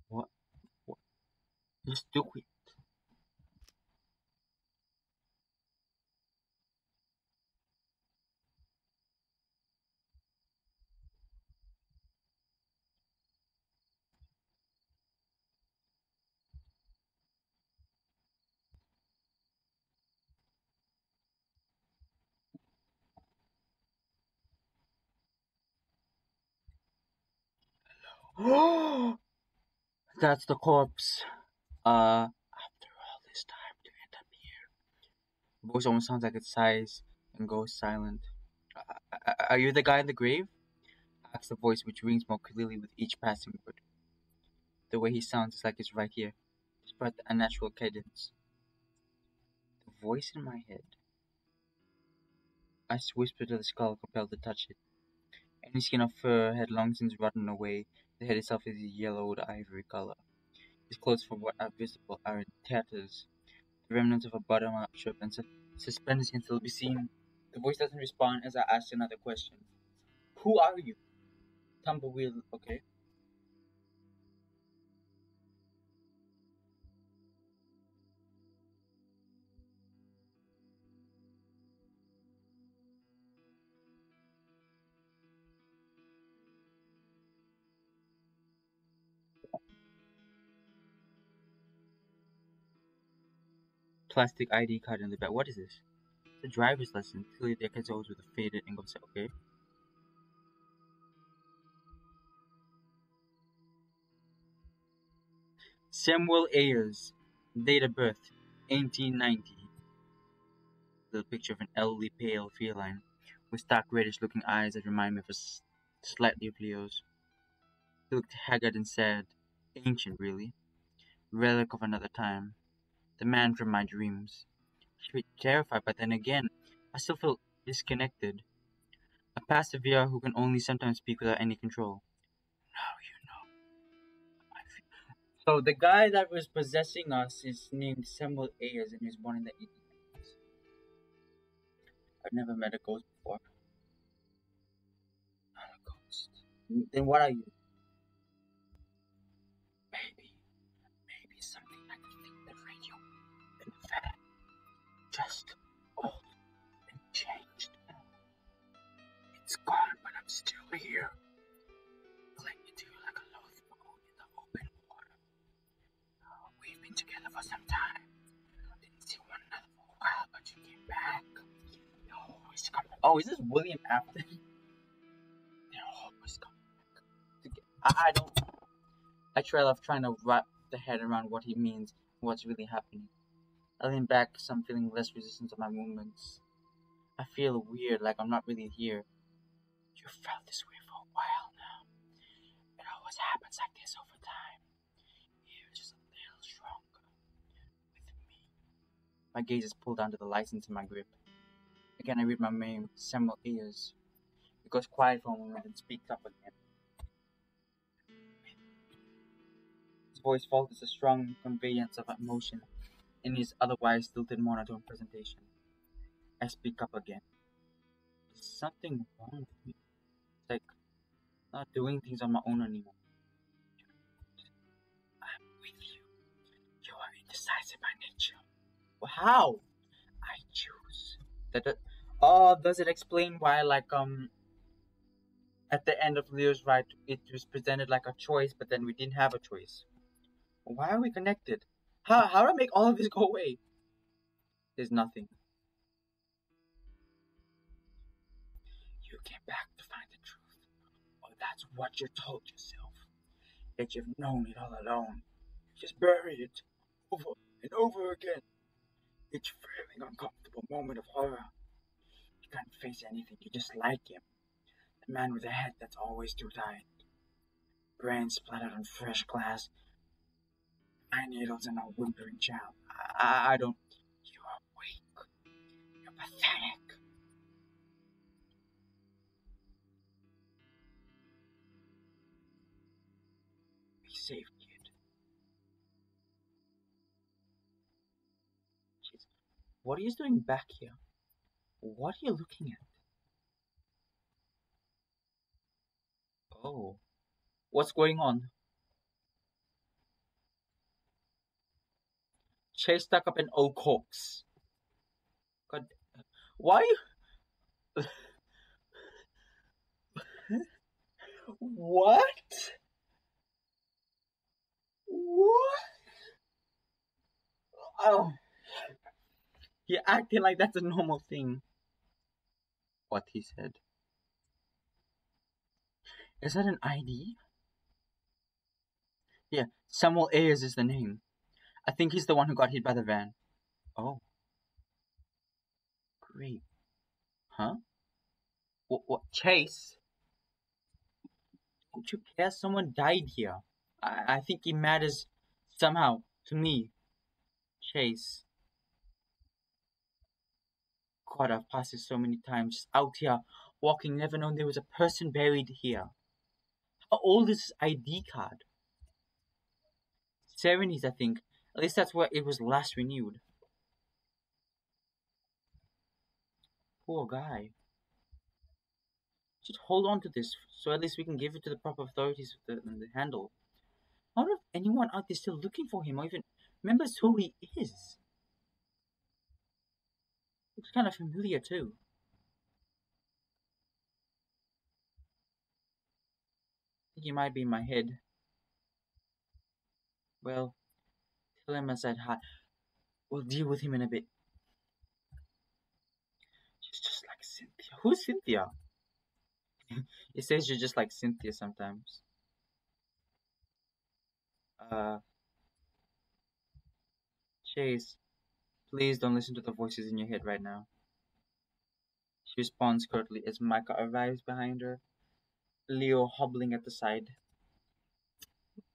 what? What? Just do it. That's the corpse. After all this time to end up here. The voice almost sounds like it sighs and goes silent. Are you the guy in the grave? Asks the voice, which rings more clearly with each passing word. The way he sounds is like it's right here, despite the unnatural cadence. The voice in my head. I whispered to the skull, compelled to touch it. Any skin of fur had long since rotten away. The head itself is a yellowed ivory color. His clothes, from what are visible, are in tatters. The remnants of a bottom-up shirt and suspenders can still be seen. The voice doesn't respond as I ask another question. Who are you? Tumbleweed, okay. Plastic ID card in the back. What is this? The driver's license. Clearly decades old with a faded angle set. Okay. Samuel Ayers. Date of birth. 1890. The picture of an elderly pale feline with stark reddish looking eyes that remind me of slightly of Leo's. He looked haggard and sad. Ancient, really. Relic of another time. The man from my dreams. I should be terrified, but then again, I still feel disconnected. A passive VR who can only sometimes speak without any control. Now you know. So the guy that was possessing us is named Samuel Ayers and he was born in the 1890s. I've never met a ghost before. Not a ghost. Then what are you? Maybe something like the radio and the fan. Just old and changed. It's gone, but I'm still here. Clinging to you like a lost bone in the open water. We've been together for some time. Didn't see one another for a while, but you came back. You always come back. Oh, is this William Afton? They always come back. I don't. I try love trying to wrap the head around what he means and what's really happening. I lean back, some feeling less resistance to my movements. I feel weird, like I'm not really here. You felt this way for a while now. It always happens like this over time. You're just a little stronger with me. My gaze is pulled down to the license in my grip. Again, I read my name, Samuel Ayers. It goes quiet for a moment and speaks up again. His voice falters a strong conveyance of emotion in his otherwise stilted monotone presentation. I speak up again. There's something wrong with me. It's like not doing things on my own anymore. I'm with you. You are indecisive by nature. Well, how? I choose. Does it explain why at the end of Leo's ride it was presented like a choice, but then we didn't have a choice? Why are we connected? How do I make all of this go away? There's nothing. You came back to find the truth. Or that's what you told yourself. That you've known it all along. You just bury it over and over again. Each feeling uncomfortable moment of horror. You can't face anything, you just like him. The man with a head that's always too tight. Brain splattered on fresh glass. Eye needles and a whimpering child. I don't. You are weak. You're pathetic. Be safe, kid. Jeez. What are you doing back here? What are you looking at? Oh. What's going on? Chase stuck up an old corpse. God. Why? What? What? Oh. You're acting like that's a normal thing. What he said. Is that an ID? Yeah, Samuel Ayers is the name. I think he's the one who got hit by the van. Oh, great. Huh? What? Chase? Don't you care? Someone died here. I think it matters somehow to me. Chase. God, I've passed it so many times. Just out here, walking, never known there was a person buried here. How old is this ID card? 70s, I think. At least that's where it was last renewed. Poor guy. Should hold on to this so at least we can give it to the proper authorities with the handle. I wonder if anyone out there still looking for him or even remembers who he is. Looks kind of familiar too. I think he might be in my head. Well, tell him I said hi. We'll deal with him in a bit. She's just like Cynthia. Who's Cynthia? It says you're just like Cynthia sometimes. Uh, Chase, please don't listen to the voices in your head right now. She responds curtly as Micah arrives behind her, Leo hobbling at the side.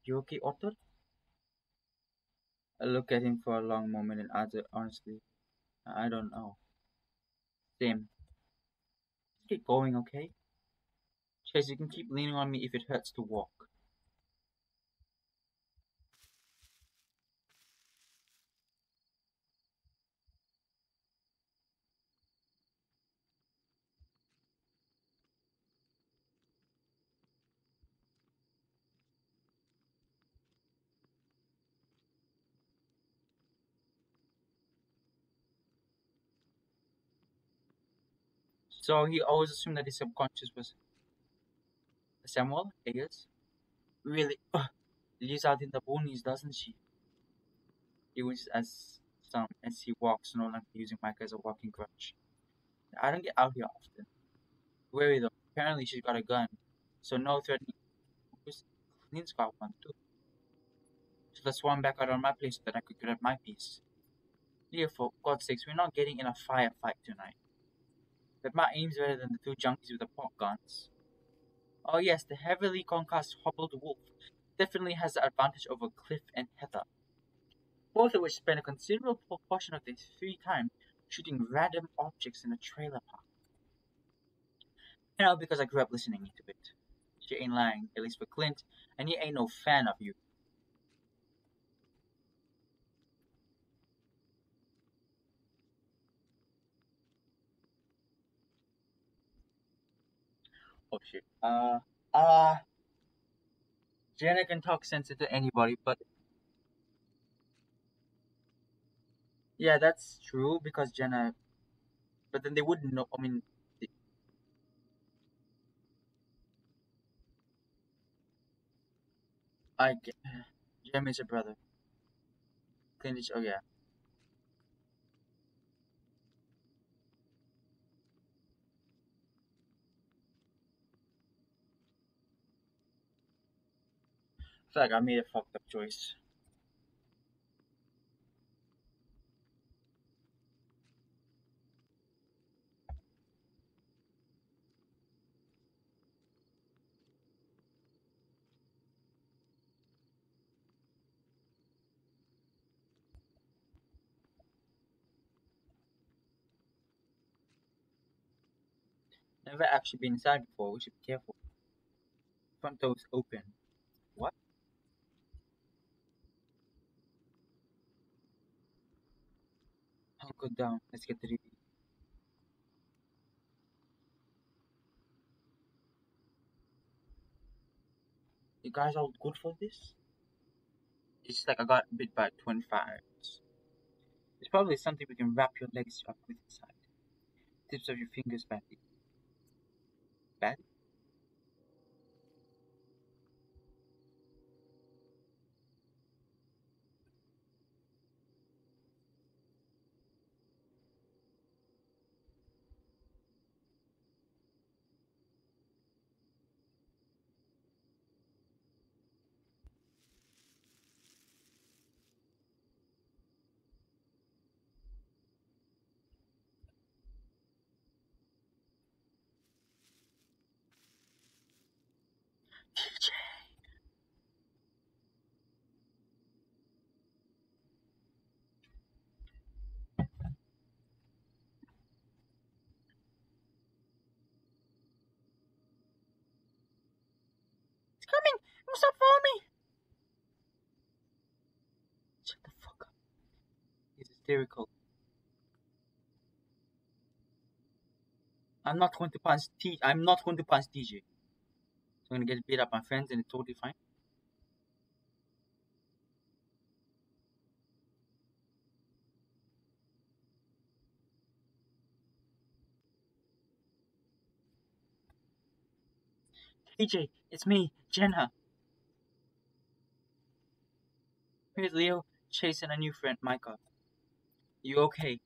You okay, Otter? I look at him for a long moment and answer honestly, I don't know. Same. Just get going, okay? Chase, you can keep leaning on me if it hurts to walk. So he always assumed that his subconscious was Samuel, I guess. Really, lives out in the boonies, doesn't she? He wishes as he walks, no longer using Micah as a walking crutch. I don't get out here often. Wary though, apparently she's got a gun, so no threatening. Clint's got one too. So I swung back out on my place so that I could grab my piece. Dear, for God's sakes, we're not getting in a firefight tonight. But my aim's better than the two junkies with the pop guns. Oh yes, the heavily concussed hobbled wolf definitely has the advantage over Cliff and Heather, both of which spend a considerable portion of their free time shooting random objects in a trailer park. You know, because I grew up listening to it. She ain't lying, at least for Clint, and he ain't no fan of you. Oh shit. Uh, Jenna can talk sense into anybody, but yeah, that's true because Jenna. But then they wouldn't know. I mean, I get. Jeremy's a brother. Clint is. Oh yeah. I feel like I made a fucked up choice. Never actually been inside before. We should be careful. Front door's open. What? Hunker down. Let's get ready. You guys all good for this? It's just like I got bit by 25. It's probably something we can wrap your legs up with inside. Tips of your fingers badly. Bad? TJ! It's coming! It was up for me! Shut the fuck up. He's hysterical. I'm not going to punch I'm not going to punch TJ. So I'm gonna get beat up by friends and it's totally fine. TJ, it's me, Jenna. Here's Leo chasing a new friend, Micah. You okay?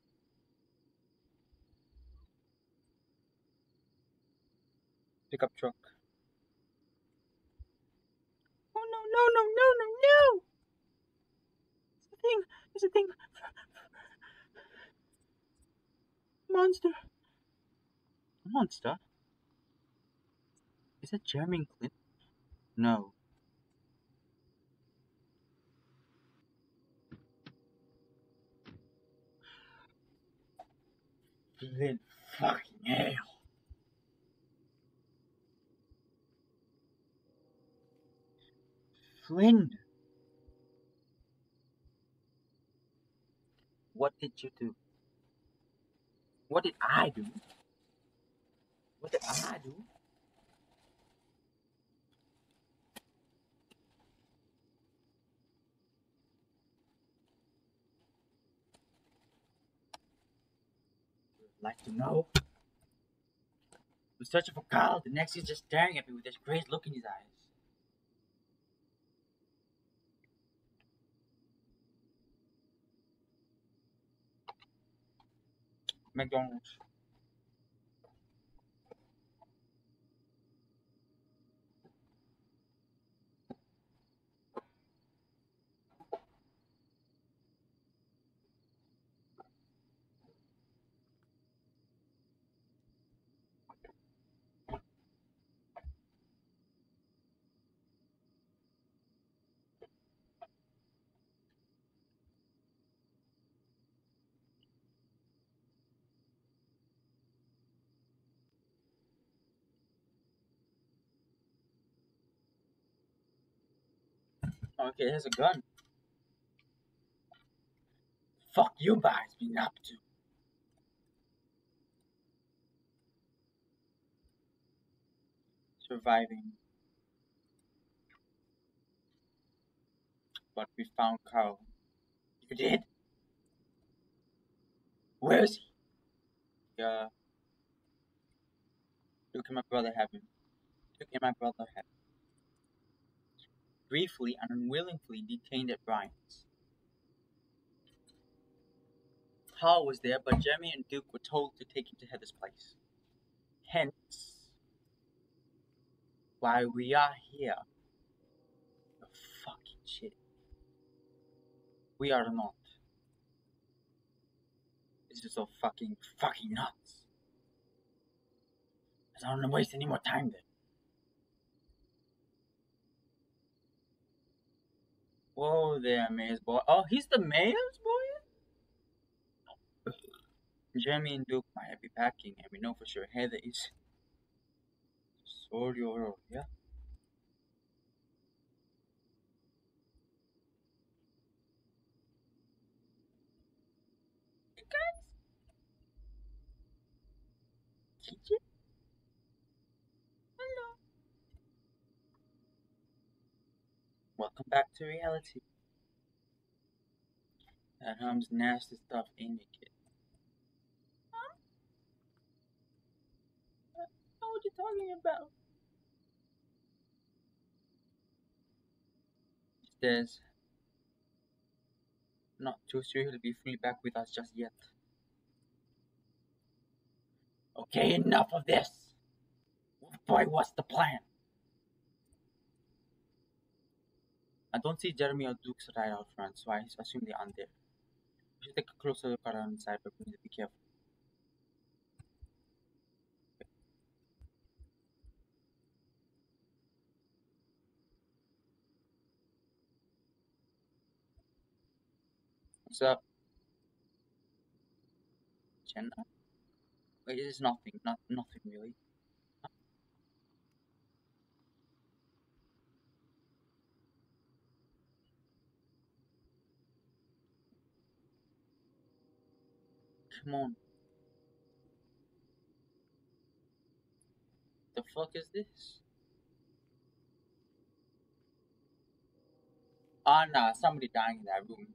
Pickup truck. Oh no, no, no, no, no, no! It's a thing! It's a thing! Monster! Monster? Is that Jeremy and Clint? No. Flint fucking hell. Flynn! What did you do? What did I do? What did I do? Like to know? I was searching for Carl. The next he's just staring at me with this crazed look in his eyes. McDonald's. Okay, here's a gun. Fuck you guys been up to. Surviving. But we found Carl. You did? Where is he? Yeah. Look at my brother having. Look at my brother having. Briefly and unwillingly detained at Brian's. Carl was there, but Jeremy and Duke were told to take him to Heather's place. Hence, why we are here. Oh, fucking shit. We are not. This is so fucking nuts. I don't want to waste any more time then. Whoa there, mayor's boy. Oh, he's the mayor's boy? Jeremy and Duke might be packing, and we know for sure Heather is. Solo, yeah? Kitchen? Hello. Welcome back to reality. That Hum's nasty stuff in the kid. What are you talking about? There's not too sure he'll be fully back with us just yet. Okay, enough of this. Boy, what's the plan? I don't see Jeremy or Duke's right out front, so I assume they're on there. We should take a closer look around inside, but we need to be careful. What's up, Jenna? Wait, it is nothing. Nothing really. Come on. The fuck is this? Ah, nah, somebody dying in that room.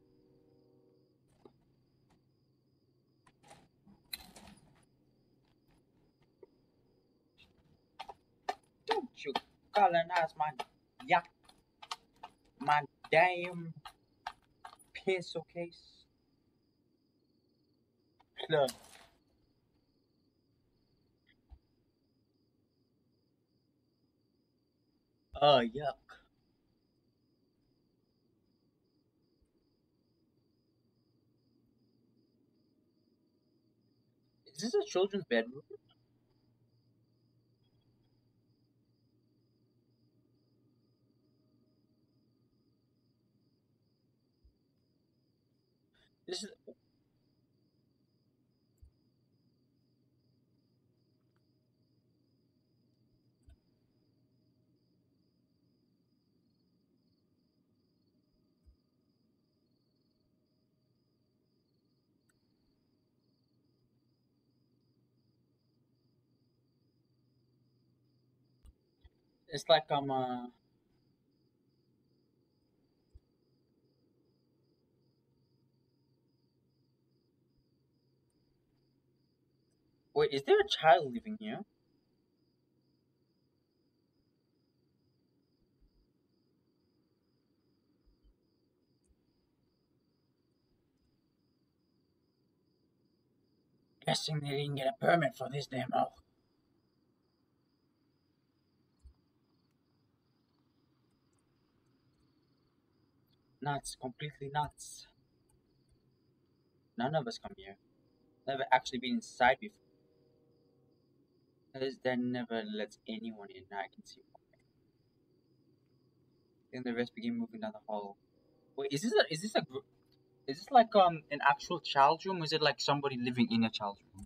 Don't you colonize yeah, my damn pencil case? Look, yuck. Is this a children's bedroom? This is. It's like Wait, is there a child living here? Guessing they didn't get a permit for this demo. Nuts, completely nuts. None of us come here. Never actually been inside before. That never lets anyone in. I can see why. Then the rest begin moving down the hall. Wait, is this like an actual child's room? Or is it like somebody living in a child's room?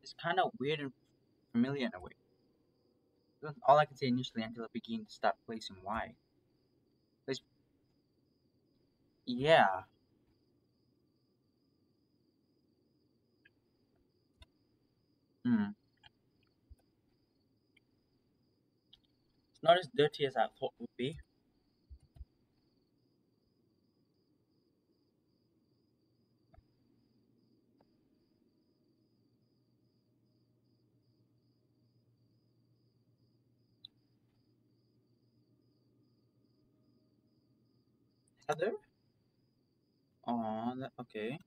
It's kind of weird and familiar in a way. That's all I can say initially until I begin to start placing why. There's, yeah. Hmm. It's not as dirty as I thought it would be. Heather? Oh, okay.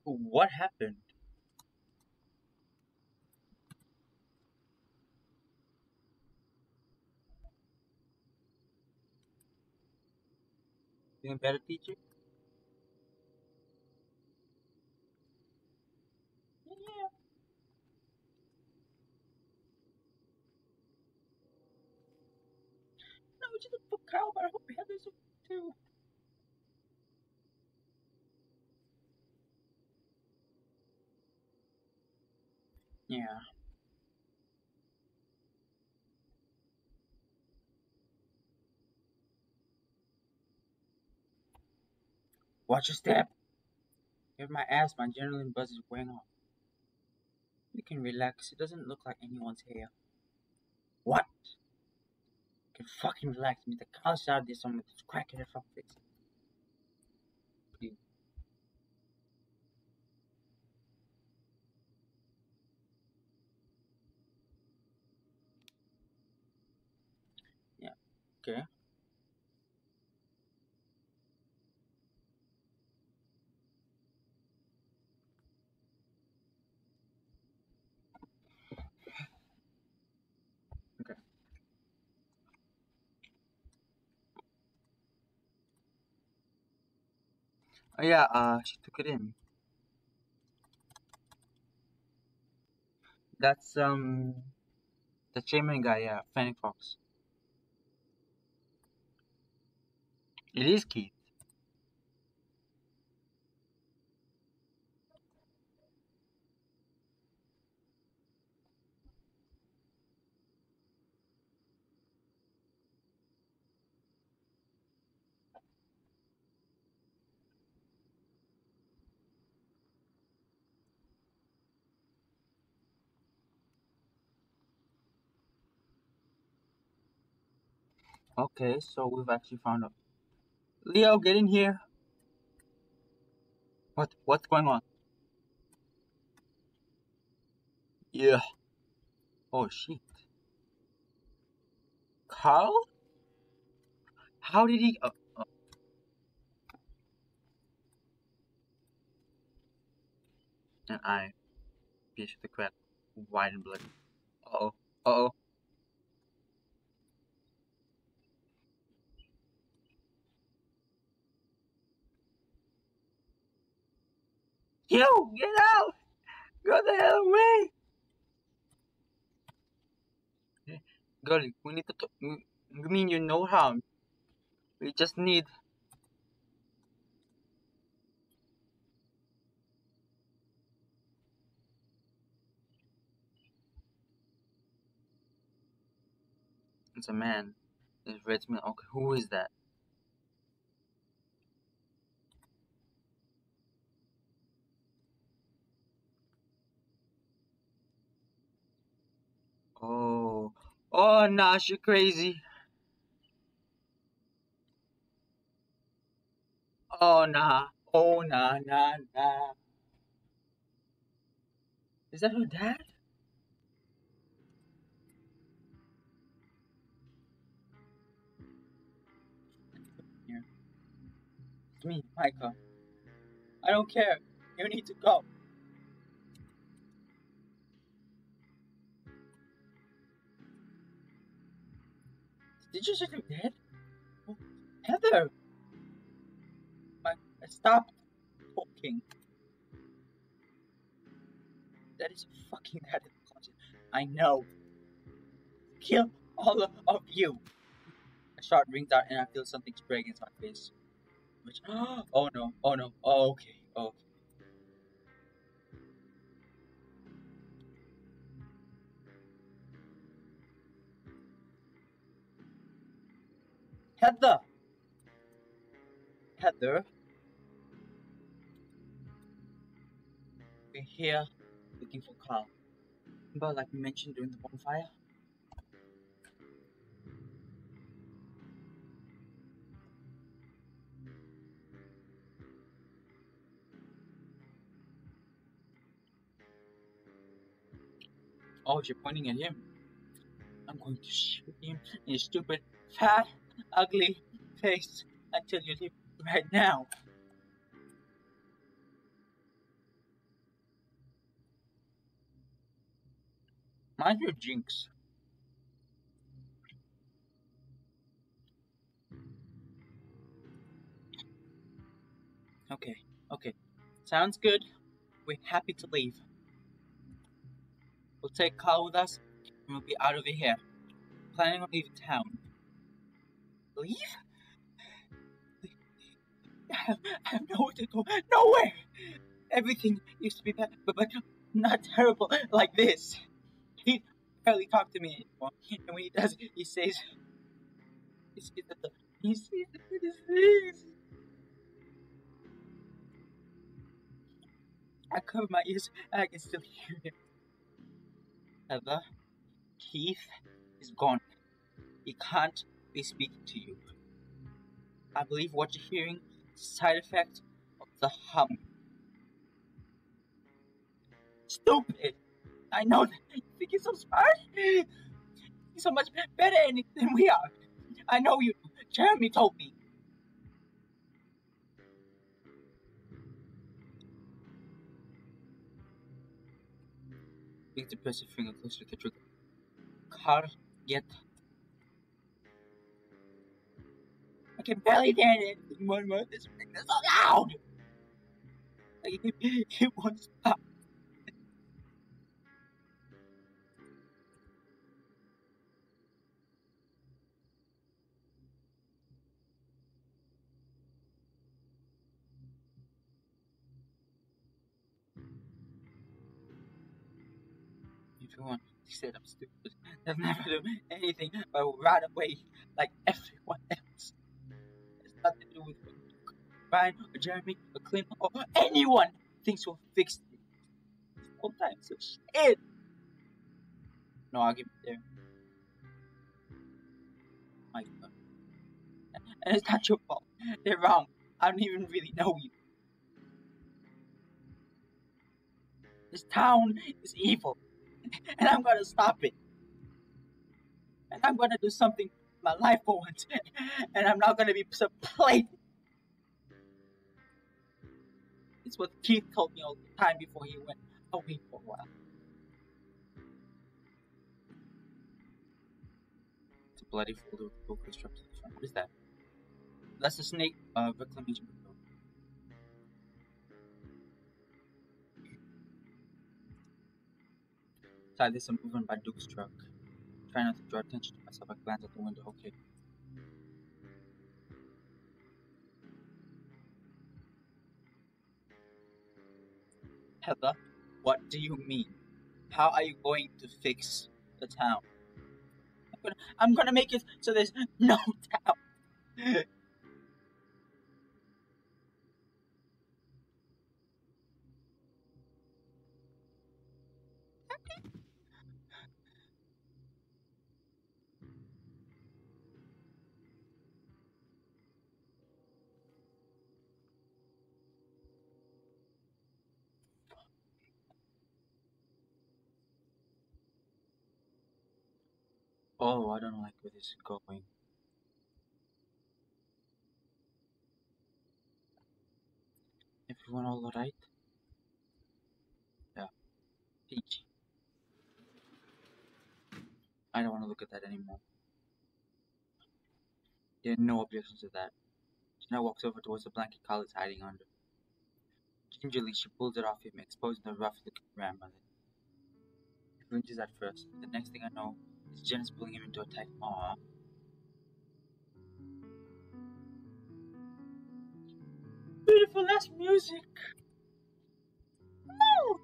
What happened? Being a better teacher? Yeah. No, just a book, Kyle, but I hope Heather's too. Yeah. Watch your step. If my ass, my adrenaline buzz is wearing off. You can relax. It doesn't look like anyone's here. What? You can fucking relax. Me the couch out there, someone that's cracking their fucking face. Please. Yeah. Okay. Oh, yeah, she took it in. That's, the chairman guy, yeah, Fanning Fox. It is Keith. Okay, so we've actually found out. Leo, get in here. What's going on? Yeah. Oh, shit. Carl? How did he... and I pierced the crab, white and bloody. Uh-oh. Uh-oh. Yo, get out! Go the hell away! Girlie, we need to talk. You mean you know how? We just need... It's a man. It's Red Smith. Okay, who is that? Oh. Oh, nah, she crazy. Oh, nah. Oh, nah, nah, nah. Is that her dad? Yeah. It's me, Micah. I don't care. You need to go. Did you say you're dead? Oh, Heather! Mike, stop talking. That is fucking that is conscious. I know. Kill all of you. A shot rings out and I feel something spray against my face. Which, oh no, oh no, oh, okay, okay. Heather! Heather, we're here looking for Carl. But like we mentioned during the bonfire. Oh, you're pointing at him. I'm going to shoot him in his stupid, fat, ugly face until you leave right now. Mind your jinx. Okay, okay. Sounds good. We're happy to leave. We'll take Carl with us and we'll be out of here. Planning on leaving town. Leave? I have nowhere to go. Nowhere! Everything used to be bad, but not terrible like this. He barely talks to me anymore. And when he does, he says that he says that his face. I cover my ears and I can still hear him. Heather, Keith is gone. He can't be speaking to you. I believe what you're hearing is a side effect of the hum. Stupid! I know that you think you're so smart. You're so much better than we are. I know you do. Jeremy told me. Begin to press your finger closer to the trigger. Carl, get. I can barely hear it anymore. This is so loud. It won't stop. Everyone said I'm stupid. I've never done anything but run away like everyone else. It's nothing to do with what Brian or Jeremy or Clint or anyone thinks will fix it. All time so shit. No argument there. My God. And it's not your fault. They're wrong. I don't even really know you. This town is evil, and I'm gonna stop it. And I'm gonna do something my life for once, and I'm not gonna be played. It's what Keith told me all the time before he went away for a while. It's a bloody folder with book strapped to the front. What is that? That's the snake reclamation window. Inside there's some movement by Duke's truck. Try not to draw attention to myself. I glance at the window. Okay. Heather, what do you mean? How are you going to fix the town? I'm gonna make it so there's no town. Oh, I don't like where this is going. Everyone all right? Yeah. Peach. I don't want to look at that anymore. There are no objections to that. Jenna walks over towards the blanket Carl is hiding under. Gingerly, she pulls it off him, exposing the rough-looking ram on it. He flinches at first, but the next thing I know is Jenna's pulling him into a tight aw. Beautiful, that's music! No!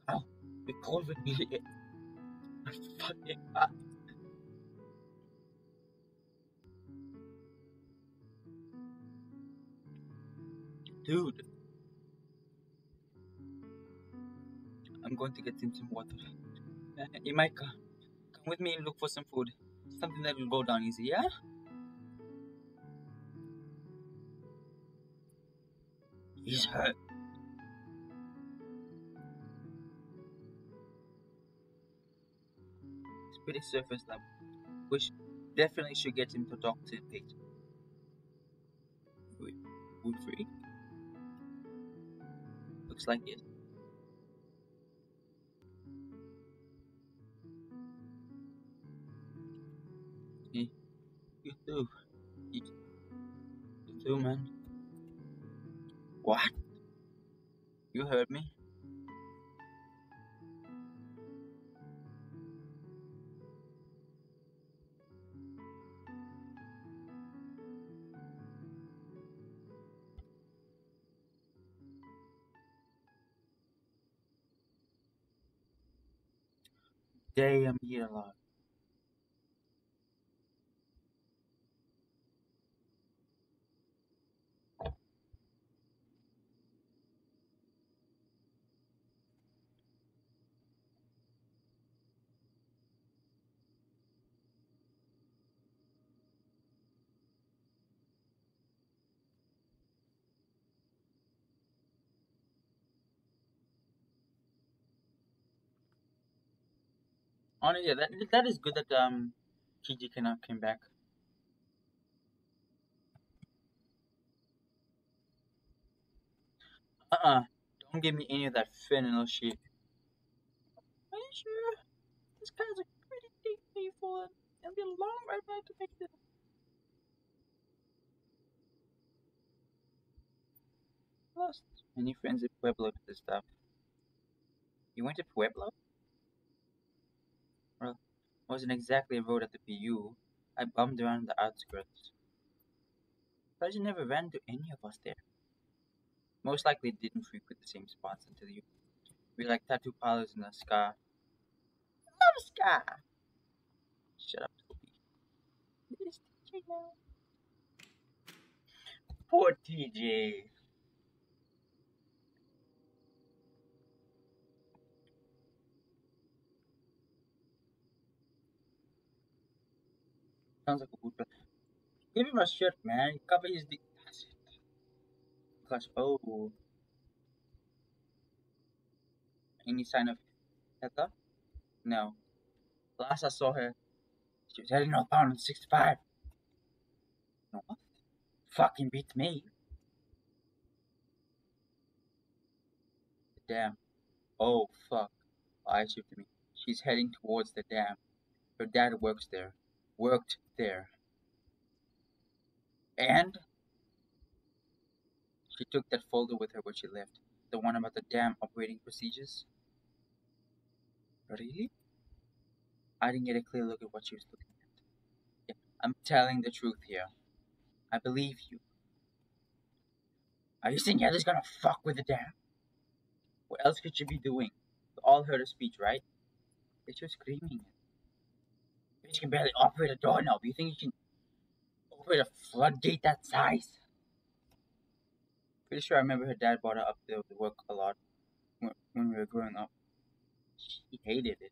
Oh, we called with me. I fucking dude, I'm going to get him some water. Imaika, come with me and look for some food. Something that will go down easy, yeah? He's hurt. It's pretty surface level, which definitely should get him to doctor later. Wait, we free? Looks like it. Hey, you too. You, you too, man. What? You heard me? Damn, he a lot. Honestly, yeah, that is good that Kiji came back. Don't give me any of that fentanyl shit. Are you sure? This guy's a pretty deep people and it'll be a long ride back to make this. Lost many friends in Pueblo to this stuff. You went to Pueblo? Well, it wasn't exactly a road at the PU. I bummed around the outskirts. But you never ran into any of us there. Most likely didn't frequent the same spots until you. We like tattoo parlors in the sky. Love sky! Shut up, Toby. It is TJ now. Poor TJ. Sounds like a good plan. Give him a shirt, man. Cover his dick. That's it. Gosh, oh. Any sign of Heather? No. Last I saw her, she was heading northbound on 65. What? Fucking beats me. The dam. Oh, fuck. I shifted me. She's heading towards the dam. Her dad works there. Worked there. And she took that folder with her when she left. The one about the dam operating procedures. Really? I didn't get a clear look at what she was looking at. Yeah, I'm telling the truth here. I believe you. Are you saying Heather's gonna fuck with the dam? What else could she be doing? We all heard her speech, right? Bitch was screaming. Bitch can barely operate a doorknob. You think you can operate a floodgate that size? Pretty sure I remember her dad brought her up there to work a lot when we were growing up. She hated it.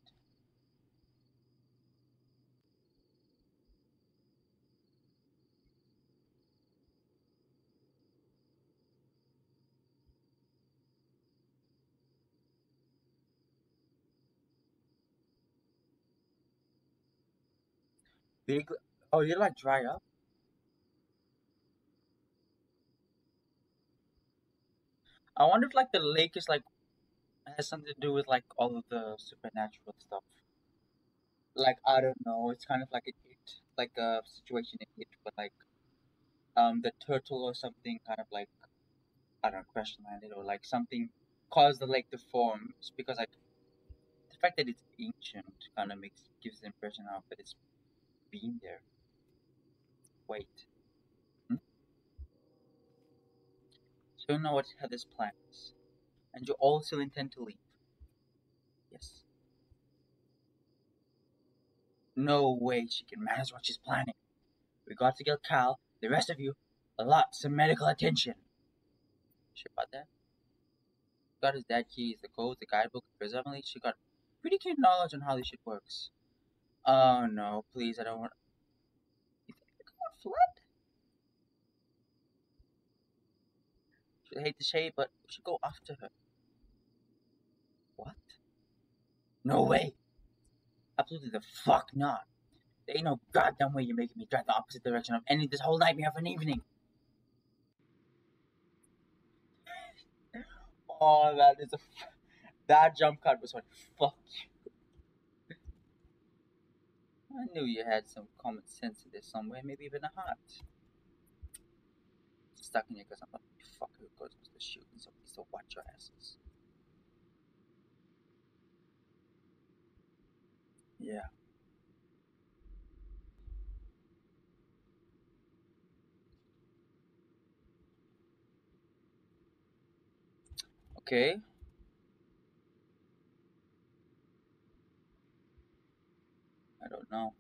Big. Oh, you like dry up? I wonder if like the lake is like has something to do with like all of the supernatural stuff. Like I don't know, it's kind of like like a situation in it, but like the turtle or something kind of like I don't know, crash landed or like something caused the lake to form. It's because like the fact that it's ancient kind of gives the impression of that it's been there. Wait, hmm? So you know what Heather's plans, and you all still intend to leave? Yes. No way she can manage what she's planning. We got to get Cal, the rest of you, some medical attention. Sure about that? Got his dad keys, the codes, the guidebook, presumably she got pretty keen knowledge on how this shit works. Oh no, please, I don't want. You think they're going flood? I hate to say it, but we should go after her. What? No way! Absolutely the fuck not! There ain't no goddamn way you're making me drive the opposite direction of ending this whole nightmare of an evening! Oh, that jump cut was like, fuck you. I knew you had some common sense in there somewhere, maybe even a heart. Stuck in here because I'm a fucker who goes to the shooting, so please don't watch your asses. Yeah. Okay. I don't know.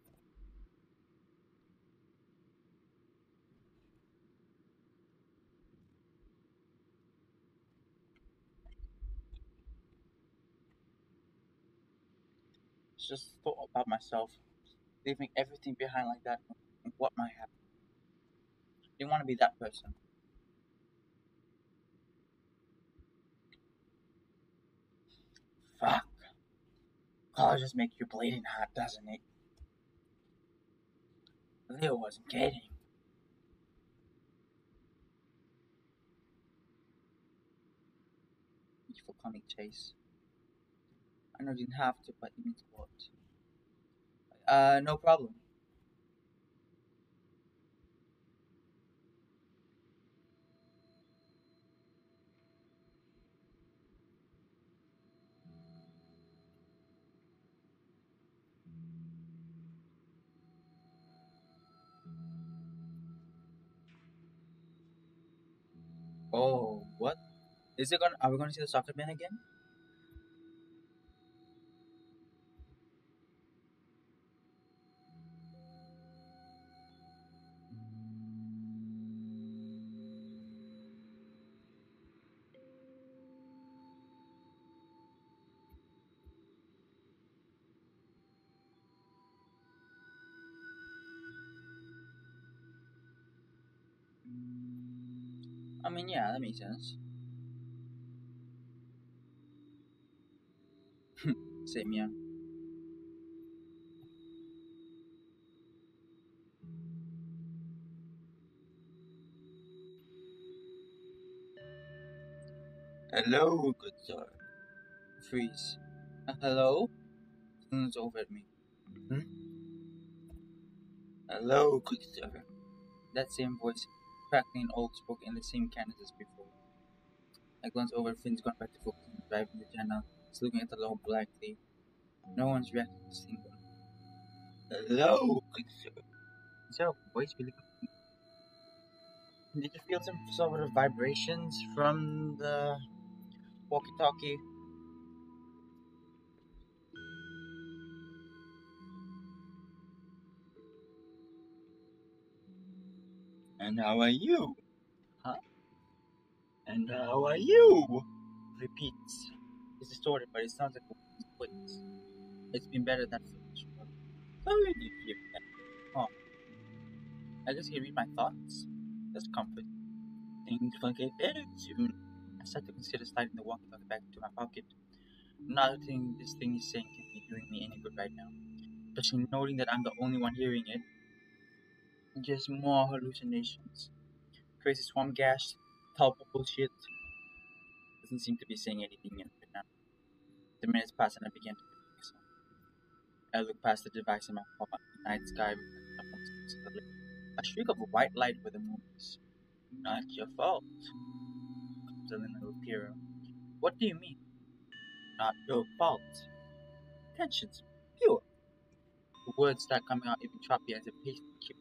Just thought about myself, leaving everything behind like that, and what might happen. Didn't want to be that person. Fuck. College just makes you bleeding hot, doesn't it? Leo wasn't kidding. comic chase. I know you didn't have to, but you mean what? No problem. Oh, what? Is it gonna? Are we gonna see the soccer man again? I mean, yeah, that makes sense. Same, yeah. Hello, good sir. Freeze. Hello? Someone's over at me. Hmm? Hello, good sir. That same voice, crackling old, spoke in the same cadence as before. I glance over. Finn's gone back to focusing on driving the Jenna. He's looking at the low blankly. No one's reacting to seeing them. Hello, good sir. Is that a voice really? Did you feel some sort of vibrations from the walkie-talkie? And how are you? Huh? And how are you? Repeats. It's distorted, but it sounds like a woman's voice. It's been better than Flinch. Sorry to hear that. Oh, I guess you read my thoughts. That's comforting. Things will get better soon. I start to consider sliding the walkie-talkie back into my pocket. Not think this thing is saying can be doing me any good right now. Especially noting that I'm the only one hearing it. Just more hallucinations. Crazy swamp gas, palpable bullshit. Doesn't seem to be saying anything yet right now. The minutes pass and I begin to panic. I look past the device in my palm at the night sky reflecting upon the surface of the lake. A streak of white light where the moon is. Not your fault, comes a little clearer. What do you mean? Not your fault. Tensions pure. The words start coming out even choppy as if pastry chips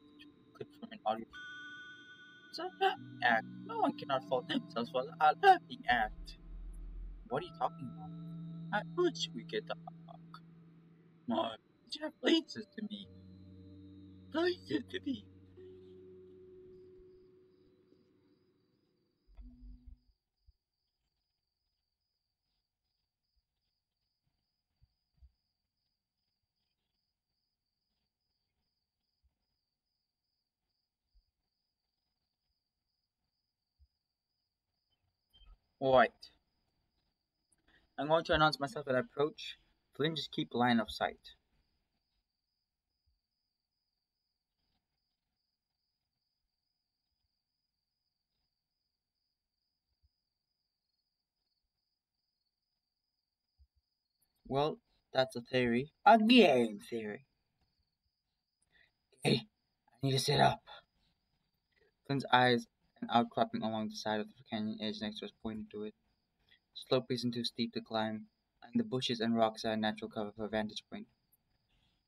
clip from an audio. It's a happy act. No one cannot fault themselves for a happy act. What are you talking about? I wish we could talk more. You have places to be. Places to be. Right. I'm going to announce myself at approach. Flynn, just keep line of sight. Well, that's a theory. A game theory. Hey, I need to sit up. Flynn's eyes and outcropping along the side of the canyon edge next to us pointed to it. The slope isn't too steep to climb, and the bushes and rocks are a natural cover for a vantage point.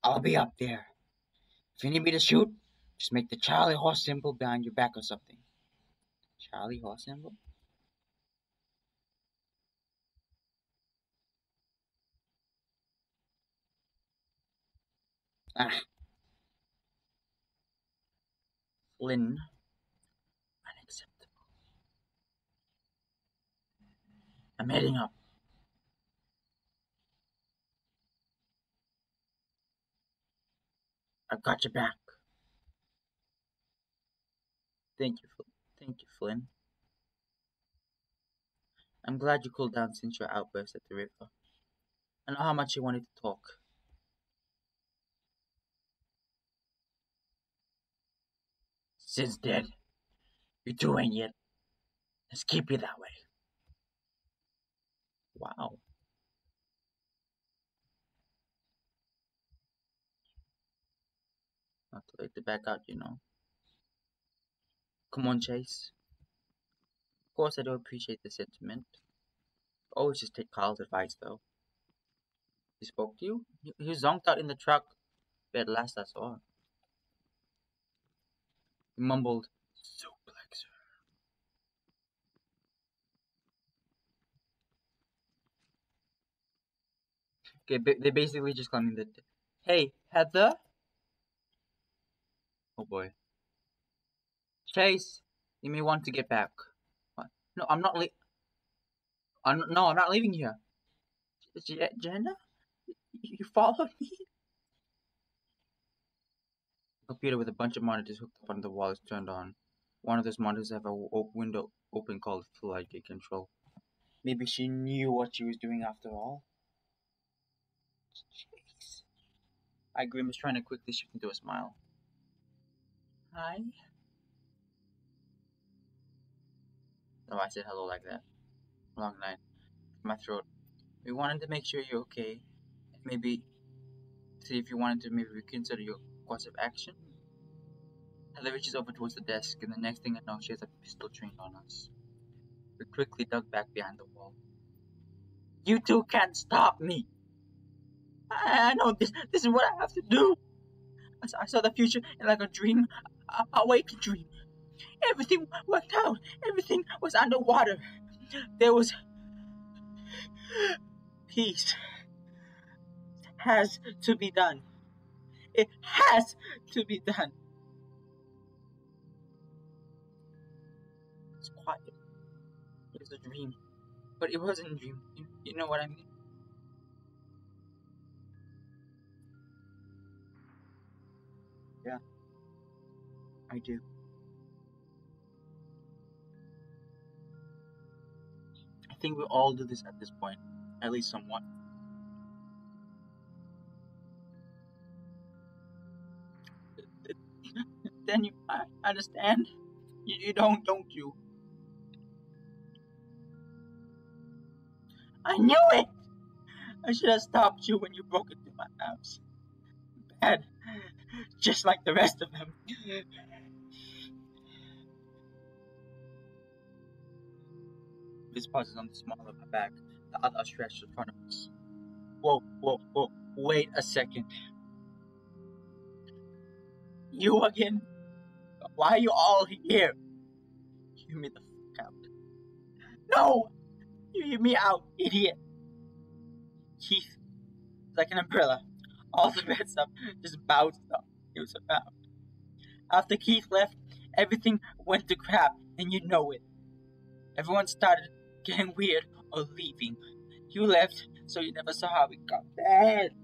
I'll be up there. If you need me to shoot, just make the Charlie horse symbol behind your back or something. Charlie horse symbol? Ah, Flynn. Unacceptable. I'm heading up. I've got your back. Thank you, Thank you, Flynn. I'm glad you cooled down since your outburst at the river. I know how much you wanted to talk. Sid's dead. You two ain't yet. Let's keep it that way. Wow. Not too late to back out, you know. Come on, Chase. Of course, I do appreciate the sentiment. Always just take Kyle's advice, though. He spoke to you? He zonked out in the truck. At last I saw him. He mumbled, "Suplexer." Okay, they basically just claiming that, "Hey, Heather." Oh boy. Chase, you may want to get back. What? No, I'm not no, I'm not leaving here. Jenna? You followed me? The computer with a bunch of monitors hooked up on the wall is turned on. One of those monitors have a window open called Floodgate Control. Maybe she knew what she was doing after all. Jeez. I grimaced, trying to quickly shift into a smile. Hi. No, I said hello like that. Long night. My throat. We wanted to make sure you're okay. Maybe see if you wanted to maybe reconsider your course of action. Heather reaches over towards the desk, and the next thing I know, she has a pistol trained on us. We quickly dug back behind the wall. You two can't stop me! I know this is what I have to do! I saw the future in like a dream, a waking dream. Everything worked out. Everything was underwater. There was peace. Has to be done. It has to be done. It's quiet. It was a dream. But it wasn't a dream. You know what I mean? Yeah, I do. I think we all do this at this point. At least somewhat. Then you understand? You don't you? I knew it! I should have stopped you when you broke into my house. Bad. Just like the rest of them. This pauses on the small of my back, the other stretched in front of us. Whoa. Wait a second. You again? Why are you all here? Hear me the fuck out. No! You hear me out, idiot. Keith, like an umbrella. All the bad stuff just bounced up. It was about. After Keith left, everything went to crap, and you know it. Everyone started getting weird or leaving. You left, so you never saw how it got bad.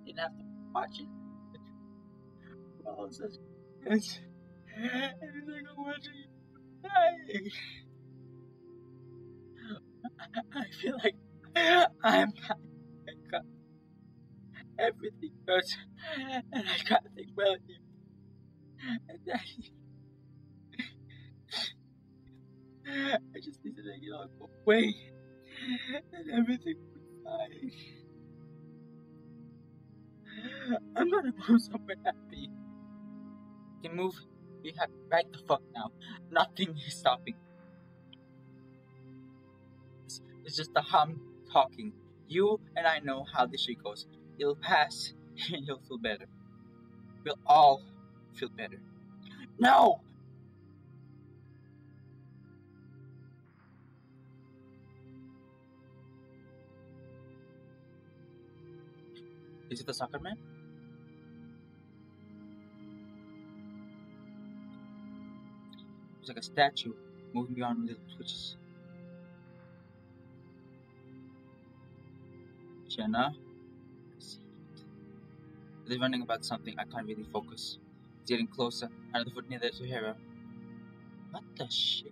Didn't have to watch it. All such it's everything I'm watching dying. I feel like I'm got everything hurts, and I can't think well of you. And Daddy, I just need to take it all away, and everything will be fine. I'm gonna move somewhere happy. You can move. Be happy right the fuck now. Nothing is stopping. It's just the hum talking. You and I know how this shit goes. It'll pass, and you'll feel better. We'll all feel better. No! Is it the soccer man? It's like a statue moving beyond little twitches. Jenna? They're running about something. I can't really focus. It's getting closer. Another foot near the Sahara. What the shit?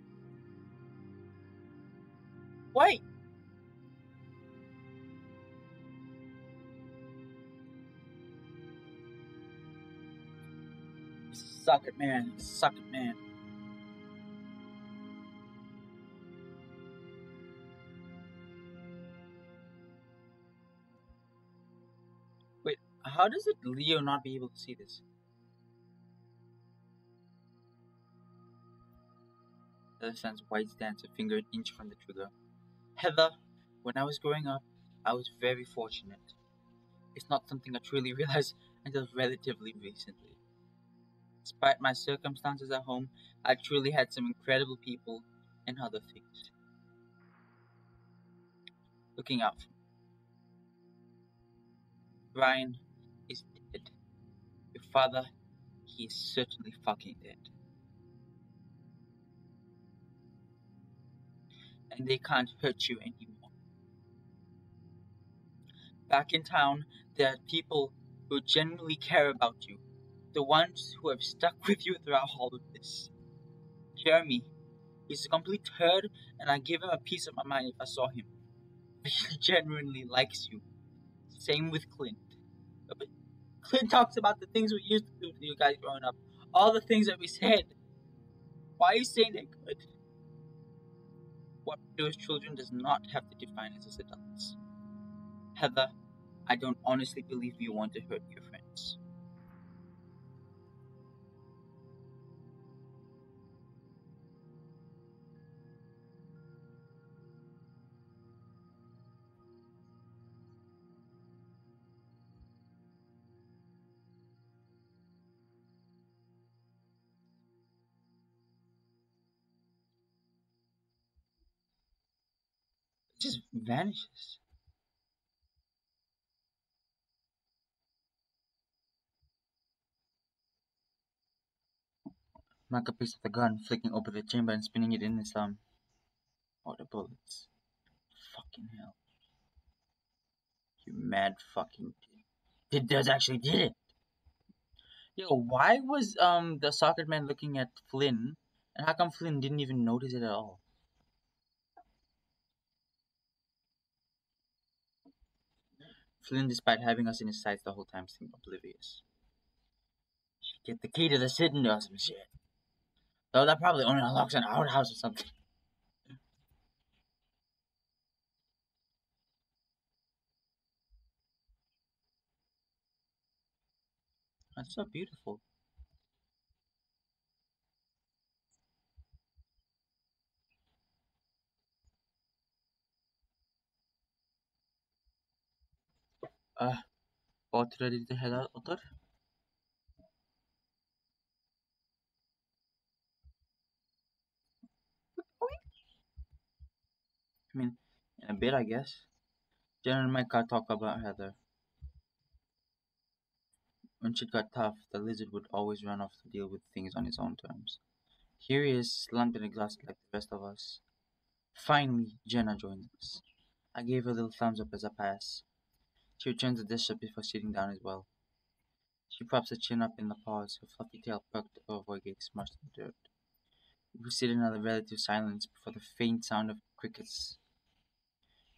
Wait! Suck it, man. Suck it, man. How does it Leo not be able to see this? Heather stands white stance, a finger an inch from the trigger. Heather, when I was growing up, I was very fortunate. It's not something I truly realized until relatively recently. Despite my circumstances at home, I truly had some incredible people and other things looking out for me. Brian is dead. Your father, he is certainly fucking dead. And they can't hurt you anymore. Back in town, there are people who genuinely care about you. The ones who have stuck with you throughout all of this. Jeremy, he's a complete turd, and I give him a piece of my mind if I saw him. He genuinely likes you. Same with Clint. But Clint talks about the things we used to do to you guys growing up. All the things that we said. Why are you saying they're good? What we do as children does not have to define us as adults. Heather, I don't honestly believe you want to hurt your friends. It just vanishes. Mark a piece of the gun, flicking open the chamber and spinning it in his thumb. Oh, the bullets. Fucking hell. You mad fucking It does actually did it. Yo, why was the socket man looking at Flynn? And how come Flynn didn't even notice it at all? Flynn, despite having us in his sights the whole time, seemed oblivious. Get the key to the sitting or some shit. Though that probably only unlocks an outhouse or something. That's so beautiful. Both ready to head out, Otter? I mean, in a bit, I guess. Jenna and Mike got talk about Heather. When shit got tough, the lizard would always run off to deal with things on his own terms. Here he is, slumped and exhausted like the rest of us. Finally, Jenna joins us. I gave her a little thumbs up as I pass. She returns the dish up before sitting down as well. She props her chin up in the paws, her fluffy tail perked over her gaze smushed in the dirt. We sit in a relative silence before the faint sound of crickets.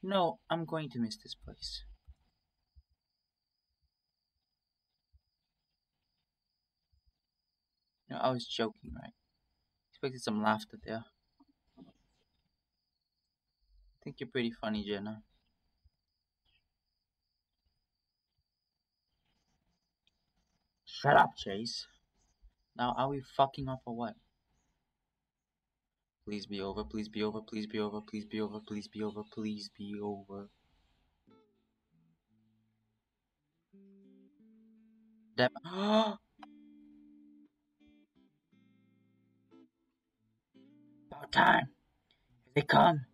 No, I'm going to miss this place. I was joking, right? Expected some laughter there. Think you're pretty funny, Jenna. Shut up, Chase. Now, are we fucking off or what? Please be over, please be over, please be over, please be over, please be over, please be over. That. About time. Here they come.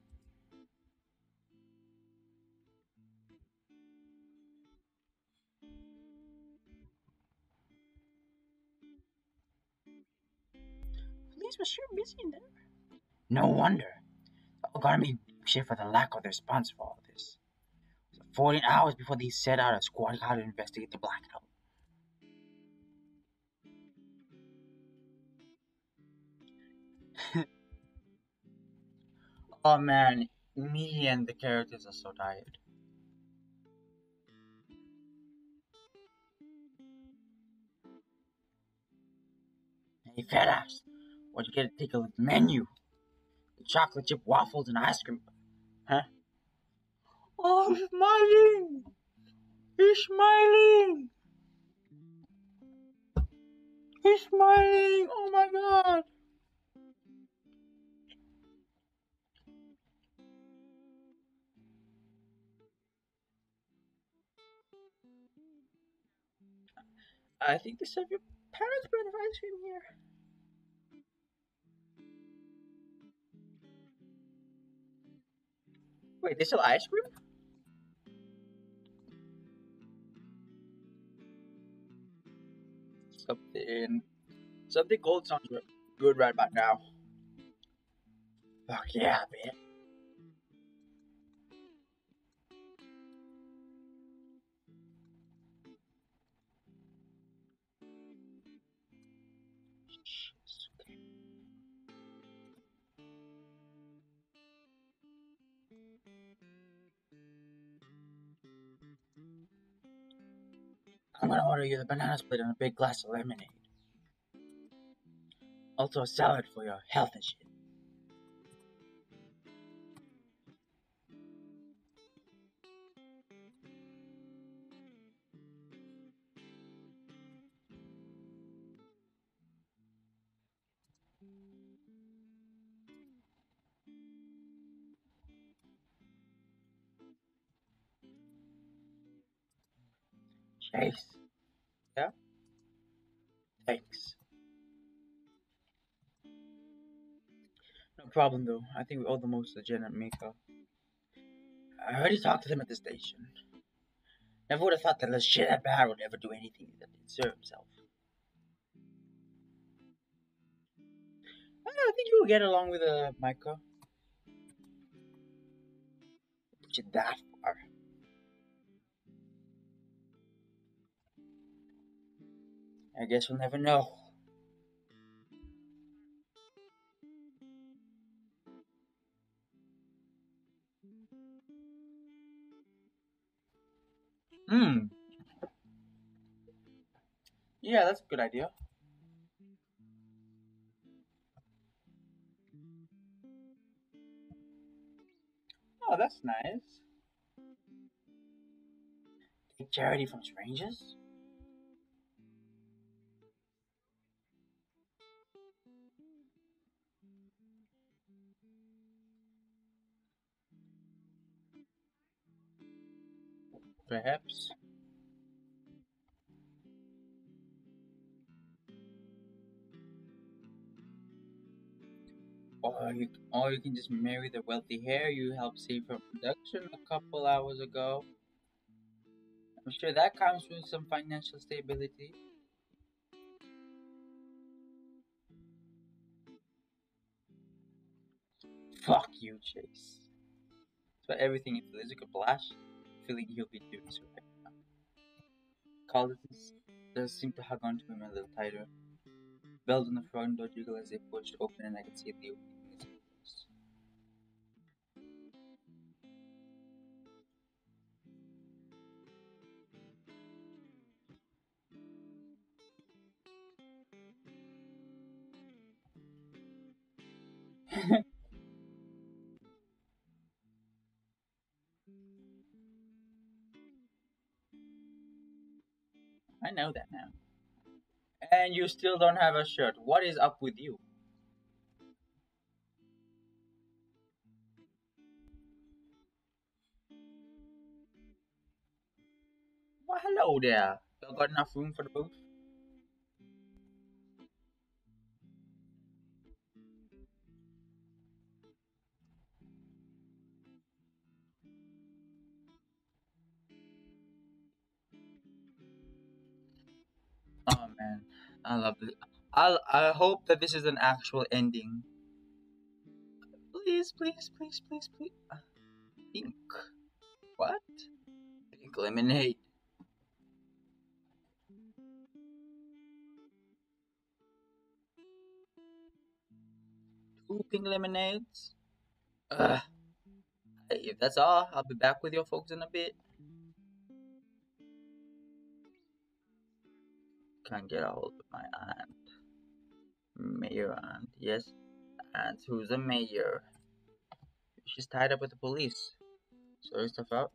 Police were sure busy in there. No wonder. All gonna be shit for the lack of the response for all this. 14 hours before they set out a squad car to investigate the blackout. Oh man, me and the characters are so tired. Hey, fat ass, why'd you get to take a look at the menu? The chocolate chip waffles and ice cream. Huh? Oh, I'm smiling! He's smiling! She's smiling! Oh my god! I think they serve your parents' brand of ice cream here. Wait, they sell ice cream? Something. Something cold sounds good right about now. Fuck yeah, man. I'm gonna order you the banana split and a big glass of lemonade. Also a salad for your health and shit. Chase. Yeah? Thanks. No problem though. I think we owe the most to Jenna and Mika. I already talked to them at the station. Never would have thought that the shit at Bar would ever do anything that didn't serve himself. I think you'll get along with Micah. Put you that far. I guess we'll never know. Hmm. Yeah, that's a good idea. Oh, that's nice. Take charity from strangers? Perhaps. Or you can just marry the wealthy heir you helped save from production a couple hours ago. I'm sure that comes with some financial stability. Fuck you, Chase. So everything is physical blast. Feeling he'll be doing so right now. Colleges does seem to hug onto him a little tighter. Bells on the front door jiggle as they pushed open and I could see Leo in his face. I know that now. And you still don't have a shirt. What is up with you? Well, hello there. You got enough room for the both? Oh man, I love it. I hope that this is an actual ending. Please, please, please, please, please. Pink. What? Pink lemonade. Two pink lemonades. Ugh. Hey, if that's all, I'll be back with your folks in a bit. Can't get a hold of my aunt. Mayor aunt. Yes, aunt who's a mayor. She's tied up with the police. Sorry stuff out.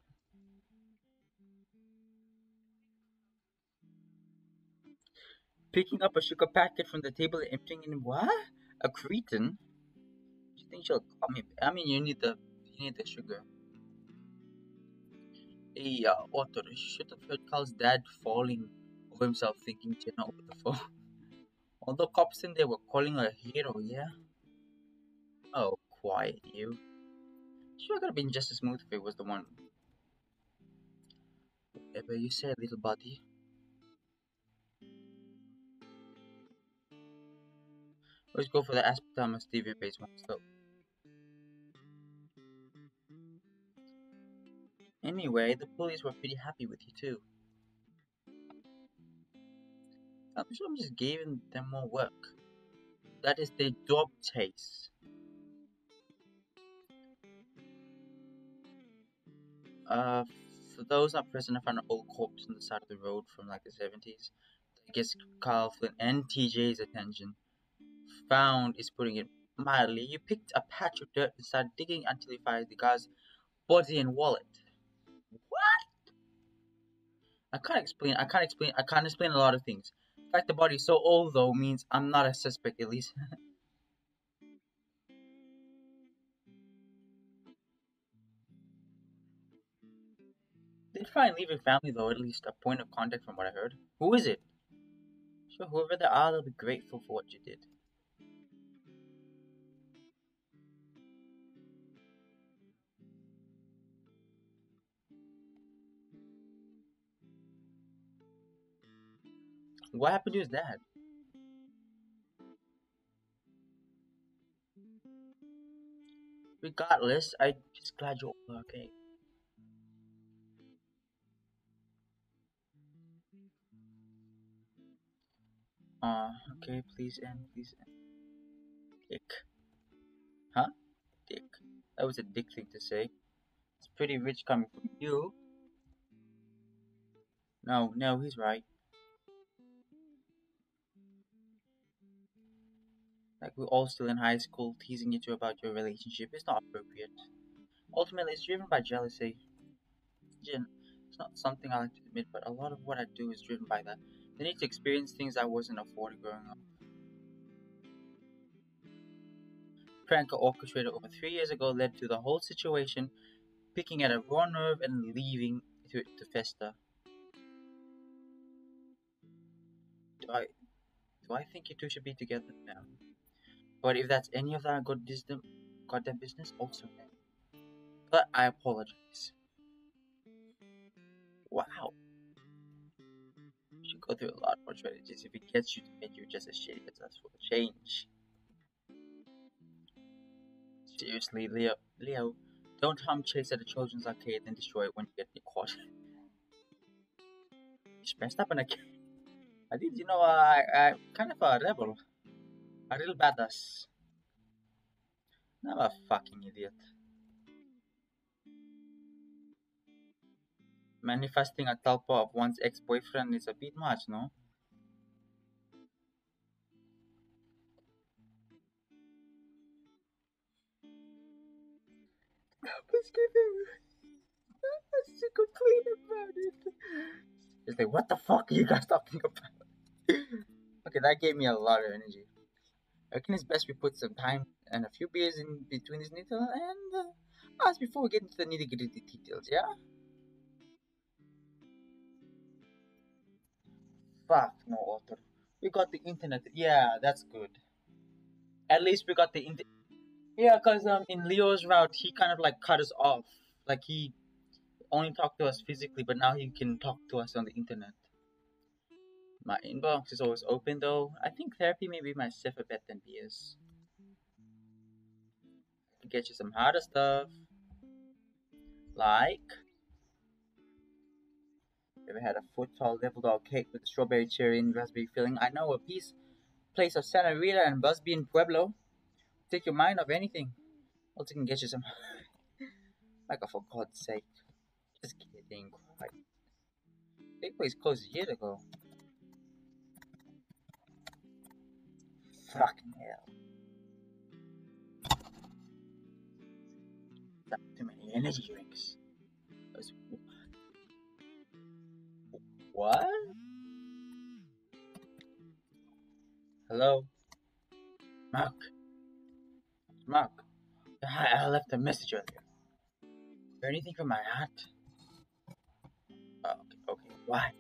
Picking up a sugar packet from the table and emptying it in what? A cretin? Do you think she'll call me? I mean, you need the sugar. Hey, Otter, you should have heard Carl's dad falling over himself thinking Jenna over the phone. All the cops in there were calling her a hero, yeah? Oh, quiet, you. Sure could have been just as smooth if it was the one. Whatever you said, little buddy. Let's go for the aspartame stevia based one. So, anyway, the police were pretty happy with you too. I'm sure I'm just giving them more work. That is their job chase. Uh, for those not present, I found an old corpse on the side of the road from like the 70s. I guess Carl Flynn and TJ's attention. Found is putting it mildly. You picked a patch of dirt and started digging until you find the guy's body and wallet. What? I can't explain a lot of things. The fact the body is so old though means I'm not a suspect at least. Did try and leave your family though, at least a point of contact from what I heard. Who is it? Sure, whoever they are, they'll be grateful for what you did. What happened to his dad? Regardless, I'm just glad you're all okay. Okay, please end, please end. Dick. Huh? Dick. That was a dick thing to say. It's pretty rich coming from you. No, no, he's right. Like we're all still in high school, teasing each other about your relationship is not appropriate. Ultimately, it's driven by jealousy. Jen, it's not something I like to admit, but a lot of what I do is driven by that. The need to experience things I wasn't afforded growing up. Prank orchestrated over 3 years ago led to the whole situation picking at a raw nerve and leaving it to fester. Do I do I think you two should be together now? But if that's any of that goddamn business, also no. But I apologize. Wow, you should go through a lot more strategies if it gets you to make you just as shitty as us for a change. Seriously, Leo, don't harm Chase at the children's arcade and destroy it when you get caught. He's messed up in a I did, I kind of a rebel, a real badass. I'm a fucking idiot. Manifesting a tulpa of one's ex-boyfriend is a bit much, no? What's giving? What's to complain about it? It's like, what the fuck are you guys talking about? Okay, that gave me a lot of energy. I reckon it's best we put some time and a few beers in between these details and us before we get into the nitty gritty details, yeah? Fuck no, Otter. We got the internet. Yeah, that's good. At least we got the internet. Yeah, cause in Leo's route he kind of like cut us off. Like he only talked to us physically, but now he can talk to us on the internet. My inbox is always open though. I think therapy may be my safer bet than beers. To get you some harder stuff. Like, ever had a foot tall level dog cake with strawberry cherry and raspberry filling? I know a place of Santa Rita and Busby in Pueblo. Take your mind off anything. Also can get you some like for God's sake. Just kidding. Like, big place closed a year ago. Fucking hell. That's too many energy drinks. What? Hello? Mark? Mark? Hi, I left a message earlier. Is there anything from my aunt? Oh, okay, okay. Why?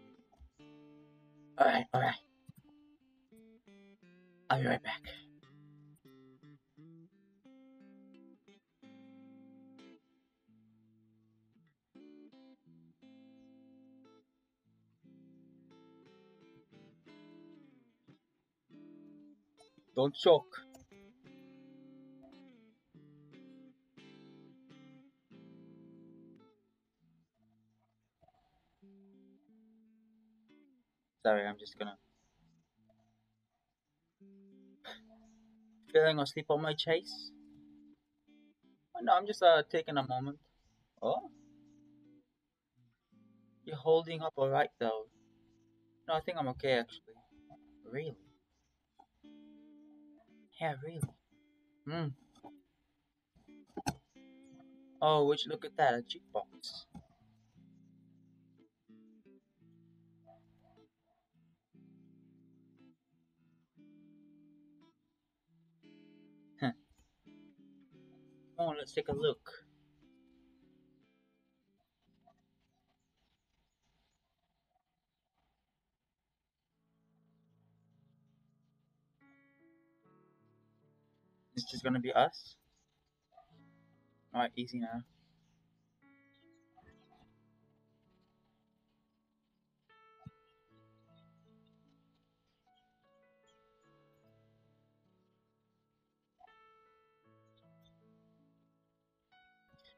Alright, alright. I'll be right back. Don't choke. Sorry, I'm just gonna. Feeling asleep on my chase? Oh, no, I'm just taking a moment. Oh, you're holding up alright though. No, I think I'm okay actually. Really? Yeah, really. Hmm. Oh, would you look at that? A jukebox. Huh. Come on, let's take a look. It's just gonna be us. Alright, easy now.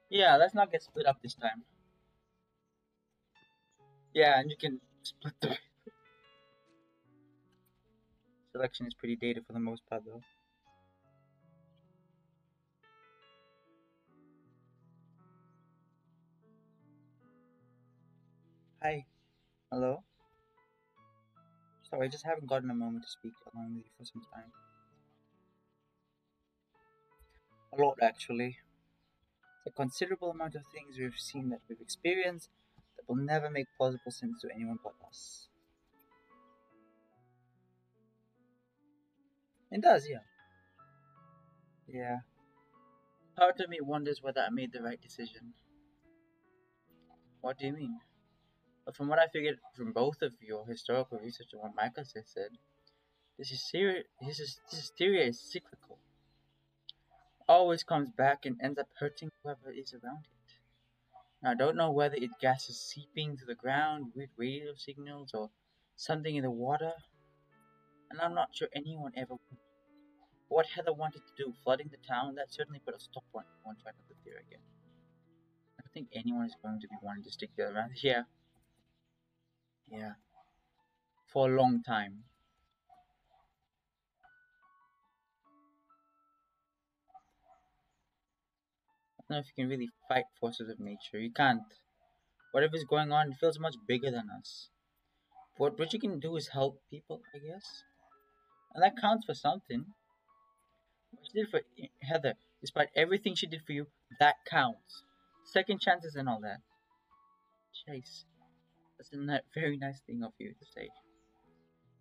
Yeah, let's not get split up this time. Yeah, and you can split the selection is pretty dated for the most part though. Hi. Hello? Sorry, I just haven't gotten a moment to speak along with you for some time. A lot actually. It's a considerable amount of things we've seen that we've experienced that will never make plausible sense to anyone but us. It does, yeah. Yeah. Part of me wonders whether I made the right decision. What do you mean? But from what I figured from both of your historical research and what Michael has said, this hysteria is cyclical. Always comes back and ends up hurting whoever is around it. Now, I don't know whether it gases seeping to the ground, weird radio signals, or something in the water, and I'm not sure anyone ever would. What Heather wanted to do, flooding the town, that certainly put a stop on anyone trying to live there again. I don't think anyone is going to be wanting to stick there around here. Yeah, for a long time. I don't know if you can really fight forces of nature. You can't. Whatever's going on, it feels much bigger than us. What you can do is help people, I guess. And that counts for something. What you did for Heather, despite everything she did for you, that counts. Second chances and all that. Chase, that's a very nice thing of you to say.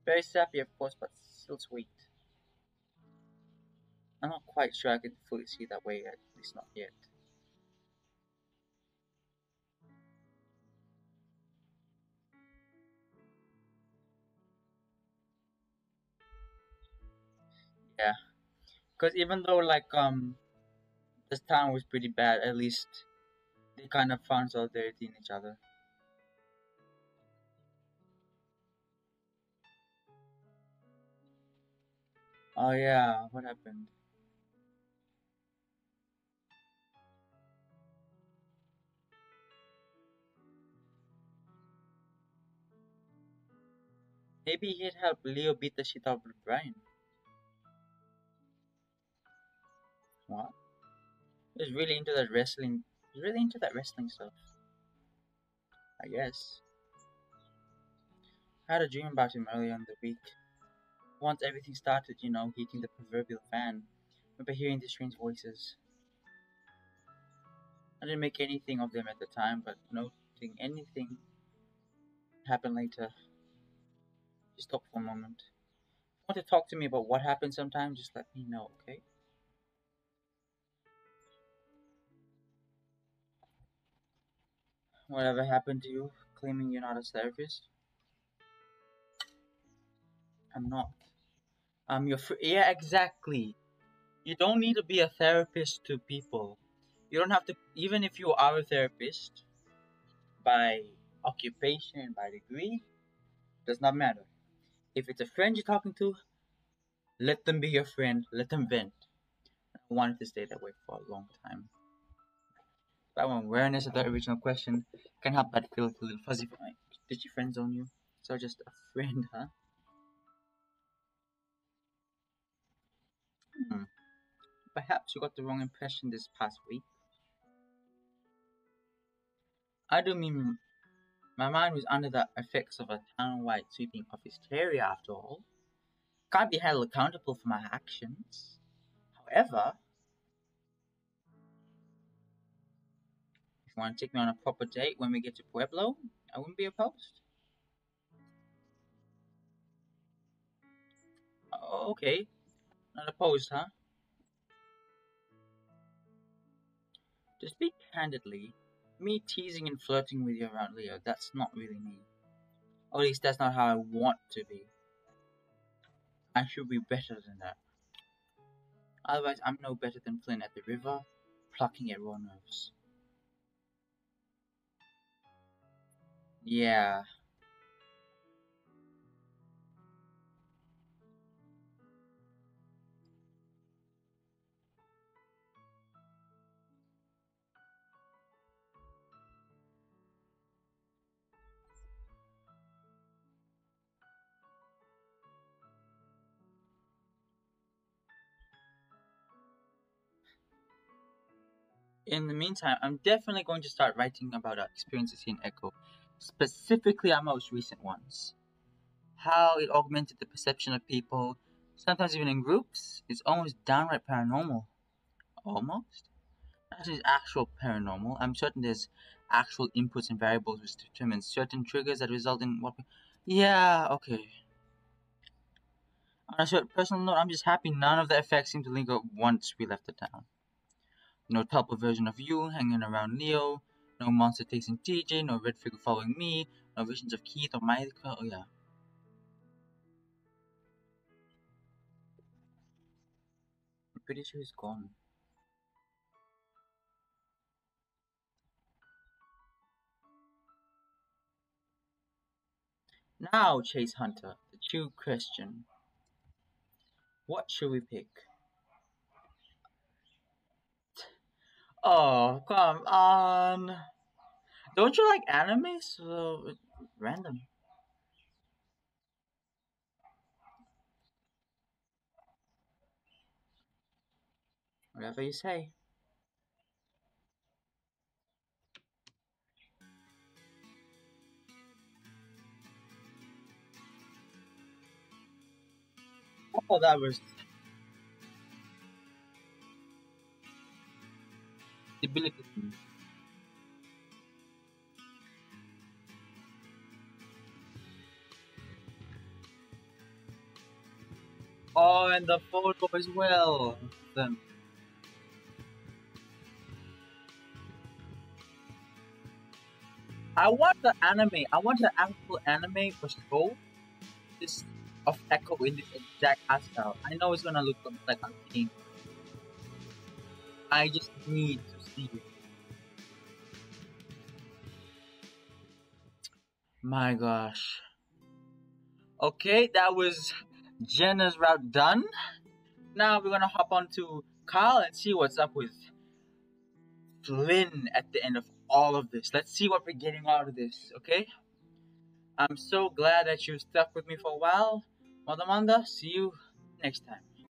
Very sappy, of course, but still sweet. I'm not quite sure I can fully see that way, at least not yet. Yeah, because even though this town was pretty bad, at least they kind of found solidarity in each other. Oh yeah, what happened? Maybe he'd help Leo beat the shit out of Brian. What? He's really into that wrestling. He's really into that wrestling stuff. I guess. I had a dream about him earlier in the week. Once everything started, heating the proverbial fan. I remember hearing these strange voices. I didn't make anything of them at the time, but noting anything happened later. He stopped for a moment. Want to talk to me about what happened sometime, just let me know, okay? Whatever happened to you, claiming you're not a therapist? I'm not. I'm your yeah, exactly. You don't need to be a therapist to people. You don't have to, even if you are a therapist by occupation, by degree, does not matter. If it's a friend you're talking to, let them be your friend, let them vent. I wanted to stay that way for a long time. That one awareness of the original question can help but feel a little fuzzy for me. Did she friend zone you? So just a friend, huh? Hmm. Perhaps you got the wrong impression this past week. I do mean my mind was under the effects of a town-wide sweeping of hysteria after all. Can't be held accountable for my actions. However, if you want to take me on a proper date when we get to Pueblo, I wouldn't be opposed. Okay, not opposed, huh? To speak candidly, me teasing and flirting with you around Leo, that's not really me. Or at least that's not how I want to be. I should be better than that. Otherwise, I'm no better than Flynn at the river, plucking at raw nerves. Yeah. In the meantime, I'm definitely going to start writing about our experiences here in Echo, specifically our most recent ones. How it augmented the perception of people, sometimes even in groups. It's almost downright paranormal. Almost? That is actual paranormal. I'm certain there's actual inputs and variables which determine certain triggers that result in what. Yeah, okay. On a certain personal note, I'm just happy none of the effects seemed to linger once we left the town. No type of version of you hanging around Leo, no monster chasing TJ, no red figure following me, no visions of Keith or Micah. Oh yeah, I'm pretty sure he's gone. Now, Chase Hunter, the true question. What should we pick? Oh, come on. Don't you like anime? So random. Whatever you say. Oh, that was debilitating. Oh, and the photo as well. Then I want the anime. I want the actual anime for show. This of Echo in this exact art style. I know it's gonna look like a king. I just need to see it. My gosh. Okay, that was Jenna's route done. Now we're gonna hop on to Kyle and see what's up with Flynn at the end of all of this. Let's see what we're getting out of this, okay? I'm so glad that you stuck with me for a while. Manda, see you next time.